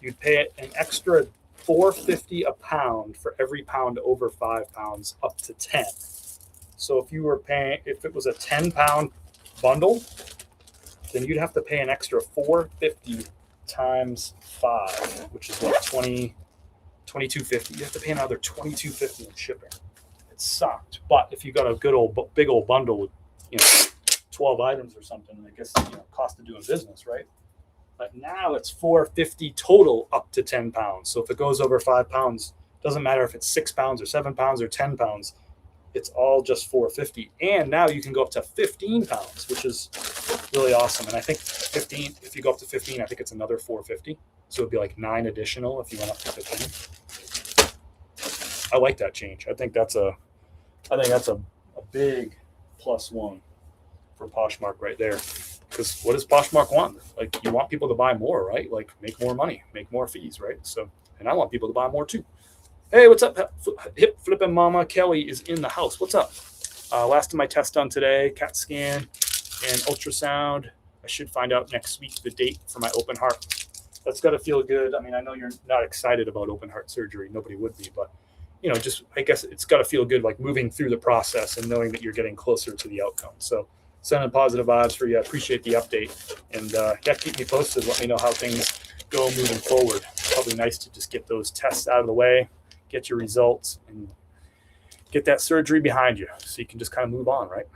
you'd pay an extra $4.50 a pound for every pound over 5 pounds up to 10. So if it was a 10-pound bundle, then you'd have to pay an extra $4.50 times 5, which is what, $22.50. You have to pay another $22.50 in shipping. It sucked. But if you got a big old bundle with 12 items or something, I guess cost of doing business, right? But now it's $4.50 total up to 10 pounds. So if it goes over 5 pounds, doesn't matter if it's 6 pounds or 7 pounds or 10 pounds, it's all just $4.50. And now you can go up to 15 pounds, which is really awesome. And I think 15, if you go up to 15, I think it's another $4.50. So it'd be like 9 additional if you went up to 15. I like that change. I think that's a big +1 for Poshmark right there. Because what does Poshmark want? Like, you want people to buy more, right? Like, make more money, make more fees, right? So, and I want people to buy more too. Hey, what's up? Hip flipping mama Kelly is in the house. What's up? Last of my test done today, CAT scan and ultrasound. I should find out next week the date for my open heart. That's got to feel good. I mean, I know you're not excited about open heart surgery. Nobody would be, but just I guess it's got to feel good, like moving through the process and knowing that you're getting closer to the outcome. So sending positive vibes for you. I appreciate the update, and keep me posted. Let me know how things go moving forward. Probably nice to just get those tests out of the way, get your results, and get that surgery behind you so you can just kind of move on, right?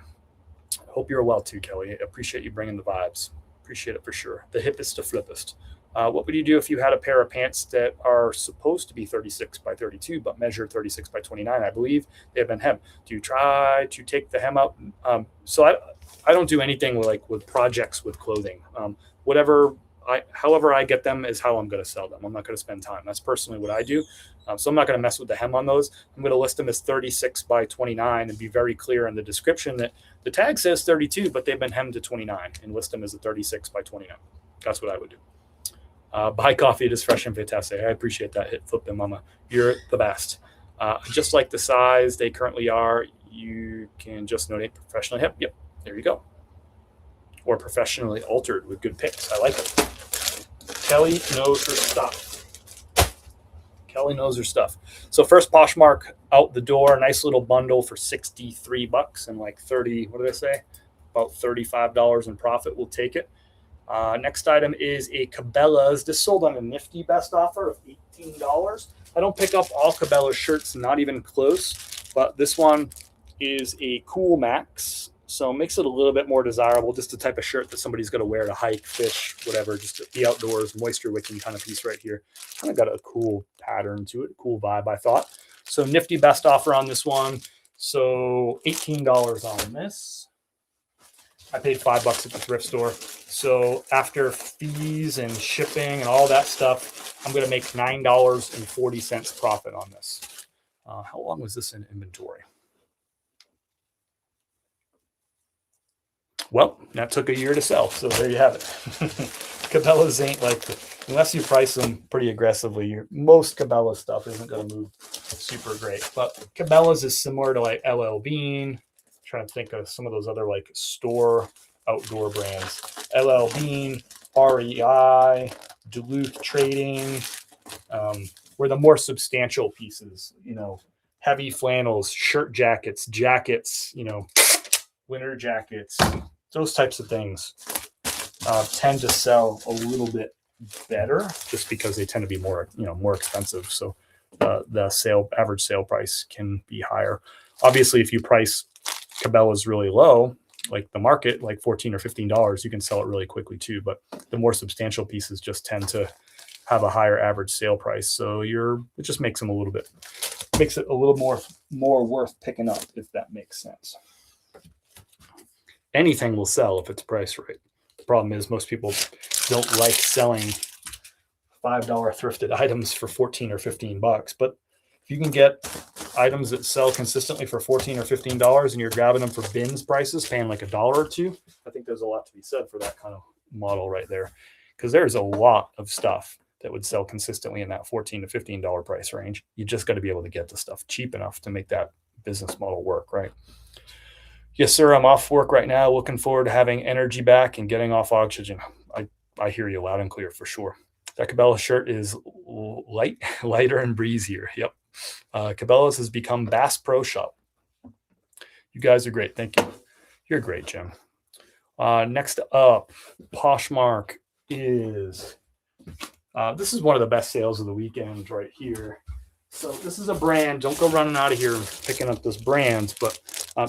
I hope you're well too, Kelly. I appreciate you bringing the vibes. Appreciate it for sure. The hippest to flippest. What would you do if you had a pair of pants that are supposed to be 36 by 32 but measure 36 by 29? I believe they have been hem. Do you try to take the hem out? So I don't do anything with projects with clothing. However I get them is how I'm going to sell them. I'm not going to spend time. That's personally what I do. So I'm not going to mess with the hem on those. I'm going to list them as 36 by 29 and be very clear in the description that the tag says 32, but they've been hemmed to 29, and list them as a 36 by 29. That's what I would do. Buy coffee. It is fresh and fantastic. I appreciate that. Hit flip them, mama. You're the best. Just like the size they currently are, you can just donate professionally hip. Yep. There you go. Or professionally altered with good picks. I like it. Kelly knows her stuff. Kelly knows her stuff. So first Poshmark out the door, nice little bundle for $63 and like 30, what did I say? About $35 in profit. We'll take it. Next item is a Cabela's. This sold on a nifty best offer of $18. I don't pick up all Cabela's shirts, not even close, but this one is a Cool Max. So it makes it a little bit more desirable, just the type of shirt that somebody's going to wear to hike, fish, whatever, just to be outdoors, moisture wicking kind of piece right here. Kind of got a cool pattern to it, cool vibe, I thought. So nifty best offer on this one. So $18 on this. I paid $5 at the thrift store. So after fees and shipping and all that stuff, I'm going to make $9.40 profit on this. How long was this in inventory? Well, that took a year to sell, so there you have it. Cabela's ain't like, unless you price them pretty aggressively, most Cabela stuff isn't going to move super great. But Cabela's is similar to like LL Bean. I'm trying to think of some of those other like store outdoor brands. LL Bean, REI, Duluth Trading, where the more substantial pieces, heavy flannels, shirt jackets, winter jackets, those types of things tend to sell a little bit better just because they tend to be more expensive. So the average sale price can be higher. Obviously, if you price Cabela's really low, like the market, like $14 or $15, you can sell it really quickly too. But the more substantial pieces just tend to have a higher average sale price. So it just makes it a little more worth picking up, if that makes sense. Anything will sell if it's priced right. The problem is most people don't like selling $5 thrifted items for 14 or 15 bucks. But if you can get items that sell consistently for 14 or 15 dollars and you're grabbing them for bins prices, paying like $1 or $2, I think there's a lot to be said for that kind of model right there. Because there's a lot of stuff that would sell consistently in that 14 to $15 price range. You just got to be able to get the stuff cheap enough to make that business model work, right? Yes, sir. I'm off work right now. Looking forward to having energy back and getting off oxygen. I hear you loud and clear for sure. That Cabela shirt is lighter and breezier. Yep. Cabela's has become Bass Pro Shop. You guys are great. Thank you. You're great, Jim. Next up, Poshmark is, this is one of the best sales of the weekend right here. So this is a brand. Don't go running out of here picking up this brand, but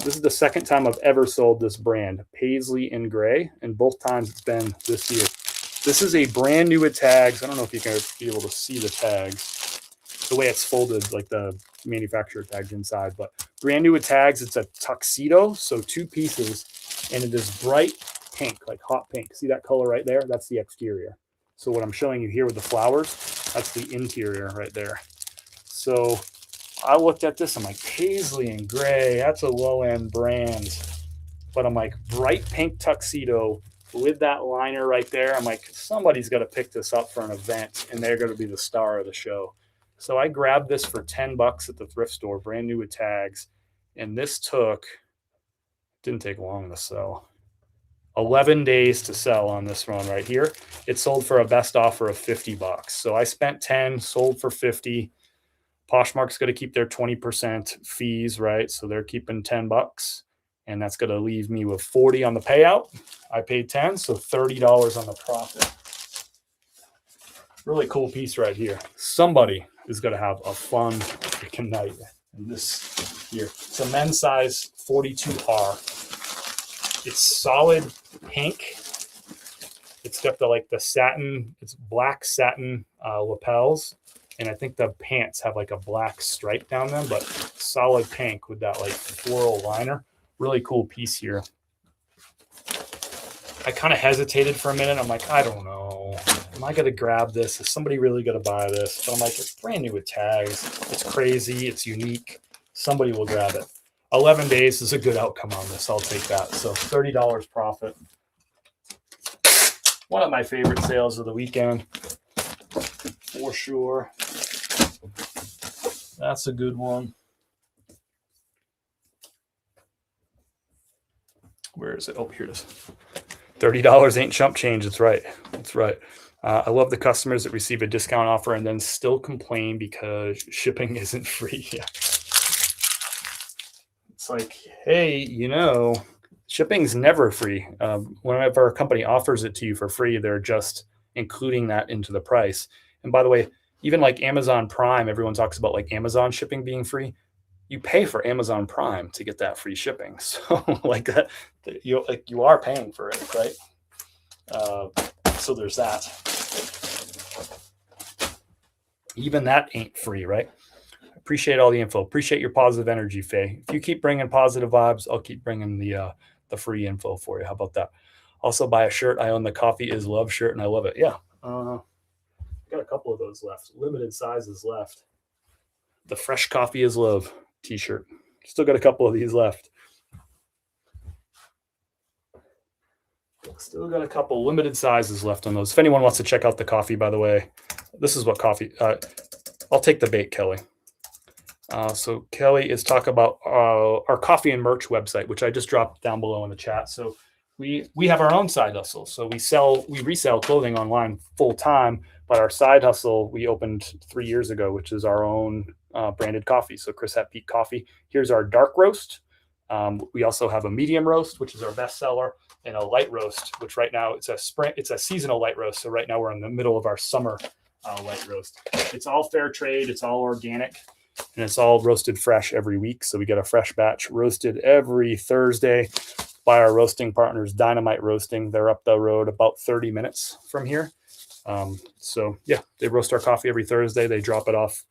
this is the second time I've ever sold this brand, Paisley in Gray, and both times it's been this year. This is a brand new with tags. I don't know if you can be able to see the tags, the way it's folded, like the manufacturer tags inside, but brand new with tags. It's a tuxedo, so 2 pieces, and it is bright pink, like hot pink. See that color right there? That's the exterior. So what I'm showing you here with the flowers, that's the interior right there. So I looked at this, I'm like, Paisley and Gray, that's a low-end brand. But I'm like, bright pink tuxedo with that liner right there. I'm like, somebody's got to pick this up for an event, and they're going to be the star of the show. So I grabbed this for $10 at the thrift store, brand new with tags. And this didn't take long to sell. 11 days to sell on this one right here. It sold for a best offer of $50. So I spent 10, sold for 50. Poshmark's going to keep their 20% fees, right? So they're keeping $10, and that's going to leave me with 40 on the payout. I paid 10, so $30 on the profit. Really cool piece right here. Somebody is going to have a fun freaking night. And this here, it's a men's size 42R. It's solid pink. It's got the satin, it's black satin lapels. And I think the pants have like a black stripe down them, but solid pink with that like floral liner. Really cool piece here. I kind of hesitated for a minute. I'm like, I don't know. Am I going to grab this? Is somebody really going to buy this? But I'm like, it's brand new with tags. It's crazy. It's unique. Somebody will grab it. 11 days is a good outcome on this. I'll take that. So $30 profit. One of my favorite sales of the weekend. For sure. That's a good one. Where is it? Oh, here it is. $30 ain't chump change. That's right. That's right. I love the customers that receive a discount offer and then still complain because shipping isn't free. Yeah. It's like, hey, shipping's never free. Whenever a company offers it to you for free, they're just including that into the price. And by the way, even like Amazon Prime, everyone talks about like Amazon shipping being free. You pay for Amazon Prime to get that free shipping. So like that, you are paying for it, right? So there's that. Even that ain't free, right? Appreciate all the info. Appreciate your positive energy, Faye. If you keep bringing positive vibes, I'll keep bringing the free info for you. How about that? Also buy a shirt. I own the Coffee is Love shirt, and I love it. Yeah. Got a couple of those left. Limited sizes left. The Fresh Coffee is Love t-shirt. Still got a couple of these left. Still got a couple limited sizes left on those. If anyone wants to check out the coffee, by the way, this is what coffee. I'll take the bait, Kelly. So Kelly is talking about our coffee and merch website, which I just dropped down below in the chat. So we have our own side hustle. So we resell clothing online full time, but our side hustle we opened 3 years ago, which is our own branded coffee. So Chris at Peak Coffee. Here's our dark roast. We also have a medium roast, which is our best seller, and a light roast, which right now it's a seasonal light roast. So right now we're in the middle of our summer light roast. It's all fair trade. It's all organic. And it's all roasted fresh every week. So we get a fresh batch roasted every Thursday by our roasting partners, Dynamite Roasting. They're up the road about 30 minutes from here. So yeah, they roast our coffee every Thursday. They drop it off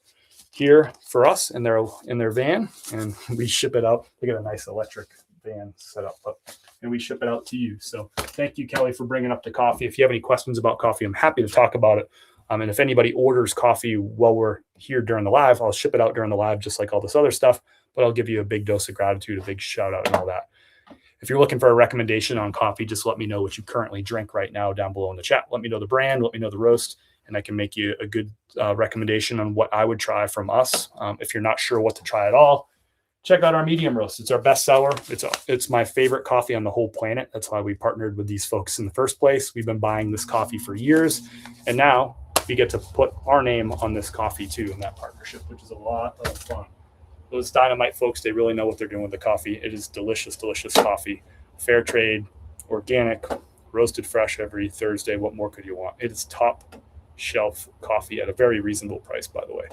here for us in their van, and we ship it out. They got a nice electric van set up, and we ship it out to you. So thank you, Kelly, for bringing up the coffee. If you have any questions about coffee, I'm happy to talk about it. And if anybody orders coffee while we're here during the live, I'll ship it out during the live, just like all this other stuff, but I'll give you a big dose of gratitude, a big shout out and all that. If you're looking for a recommendation on coffee, just let me know what you currently drink right now down below in the chat. Let me know the brand, let me know the roast, and I can make you a good recommendation on what I would try from us. If you're not sure what to try at all, check out our medium roast. It's our best seller. It's my favorite coffee on the whole planet. That's why we partnered with these folks in the first place. We've been buying this coffee for years, and now we get to put our name on this coffee too in that partnership, which is a lot of fun. Those Dynamite folks, they really know what they're doing with the coffee. It is delicious, delicious coffee. Fair trade, organic, roasted fresh every Thursday. What more could you want? It is top shelf coffee at a very reasonable price, by the way.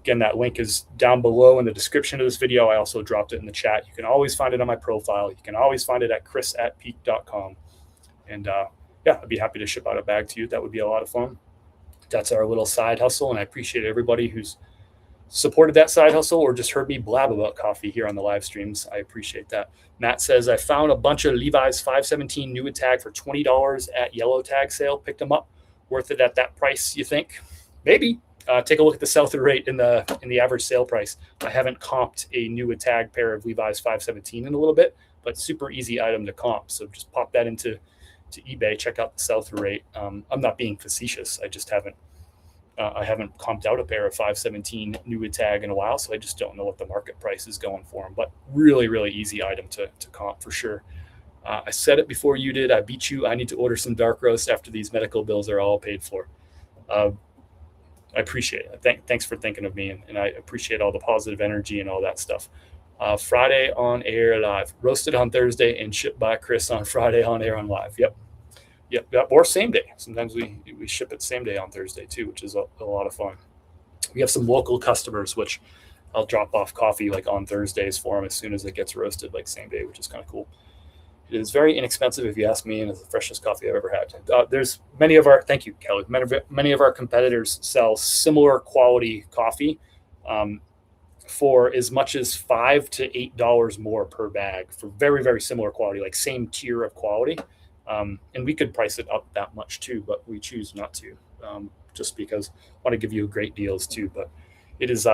Again, that link is down below in the description of this video. I also dropped it in the chat. You can always find it on my profile. You can always find it at chris@peak.com. And yeah, I'd be happy to ship out a bag to you. That would be a lot of fun. That's our little side hustle, and I appreciate everybody who's supported that side hustle or just heard me blab about coffee here on the live streams. I appreciate that. Matt says, I found a bunch of Levi's 517 new tag for $20 at yellow tag sale. Picked them up. Worth it at that price, you think? Maybe. Take a look at the sell-through rate in the average sale price. I haven't comped a new tag pair of Levi's 517 in a little bit, but super easy item to comp. So just pop that into eBay, check out the sell-through rate. I'm not being facetious. I just haven't comped out a pair of 517 new tag in a while, so I just don't know what the market price is going for them. But really, really easy item to comp for sure. I said it before you did. I beat you. I need to order some dark roast after these medical bills are all paid for. I appreciate it. Thanks for thinking of me, and I appreciate all the positive energy and all that stuff. Friday on air live, roasted on Thursday and shipped by Chris on Friday on air on live. Yep. Or same day. Sometimes we ship it same day on Thursday too, which is a lot of fun. We have some local customers, which I'll drop off coffee like on Thursdays for them as soon as it gets roasted, like same day, which is kind of cool. It is very inexpensive if you ask me, and it's the freshest coffee I've ever had. There's thank you, Kelly. Many of our competitors sell similar quality coffee for as much as $5 to $8 more per bag for very, very similar quality, like same tier of quality. And we could price it up that much too, but we choose not to, just because I want to give you great deals too. But it is,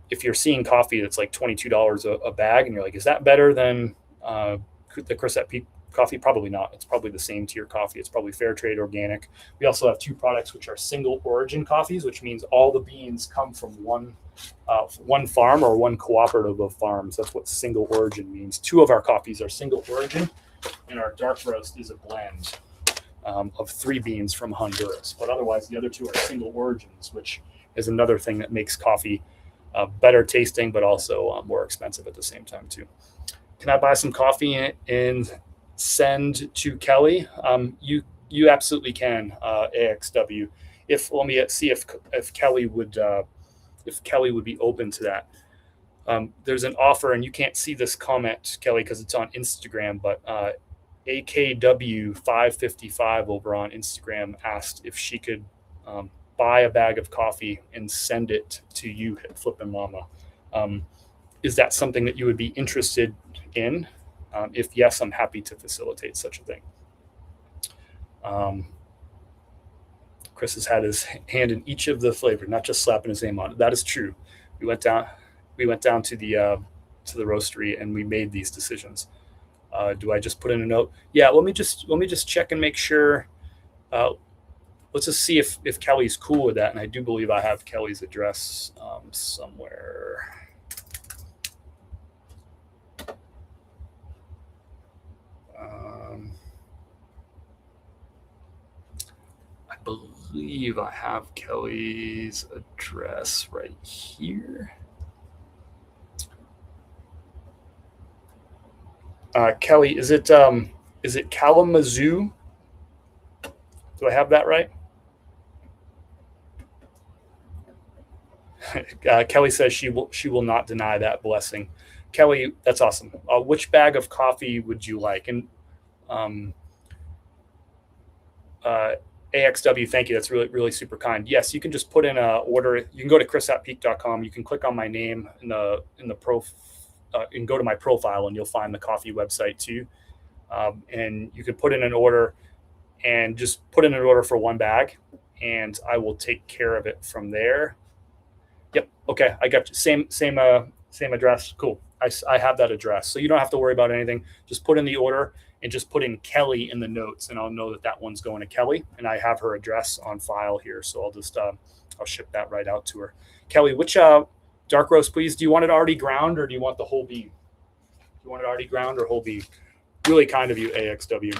if you're seeing coffee that's like $22 a bag, and you're like, is that better than the Chris at Peak coffee? Probably not. It's probably the same tier coffee. It's probably fair trade organic. We also have two products which are single origin coffees, which means all the beans come from one farm or one cooperative of farms. That's what single origin means. Two of our coffees are single origin, and our dark roast is a blend of 3 beans from Honduras. But otherwise, the other two are single origins, which is another thing that makes coffee better tasting, but also more expensive at the same time too. Can I buy some coffee and send to Kelly? You absolutely can, AXW. Let me see if Kelly would be open to that. There's an offer, and you can't see this comment, Kelly, because it's on Instagram, but AKW 555 over on Instagram asked if she could buy a bag of coffee and send it to you, Flippin' Mama. Is that something that you would be interested in? If yes, I'm happy to facilitate such a thing. Chris has had his hand in each of the flavors, not just slapping his name on it. That is true. We went down to the roastery and we made these decisions. Do I just put in a note? Yeah, let me just check and make sure. Let's just see if Kelly's cool with that. And I do believe I have Kelly's address somewhere. I believe I have Kelly's address right here. Kelly, is it Kalamazoo? Do I have that right? Kelly says she will not deny that blessing. Kelly, that's awesome. Which bag of coffee would you like? And AXW, thank you. That's really super kind. Yes, you can just put in a order. You can go to chris@peak.com. You can click on my name in the pro, and go to my profile, and you'll find the coffee website too. And you can put in an order, and just put in an order for one bag, and I will take care of it from there. Yep. Okay. I got you. Same address. Cool. I have that address, so you don't have to worry about anything. Just put in the order and just put in Kelly in the notes, and I'll know that one's going to Kelly, and I have her address on file here, so I'll just I'll ship that right out to her. Kelly, which dark roast, please? Do you want it already ground, or do you want the whole bean? Do you want it already ground or whole bean? Really kind of you, AXW.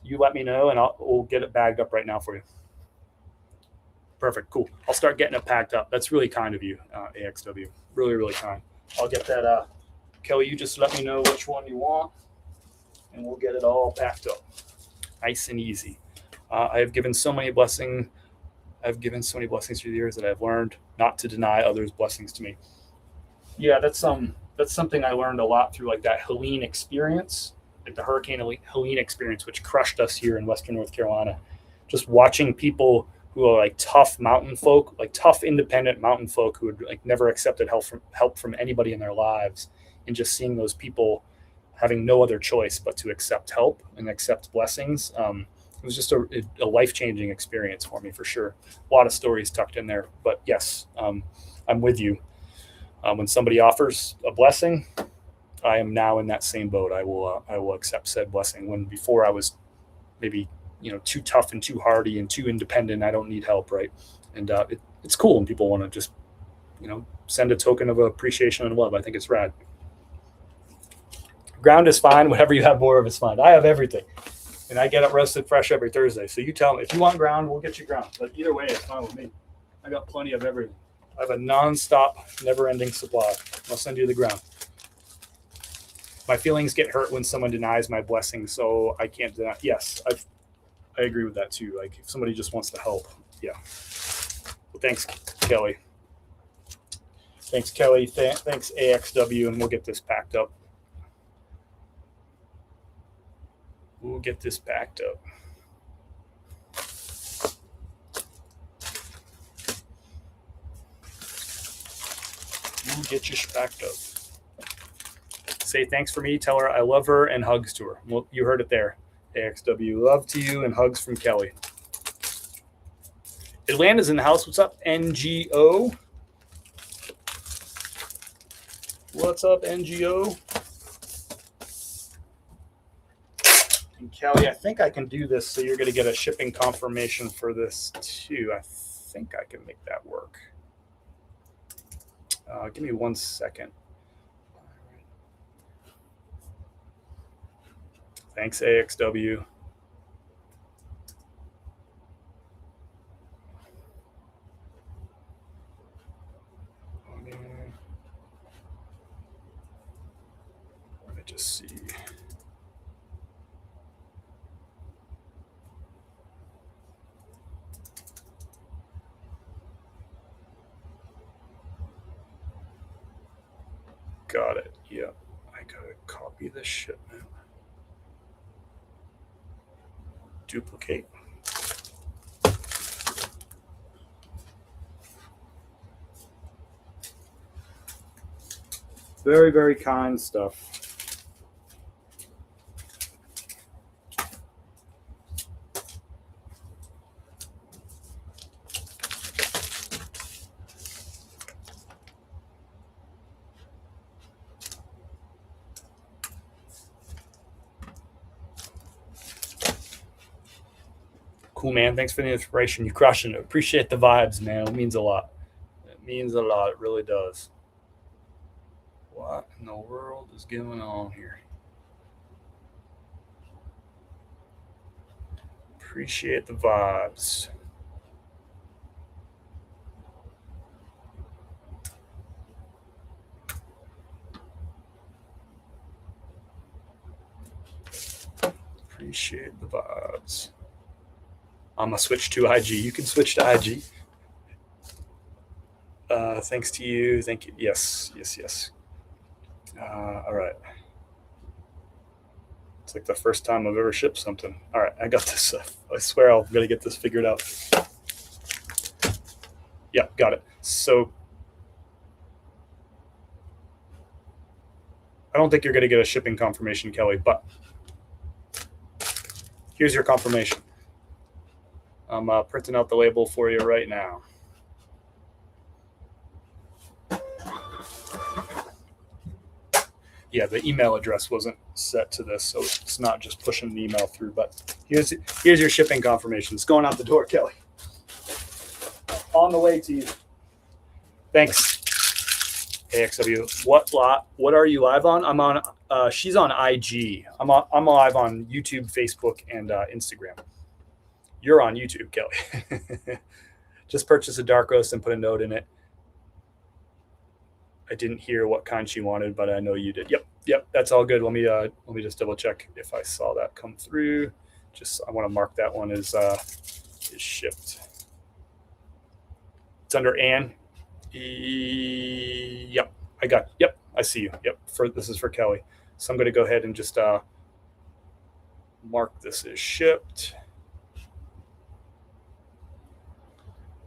You let me know, and we'll get it bagged up right now for you. Perfect. Cool. I'll start getting it packed up. That's really kind of you, AXW. Really kind. I'll get that. Kelly, you just let me know which one you want, and we'll get it all packed up. Nice and easy. I have given so many blessings. I've given so many blessings through the years that I've learned not to deny others' blessings to me. Yeah, that's something I learned a lot through like that Helene experience, like the Hurricane Helene experience, which crushed us here in Western North Carolina. Just watching people who are like tough mountain folk, like tough independent mountain folk who had like never accepted help from anybody in their lives, and just seeing those people having no other choice but to accept help and accept blessings. It was just a life-changing experience for me, for sure. A lot of stories tucked in there, but yes, I'm with you. When somebody offers a blessing, I am now in that same boat. I will accept said blessing, when before I was maybe too tough and too hardy and too independent. I don't need help, right? And it's cool when people want to just send a token of appreciation and love. I think it's rad. Ground is fine. Whatever you have more of is fine. I have everything, and I get it roasted fresh every Thursday. So you tell me if you want ground, we'll get you ground. But either way, it's fine with me. I got plenty of everything. I have a non-stop, never-ending supply. I'll send you the ground. My feelings get hurt when someone denies my blessing, so I can't deny. Yes, I agree with that too. Like if somebody just wants to help, yeah. Well, thanks, Kelly. Thanks, Kelly. Thanks, AXW, and we'll get this packed up. We'll get this packed up. We'll get you packed up. Say thanks for me. Tell her I love her, and hugs to her. Well, you heard it there. AXW, love to you, and hugs from Kelly. Atlanta's in the house. What's up, NGO? What's up, NGO? And Kelly, I think I can do this, so you're going to get a shipping confirmation for this too. I think I can make that work. Give me 1 second. Thanks, AXW. Let me just see. Got it. Yeah. I gotta copy this shipment. Duplicate. Very kind stuff. Cool, man. Thanks for the inspiration. You're crushing it. Appreciate the vibes, man. It means a lot. It means a lot. It really does. What in the world is going on here? Appreciate the vibes. Appreciate the vibes. I'm going to switch to IG. You can switch to IG. Thanks to you. Thank you. Yes. All right. It's like the first time I've ever shipped something. All right, I got this. I swear I'm going to get this figured out. Yeah, got it. So I don't think you're going to get a shipping confirmation, Kelly, but here's your confirmation. I'm printing out the label for you right now. Yeah, the email address wasn't set to this, so it's not just pushing the email through, but here's your shipping confirmation. It's going out the door, Kelly. On the way to you. Thanks, AXW. What are you live on? I'm on, she's on IG. I'm live on YouTube, Facebook, and Instagram. You're on YouTube, Kelly. Just purchase a dark roast and put a note in it. I didn't hear what kind she wanted, but I know you did. Yep, that's all good. Let me just double check if I saw that come through. I want to mark that one as is shipped. It's under Ann. Yep, I see you. Yep, this is for Kelly. So I'm going to go ahead and just mark this as shipped.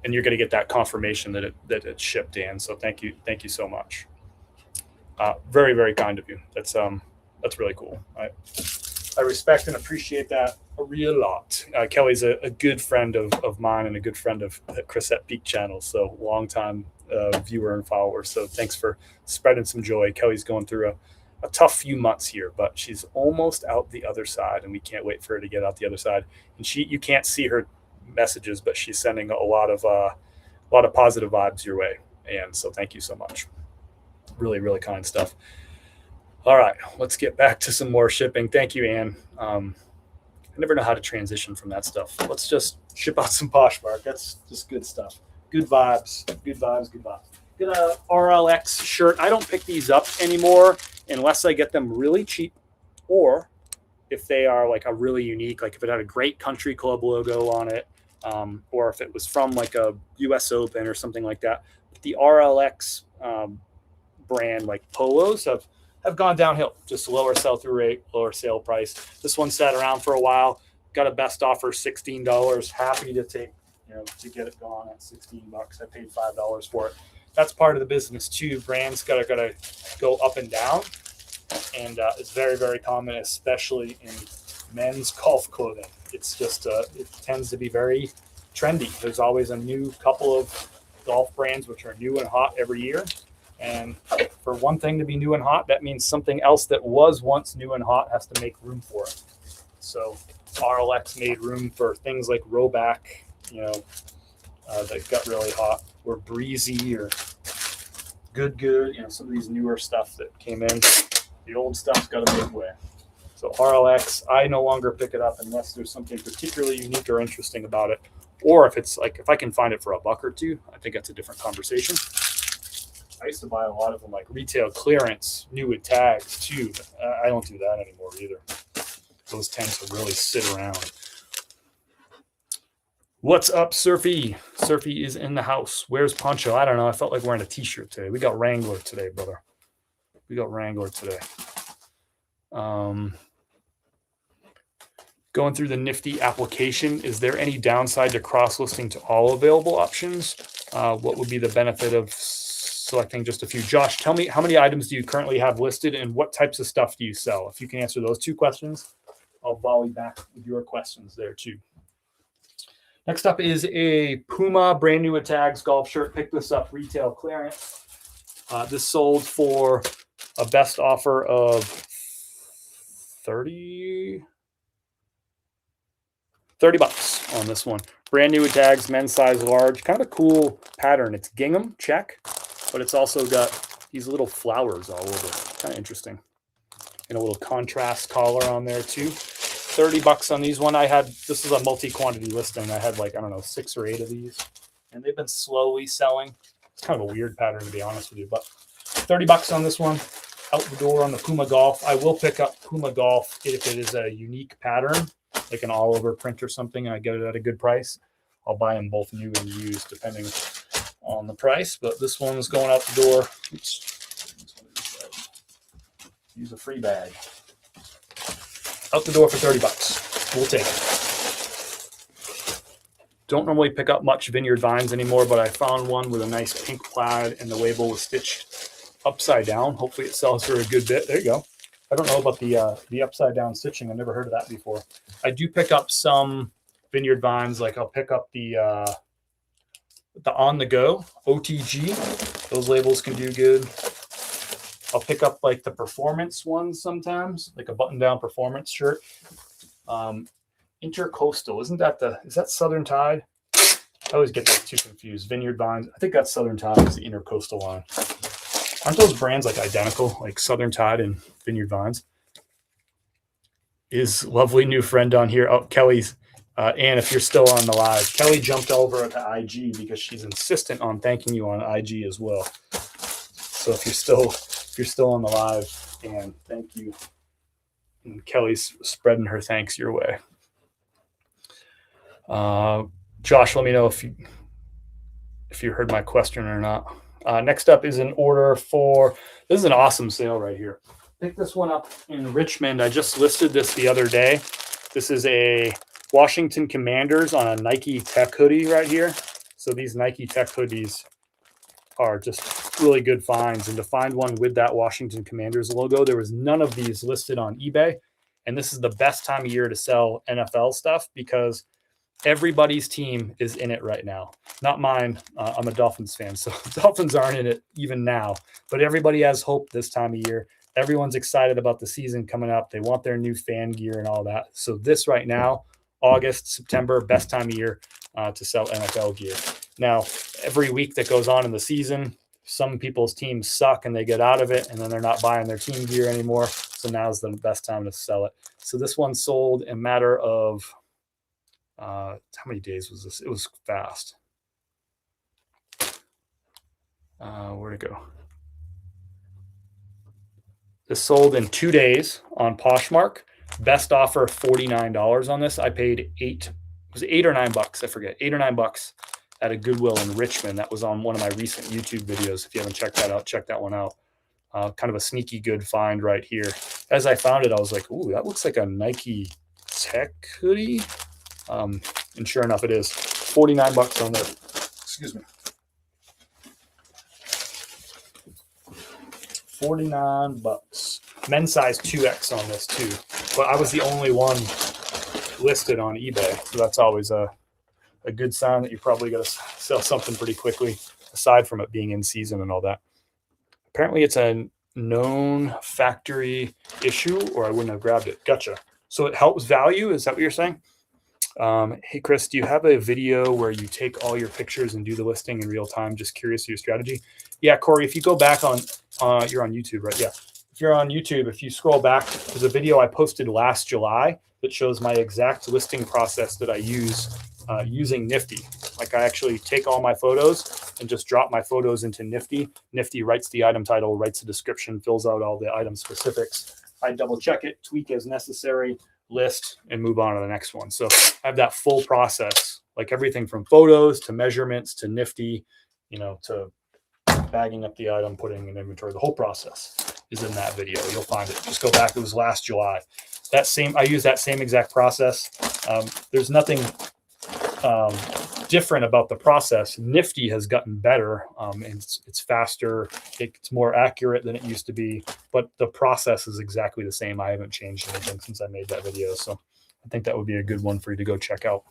And you're going to get that confirmation that it's shipped, Dan. So thank you so much. Very, very kind of you. That's really cool. I respect and appreciate that a real lot. Kelly's a good friend of mine and a good friend of Chris at Peak Channel. So long time viewer and follower. So thanks for spreading some joy. Kelly's going through a tough few months here, but she's almost out the other side, and we can't wait for her to get out the other side. And you can't see her messages, but she's sending a lot of positive vibes your way, and so thank you so much. Really, really kind stuff. All right, let's get back to some more shipping. Thank you, Ann. I never know how to transition from that stuff. Let's just ship out some Poshmark. That's just good stuff. Good vibes. Get a RLX shirt. I don't pick these up anymore unless I get them really cheap, or if they are like a really unique, like if it had a great country club logo on it, or if it was from like a US Open or something like that. But the RLX brand, like polos, have gone downhill. Just lower sell-through rate, lower sale price. This one sat around for a while. Got a best offer, $16. Happy to take, to get it gone at $16. I paid $5 for it. That's part of the business too. Brands gotta go up and down, and it's very, very common, especially in men's golf clothing. It's just it tends to be very trendy. There's always a new couple of golf brands which are new and hot every year, and for one thing to be new and hot, that means something else that was once new and hot has to make room for it. So RLX made room for things like Roback, that got really hot, or Breezy, or Good, some of these newer stuff that came in. The old stuff's got to make way. So RLX, I no longer pick it up unless there's something particularly unique or interesting about it. Or if it's like, if I can find it for $1 or $2, I think that's a different conversation. I used to buy a lot of them like retail clearance, new with tags too. I don't do that anymore either. Those tend to really sit around. What's up, Surfy? Surfy is in the house. Where's Poncho? I don't know. I felt like wearing a t-shirt today. We got Wrangler today, brother. Going through the Nifty application, is there any downside to cross-listing to all available options? What would be the benefit of selecting just a few? Josh, tell me, how many items do you currently have listed, and what types of stuff do you sell? If you can answer those two questions, I'll volley back with your questions there too. Next up is a Puma brand new with tags golf shirt. Pick this up retail clearance. This sold for a best offer of $30. $30 on this one. Brand new with tags, men's size large. Kind of a cool pattern. It's gingham, check, but it's also got these little flowers all over. Kind of interesting. And a little contrast collar on there too. $30 on these one. This is a multi-quantity listing. I had like, I don't know, 6 or 8 of these. And they've been slowly selling. It's kind of a weird pattern, to be honest with you. But $30 on this one. Out the door on the Puma Golf. I will pick up Puma Golf if it is a unique pattern, like an all-over print or something, and I get it at a good price. I'll buy them both new and used, depending on the price. But this one's going out the door. Oops. Use a free bag. Out the door for $30. We'll take it. Don't normally pick up much Vineyard Vines anymore, but I found one with a nice pink plaid, and the label was stitched upside down. Hopefully it sells for a good bit. There you go. I don't know about the upside down stitching. I've never heard of that before. I do pick up some Vineyard Vines. Like I'll pick up the on the go OTG. Those labels can do good. I'll pick up like the performance ones sometimes, like a button down performance shirt. Intercoastal, is that Southern Tide? I always get that too confused. Vineyard Vines. I think that's Southern Tide is the Intercoastal line. Aren't those brands like identical, like Southern Tide and Vineyard Vines? Is lovely new friend on here. Oh, Kelly's. And if you're still on the live, Kelly jumped over to IG because she's insistent on thanking you on IG as well. So if you're still on the live, and thank you. And Kelly's spreading her thanks your way. Josh, let me know if you heard my question or not. Next up is an order for, this is an awesome sale right here. Pick this one up in Richmond. I just listed this the other day. This is a Washington Commanders on a Nike Tech hoodie right here. So these Nike Tech hoodies are just really good finds. And to find one with that Washington Commanders logo, there was none of these listed on eBay. And this is the best time of year to sell NFL stuff because everybody's team is in it right now. Not mine. I'm a Dolphins fan, so Dolphins aren't in it even now. But everybody has hope this time of year. Everyone's excited about the season coming up. They want their new fan gear and all that. So this right now, August, September, best time of year to sell NFL gear. Now, every week that goes on in the season, some people's teams suck and they get out of it, and then they're not buying their team gear anymore. So now's the best time to sell it. So this one sold in a matter of how many days was this? It was fast. Where'd it go? This sold in 2 days on Poshmark. Best offer, $49 on this. I paid $8 or $9. I forget, $8 or $9 at a Goodwill in Richmond. That was on one of my recent YouTube videos. If you haven't checked that out, check that one out. Kind of a sneaky good find right here. As I found it, I was like, ooh, that looks like a Nike Tech hoodie. And sure enough, it is $49 on there. Excuse me. $49. Men's size 2X on this too. But I was the only one listed on eBay. So that's always a good sign that you're probably going to sell something pretty quickly, aside from it being in season and all that. Apparently it's a known factory issue, or I wouldn't have grabbed it. Gotcha. So it helps value. Is that what you're saying? Hey, Chris, do you have a video where you take all your pictures and do the listing in real time? Just curious of your strategy. Yeah, Corey, if you go back on, you're on YouTube, right? Yeah. If you're on YouTube, if you scroll back, there's a video I posted last July that shows my exact listing process that I use using Nifty. Like I actually take all my photos and just drop my photos into Nifty. Nifty writes the item title, writes a description, fills out all the item specifics. I double check it, tweak as necessary, list, and move on to the next one. So I have that full process, like everything from photos to measurements to Nifty, to bagging up the item, putting in inventory. The whole process is in that video. You'll find it. Just go back. It was last July. I use that same exact process. There's nothing different about the process. Nifty has gotten better, and it's faster. It's more accurate than it used to be, but the process is exactly the same. I haven't changed anything since I made that video. So I think that would be a good one for you to go check out.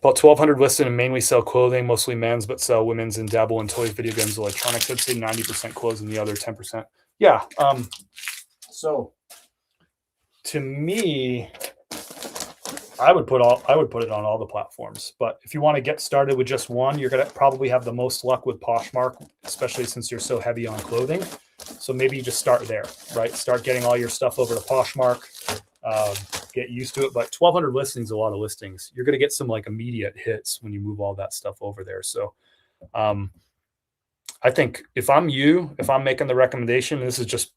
About 1,200 listed and mainly sell clothing, mostly men's, but sell women's and dabble in toys, video games, electronics. I'd say 90% clothes and the other 10%. Yeah. So to me, I would put it on all the platforms. But if you want to get started with just one, you're gonna probably have the most luck with Poshmark, especially since you're so heavy on clothing. So maybe you just start there, right? Start getting all your stuff over to Poshmark. Get used to it. But 1,200 listings is a lot of listings. You're gonna get some like immediate hits when you move all that stuff over there. So I think if I'm making the recommendation, this is just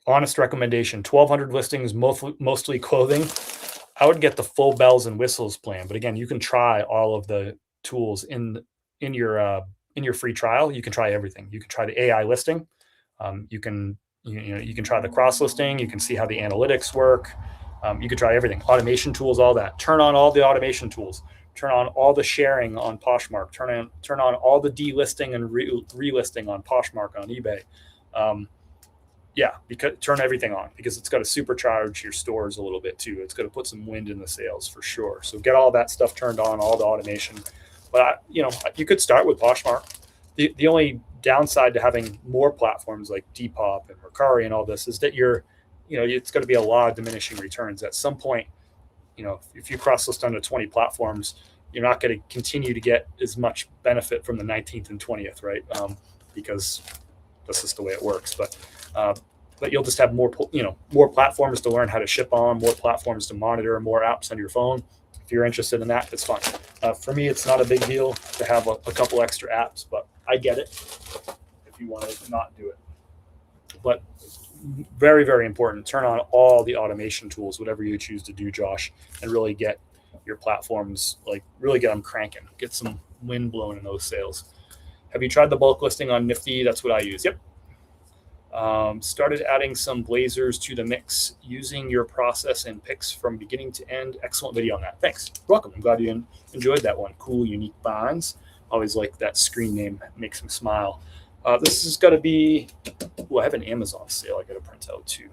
honest recommendation, 1,200 listings, mostly clothing. I would get the full bells and whistles plan. But again, you can try all of the tools in your free trial. You can try everything. You can try the AI listing. You can try the cross listing. You can see how the analytics work. You can try everything, automation tools, all that. Turn on all the automation tools. Turn on all the sharing on Poshmark. Turn on all the delisting and relisting on Poshmark on eBay. Because turn everything on, because it's got to supercharge your stores a little bit too. It's going to put some wind in the sails for sure. So get all that stuff turned on, all the automation. But you could start with Poshmark. The only downside to having more platforms like Depop and Mercari and all this is that it's going to be a lot of diminishing returns at some point. If you cross list onto 20 platforms, you're not going to continue to get as much benefit from the 19th and 20th, right? Because that's just the way it works. But you'll just have more platforms to learn how to ship on, more platforms to monitor, more apps on your phone. If you're interested in that, it's fine. For me, it's not a big deal to have a couple extra apps, but I get it if you want to not do it. But very, very important. Turn on all the automation tools, whatever you choose to do, Josh, and really get your platforms, really get them cranking, get some wind blowing in those sales. Have you tried the bulk listing on Nifty? That's what I use. Yep. Started adding some blazers to the mix using your process and picks from beginning to end. Excellent video on that. Thanks. You're welcome. I'm glad you enjoyed that one. Cool, unique bonds. Always like that screen name. Makes me smile. This is going to be, I have an Amazon sale I got to print out too.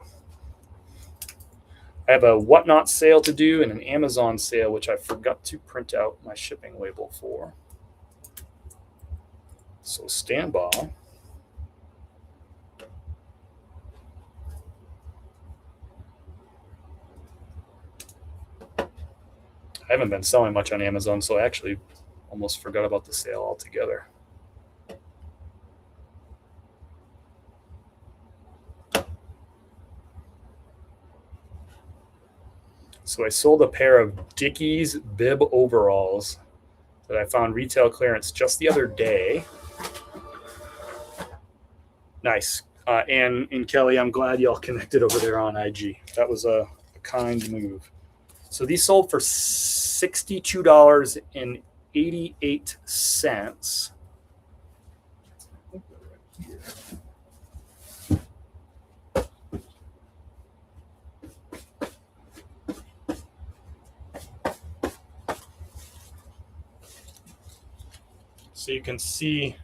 I have a Whatnot sale to do and an Amazon sale, which I forgot to print out my shipping label for. So stand by. I haven't been selling much on Amazon, so I actually almost forgot about the sale altogether. So I sold a pair of Dickies bib overalls that I found retail clearance just the other day. Nice. And Kelly, I'm glad y'all connected over there on IG. That was a kind move. So these sold for $62.88. So you can see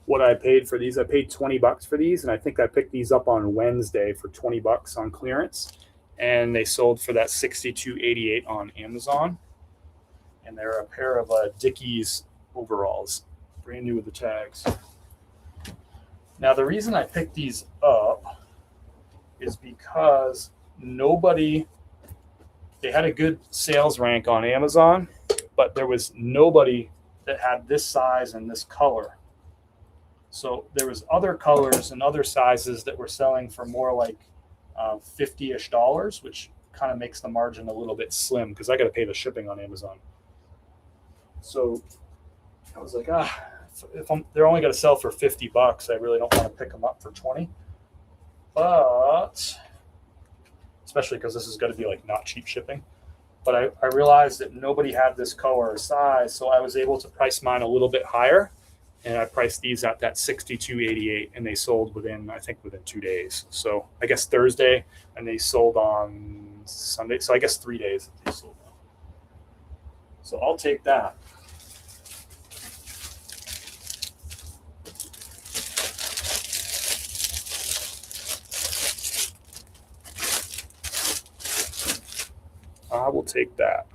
what I paid for these. I paid $20 for these, and I think I picked these up on Wednesday for $20 on clearance, and they sold for that $62.88 on Amazon. And they're a pair of Dickies overalls, brand new with the tags. Now the reason I picked these up is because they had a good sales rank on Amazon, but there was nobody that had this size and this color. So there was other colors and other sizes that were selling for more like $50-ish, which kind of makes the margin a little bit slim because I got to pay the shipping on Amazon. So I was like, if they're only going to sell for $50, I really don't want to pick them up for 20. But especially because this is going to be like not cheap shipping. But I realized that nobody had this color or size, so I was able to price mine a little bit higher, and I priced these at that $62.88, and they sold within 2 days. So I guess Thursday, and they sold on Sunday. So I guess 3 days that they sold on. So I'll take that. I will take that.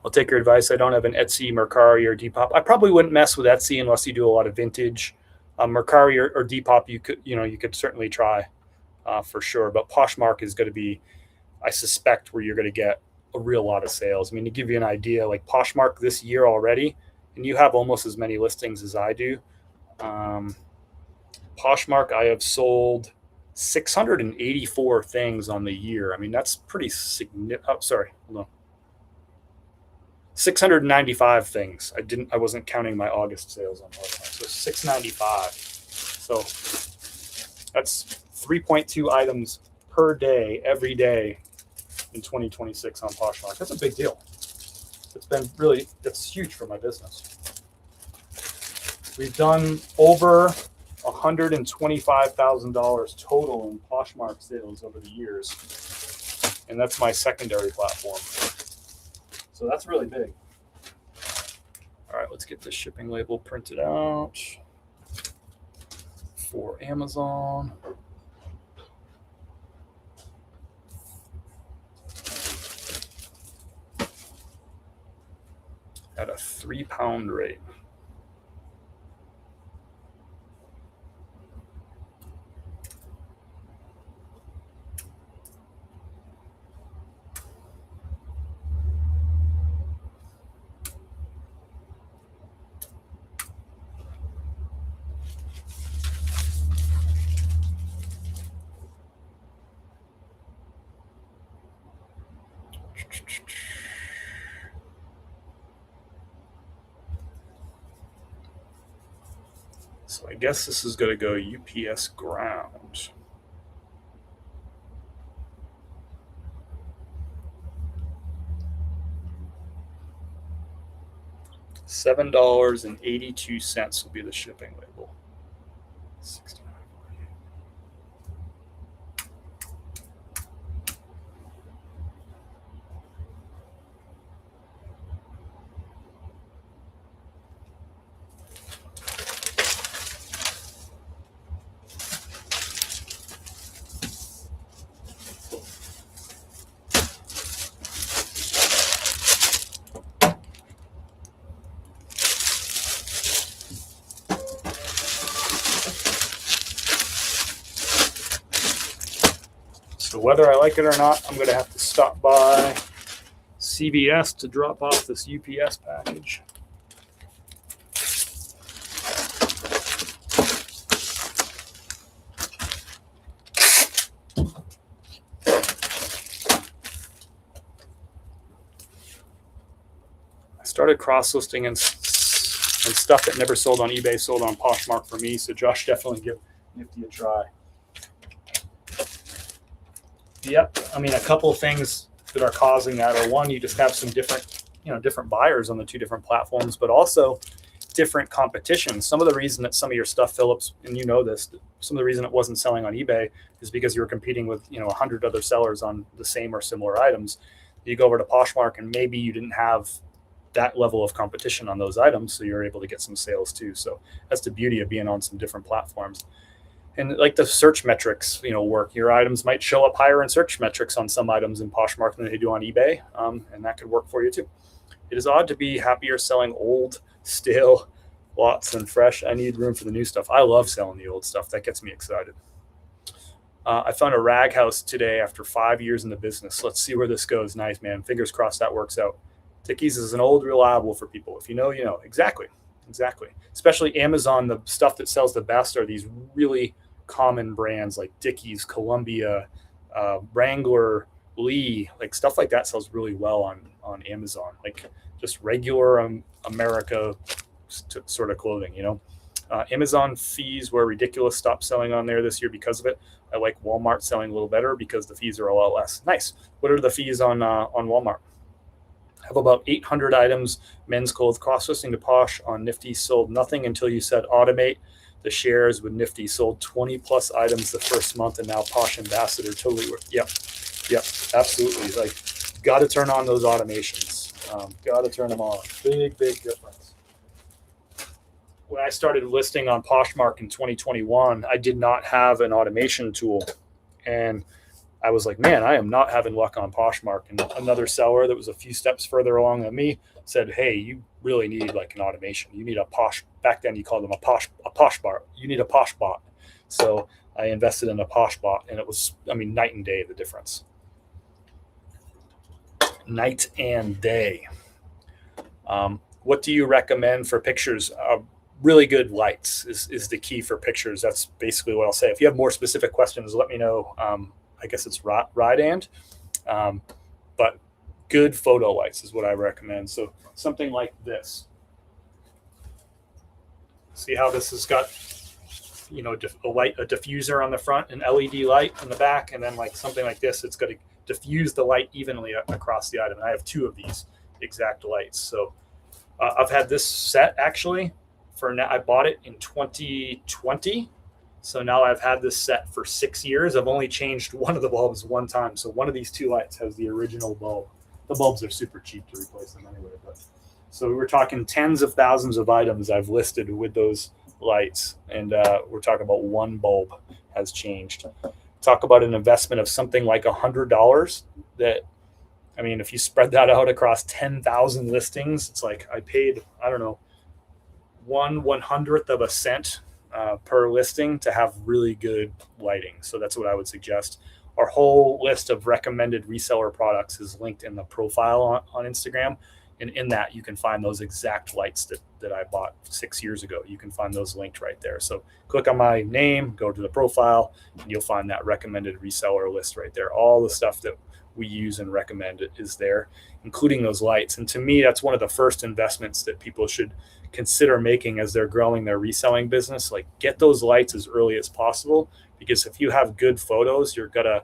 I'll take your advice. I don't have an Etsy, Mercari, or Depop. I probably wouldn't mess with Etsy unless you do a lot of vintage. Mercari or Depop, you could certainly try. for sure. But Poshmark is going to be, I suspect, where you're going to get a real lot of sales. I mean, to give you an idea, like Poshmark this year already, and you have almost as many listings as I do. Poshmark, I have sold 684 things on the year. I mean, that's pretty significant. Oh, sorry, hold on. 695 things. I wasn't counting my August sales on Poshmark. So 695. So that's 3.2 items per day, every day in 2026 on Poshmark. That's a big deal. That's huge for my business. We've done over $125,000 total in Poshmark sales over the years. And that's my secondary platform. So that's really big. All right, let's get this shipping label printed out for Amazon. At a 3-pound rate. So I guess this is going to go UPS ground. $7.82 will be the shipping label. 69.48. So whether I like it or not, I'm going to have to stop by CVS to drop off this UPS package. I started cross-listing and stuff that never sold on eBay sold on Poshmark for me, so Josh, definitely give Nifty a try. Yep. I mean, a couple of things that are causing that are, one, you just have some different buyers on the two different platforms, but also different competition. Some of the reason that some of your stuff, Phillips, and you know this, some of the reason it wasn't selling on eBay is because you were competing with 100 other sellers on the same or similar items. You go over to Poshmark and maybe you didn't have that level of competition on those items, so you're able to get some sales too. So that's the beauty of being on some different platforms. And like the search metrics, work. Your items might show up higher in search metrics on some items in Poshmark than they do on eBay, and that could work for you too. It is odd to be happier selling old, stale lots than fresh. I need room for the new stuff. I love selling the old stuff. That gets me excited. I found a rag house today after 5 years in the business. Let's see where this goes. Nice, man. Fingers crossed that works out. Dickies is an old reliable for people. If you know, you know. Exactly. Especially Amazon, the stuff that sells the best are these really common brands like Dickies, Columbia, Wrangler, Lee, like stuff like that sells really well on Amazon, like just regular America sort of clothing, Amazon fees were ridiculous. Stopped selling on there this year because of it. I like Walmart selling a little better because the fees are a lot less. Nice. What are the fees on Walmart? I have about 800 items, men's clothes, cross-listing to Posh on Nifty, sold nothing until you said automate. The shares with Nifty sold 20 plus items the first month, and now Posh Ambassador totally worked. Yep, absolutely. Like, got to turn on those automations. Got to turn them on. Big difference. When I started listing on Poshmark in 2021, I did not have an automation tool, and I was like, man, I am not having luck on Poshmark. And another seller that was a few steps further along than me said, hey, you really need like an automation. You need a Posh. Back then you called them a Posh bot. You need a Posh bot. So I invested in a Posh bot, and it was, I mean, night and day, the difference. Night and day. What do you recommend for pictures? Really good lights is the key for pictures. That's basically what I'll say. If you have more specific questions, let me know. I guess it's ride and, but good photo lights is what I recommend. So something like this. See how this has got, you know, a diffuser on the front, an LED light on the back, and then like something like this, it's going to diffuse the light evenly across the item. And I have two of these exact lights. So I've had this set actually for now. I bought it in 2020. So now I've had this set for 6 years. I've only changed one of the bulbs one time. So one of these two lights has the original bulb. The bulbs are super cheap to replace them anyway. But so we're talking tens of thousands of items I've listed with those lights. And we're talking about one bulb has changed. Talk about an investment of something like $100 that, I mean, if you spread that out across 10,000 listings, it's like I paid, I don't know, 1/100th of a cent per listing to have really good lighting. So that's what I would suggest. Our whole list of recommended reseller products is linked in the profile on Instagram. And in that, you can find those exact lights that I bought 6 years ago. You can find those linked right there. So click on my name, go to the profile, and you'll find that recommended reseller list right there. All the stuff that we use and recommend is there, including those lights. And to me, that's one of the first investments that people should consider making as they're growing their reselling business. Like, get those lights as early as possible, because if you have good photos, you're gonna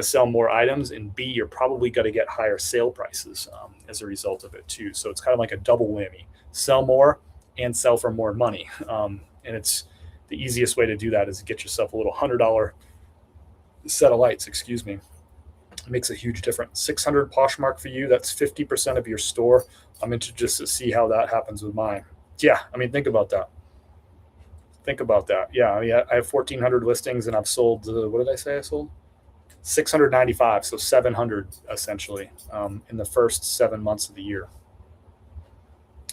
sell more items, and B, you're probably gonna get higher sale prices as a result of it too. So it's kind of like a double whammy: sell more and sell for more money. And it's the easiest way to do that is to get yourself a little $100 set of lights. Excuse me. It makes a huge difference. 600 Poshmark for you. That's 50% of your store. I'm interested just to see how that happens with mine. Yeah, I mean, think about that. Yeah, I mean, I have 1,400 listings, and I've sold. What did I say? I sold 695, so 700 essentially in the first 7 months of the year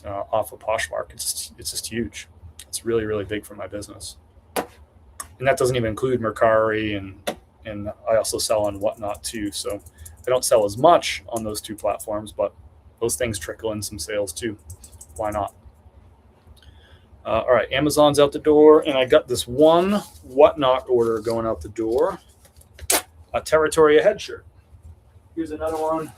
off of Poshmark. It's just huge. It's really, really big for my business, and that doesn't even include Mercari, and I also sell on Whatnot too. So I don't sell as much on those two platforms, but those things trickle in some sales too. Why not? All right, Amazon's out the door, and I got this one Whatnot order going out the door. A Territory Ahead shirt. Here's another one.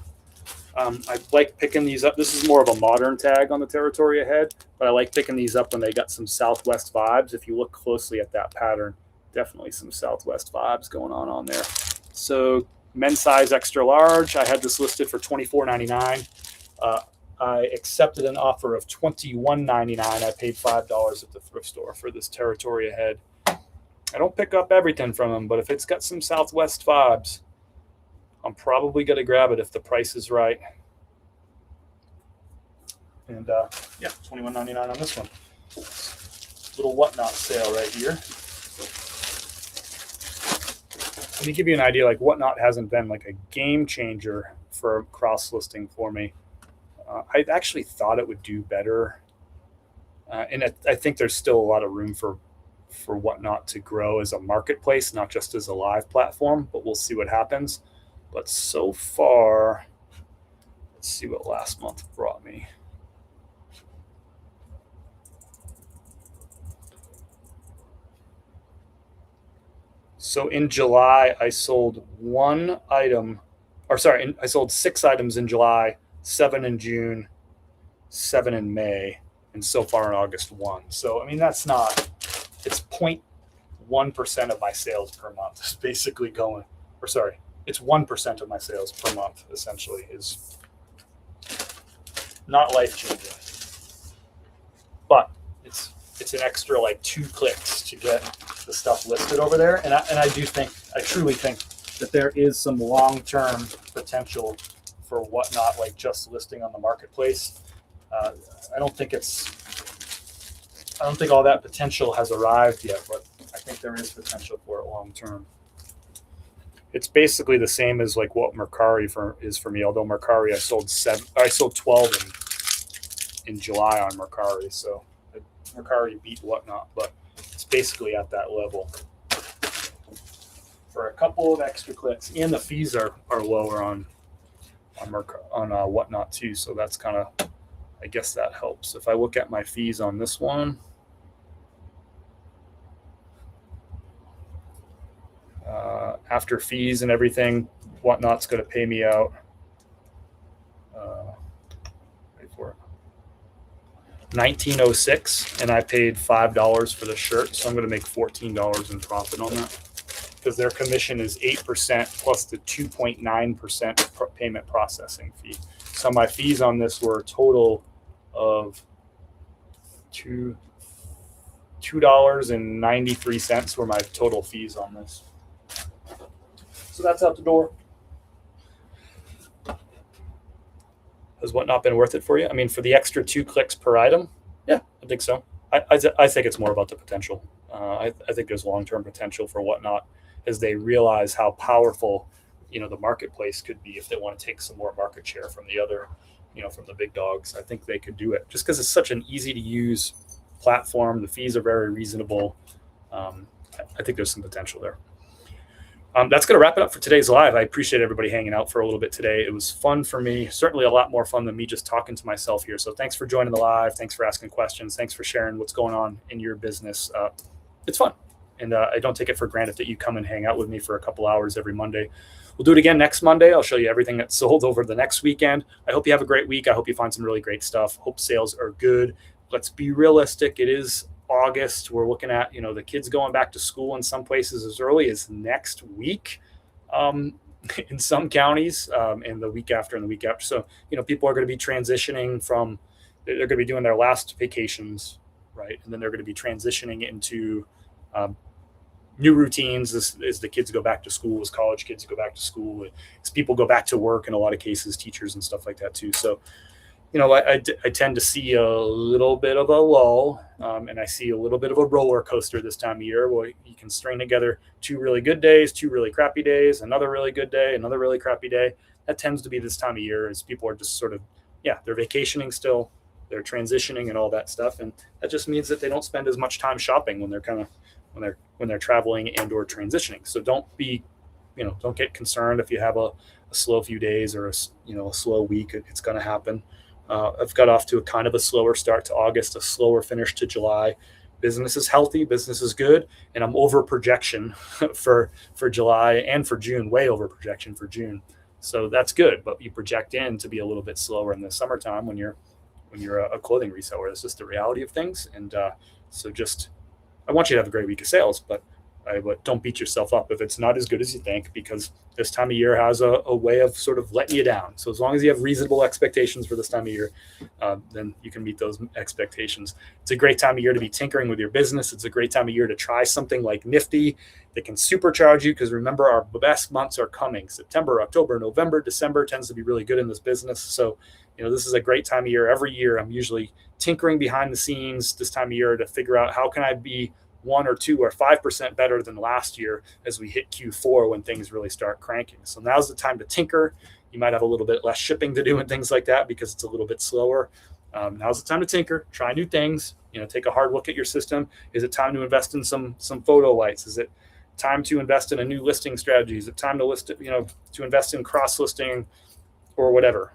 I like picking these up. This is more of a modern tag on the Territory Ahead, but I like picking these up when they got some Southwest vibes. If you look closely at that pattern, definitely some Southwest vibes going on there. So men's size extra large. I had this listed for $24.99. I accepted an offer of $21.99. I paid $5 at the thrift store for this Territory Ahead. I don't pick up everything from them, but if it's got some Southwest vibes, I'm probably going to grab it if the price is right. And yeah, $21.99 on this one. Little Whatnot sale right here. Let me give you an idea. Like, Whatnot hasn't been like a game changer for cross listing for me. I actually thought it would do better, and I think there's still a lot of room for Whatnot to grow as a marketplace, not just as a live platform. But we'll see what happens. But so far, let's see what last month brought me. So in July, I sold I sold 6 items in July, 7 in June, 7 in May, and so far in August, 1. So, I mean, it's 0.1% of my sales per month is basically going, it's 1% of my sales per month essentially is not life-changing. But it's an extra like 2 clicks to get the stuff listed over there. And I truly think that there is some long-term potential for Whatnot, like just listing on the marketplace. I don't think all that potential has arrived yet, but I think there is potential for it long-term. It's basically the same as like what Mercari is for me. Although Mercari, I sold 12 in July on Mercari, so Mercari beat Whatnot. But It's basically at that level for a couple of extra clicks, and the fees are lower on Whatnot too. So that's kind of, I guess that helps. If I look at my fees on this one, after fees and everything, Whatnot's going to pay me out. Wait for it. $19.06, and I paid $5 for the shirt, so I'm going to make $14 in profit on that, because their commission is 8% plus the 2.9% payment processing fee. So my fees on this were a total of $2.93 were my total fees on this. So that's out the door. Has Whatnot been worth it for you? I mean, for the extra 2 clicks per item, yeah, I think so. I think it's more about the potential. I think there's long-term potential for Whatnot as they realize how powerful, the marketplace could be if they want to take some more market share from the other, from the big dogs. I think they could do it just because it's such an easy to use platform. The fees are very reasonable. I think there's some potential there. That's going to wrap it up for today's live. I appreciate everybody hanging out for a little bit today. It was fun for me, certainly a lot more fun than me just talking to myself here. So thanks for joining the live. Thanks for asking questions. Thanks for sharing what's going on in your business. It's fun. And I don't take it for granted that you come and hang out with me for a couple hours every Monday. We'll do it again next Monday. I'll show you everything that's sold over the next weekend. I hope you have a great week. I hope you find some really great stuff. Hope sales are good. Let's be realistic. It is August. We're looking at, the kids going back to school in some places as early as next week, in some counties, and the week after and the week after. So, people are going to be transitioning they're going to be doing their last vacations, right? And then they're going to be transitioning into new routines as the kids go back to school, as college kids go back to school, as people go back to work in a lot of cases, teachers and stuff like that too. So, I tend to see a little bit of a lull, and I see a little bit of a roller coaster this time of year where you can string together 2 really good days, 2 really crappy days, another really good day, another really crappy day. That tends to be this time of year as people are just sort of, they're vacationing still, they're transitioning and all that stuff. And that just means that they don't spend as much time shopping when they're traveling and or transitioning. So don't get concerned if you have a slow few days or a slow week. It's going to happen. I've got off to a kind of a slower start to August, a slower finish to July. Business is healthy, business is good, and I'm over projection for July and for June, way over projection for June. So that's good, but you project in to be a little bit slower in the summertime when you're a clothing reseller. It's just the reality of things. And so I want you to have a great week of sales, but don't beat yourself up if it's not as good as you think, because this time of year has a way of sort of letting you down. So as long as you have reasonable expectations for this time of year, then you can meet those expectations. It's a great time of year to be tinkering with your business. It's a great time of year to try something like Nifty that can supercharge you, because remember, our best months are coming. September, October, November, December tends to be really good in this business. So, this is a great time of year. Every year I'm usually tinkering behind the scenes this time of year to figure out how can I be 1 or 2 or 5% better than last year as we hit Q4 when things really start cranking. So now's the time to tinker. You might have a little bit less shipping to do and things like that because it's a little bit slower. Now's the time to tinker, try new things, take a hard look at your system. Is it time to invest in some photo lights? Is it time to invest in a new listing strategy? Is it time to to invest in cross listing or whatever?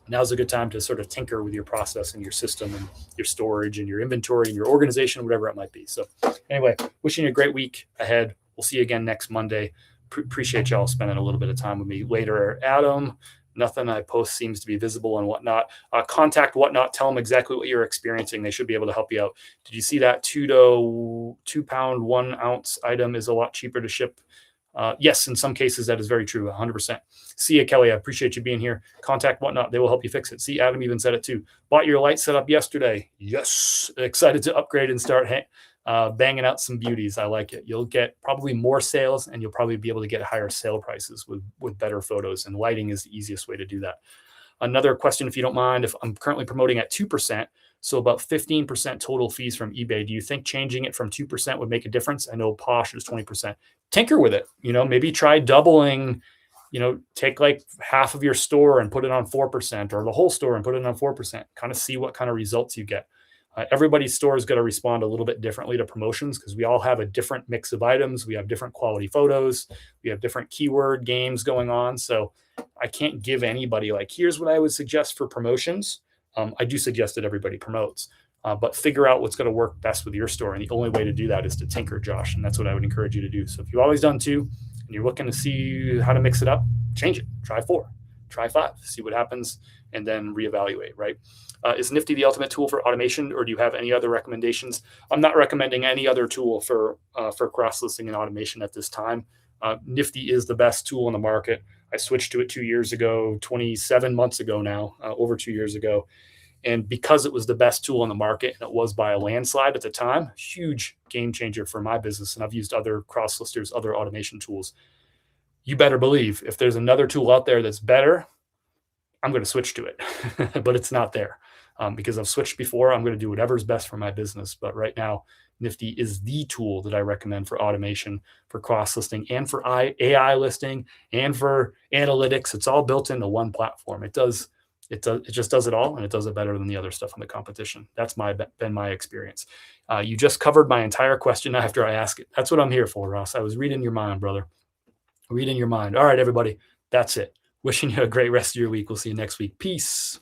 Now's a good time to sort of tinker with your process and your system and your storage and your inventory and your organization, whatever it might be. So anyway, wishing you a great week ahead. We'll see you again next Monday. Appreciate y'all spending a little bit of time with me later. Adam, nothing I post seems to be visible and Whatnot. Contact Whatnot. Tell them exactly what you're experiencing. They should be able to help you out. Did you see that 2 pound, 1 ounce item is a lot cheaper to ship? Yes, in some cases, that is very true, 100%. See ya, Kelly. I appreciate you being here. Contact Whatnot. They will help you fix it. See, Adam even said it too. Bought your light setup yesterday. Yes. Excited to upgrade and start banging out some beauties. I like it. You'll get probably more sales, and you'll probably be able to get higher sale prices with better photos, and lighting is the easiest way to do that. Another question, if you don't mind, if I'm currently promoting at 2%, so about 15% total fees from eBay. Do you think changing it from 2% would make a difference? I know Posh is 20%. Tinker with it. Maybe try doubling, take like half of your store and put it on 4%, or the whole store and put it on 4%. Kind of see what kind of results you get. Everybody's store is going to respond a little bit differently to promotions because we all have a different mix of items. We have different quality photos. We have different keyword games going on. So I can't give anybody like, here's what I would suggest for promotions. I do suggest that everybody promotes, but figure out what's going to work best with your store. And the only way to do that is to tinker, Josh. And that's what I would encourage you to do. So if you've always done 2 and you're looking to see how to mix it up, change it. Try 4, try 5, see what happens, and then reevaluate, right? Is Nifty the ultimate tool for automation, or do you have any other recommendations? I'm not recommending any other tool for cross-listing and automation at this time. Nifty is the best tool in the market. I switched to it 2 years ago, 27 months ago now, over 2 years ago. And because it was the best tool in the market, and it was by a landslide at the time, huge game changer for my business. And I've used other cross-listers, other automation tools. You better believe if there's another tool out there that's better, I'm going to switch to it, but it's not there. Because I've switched before. I'm going to do whatever's best for my business. But right now, Nifty is the tool that I recommend for automation, for cross listing, and for AI listing, and for analytics. It's all built into one platform. It just does it all, and it does it better than the other stuff in the competition. That's been my experience. You just covered my entire question after I asked it. That's what I'm here for, Ross. I was reading your mind, brother. Reading your mind. All right, everybody. That's it. Wishing you a great rest of your week. We'll see you next week. Peace.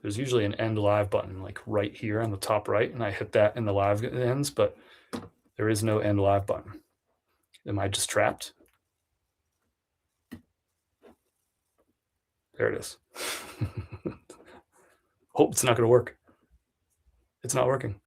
There's usually an end live button like right here on the top right, and I hit that and the live ends, but there is no end live button. Am I just trapped? There it is. Hope it's not going to work. It's not working.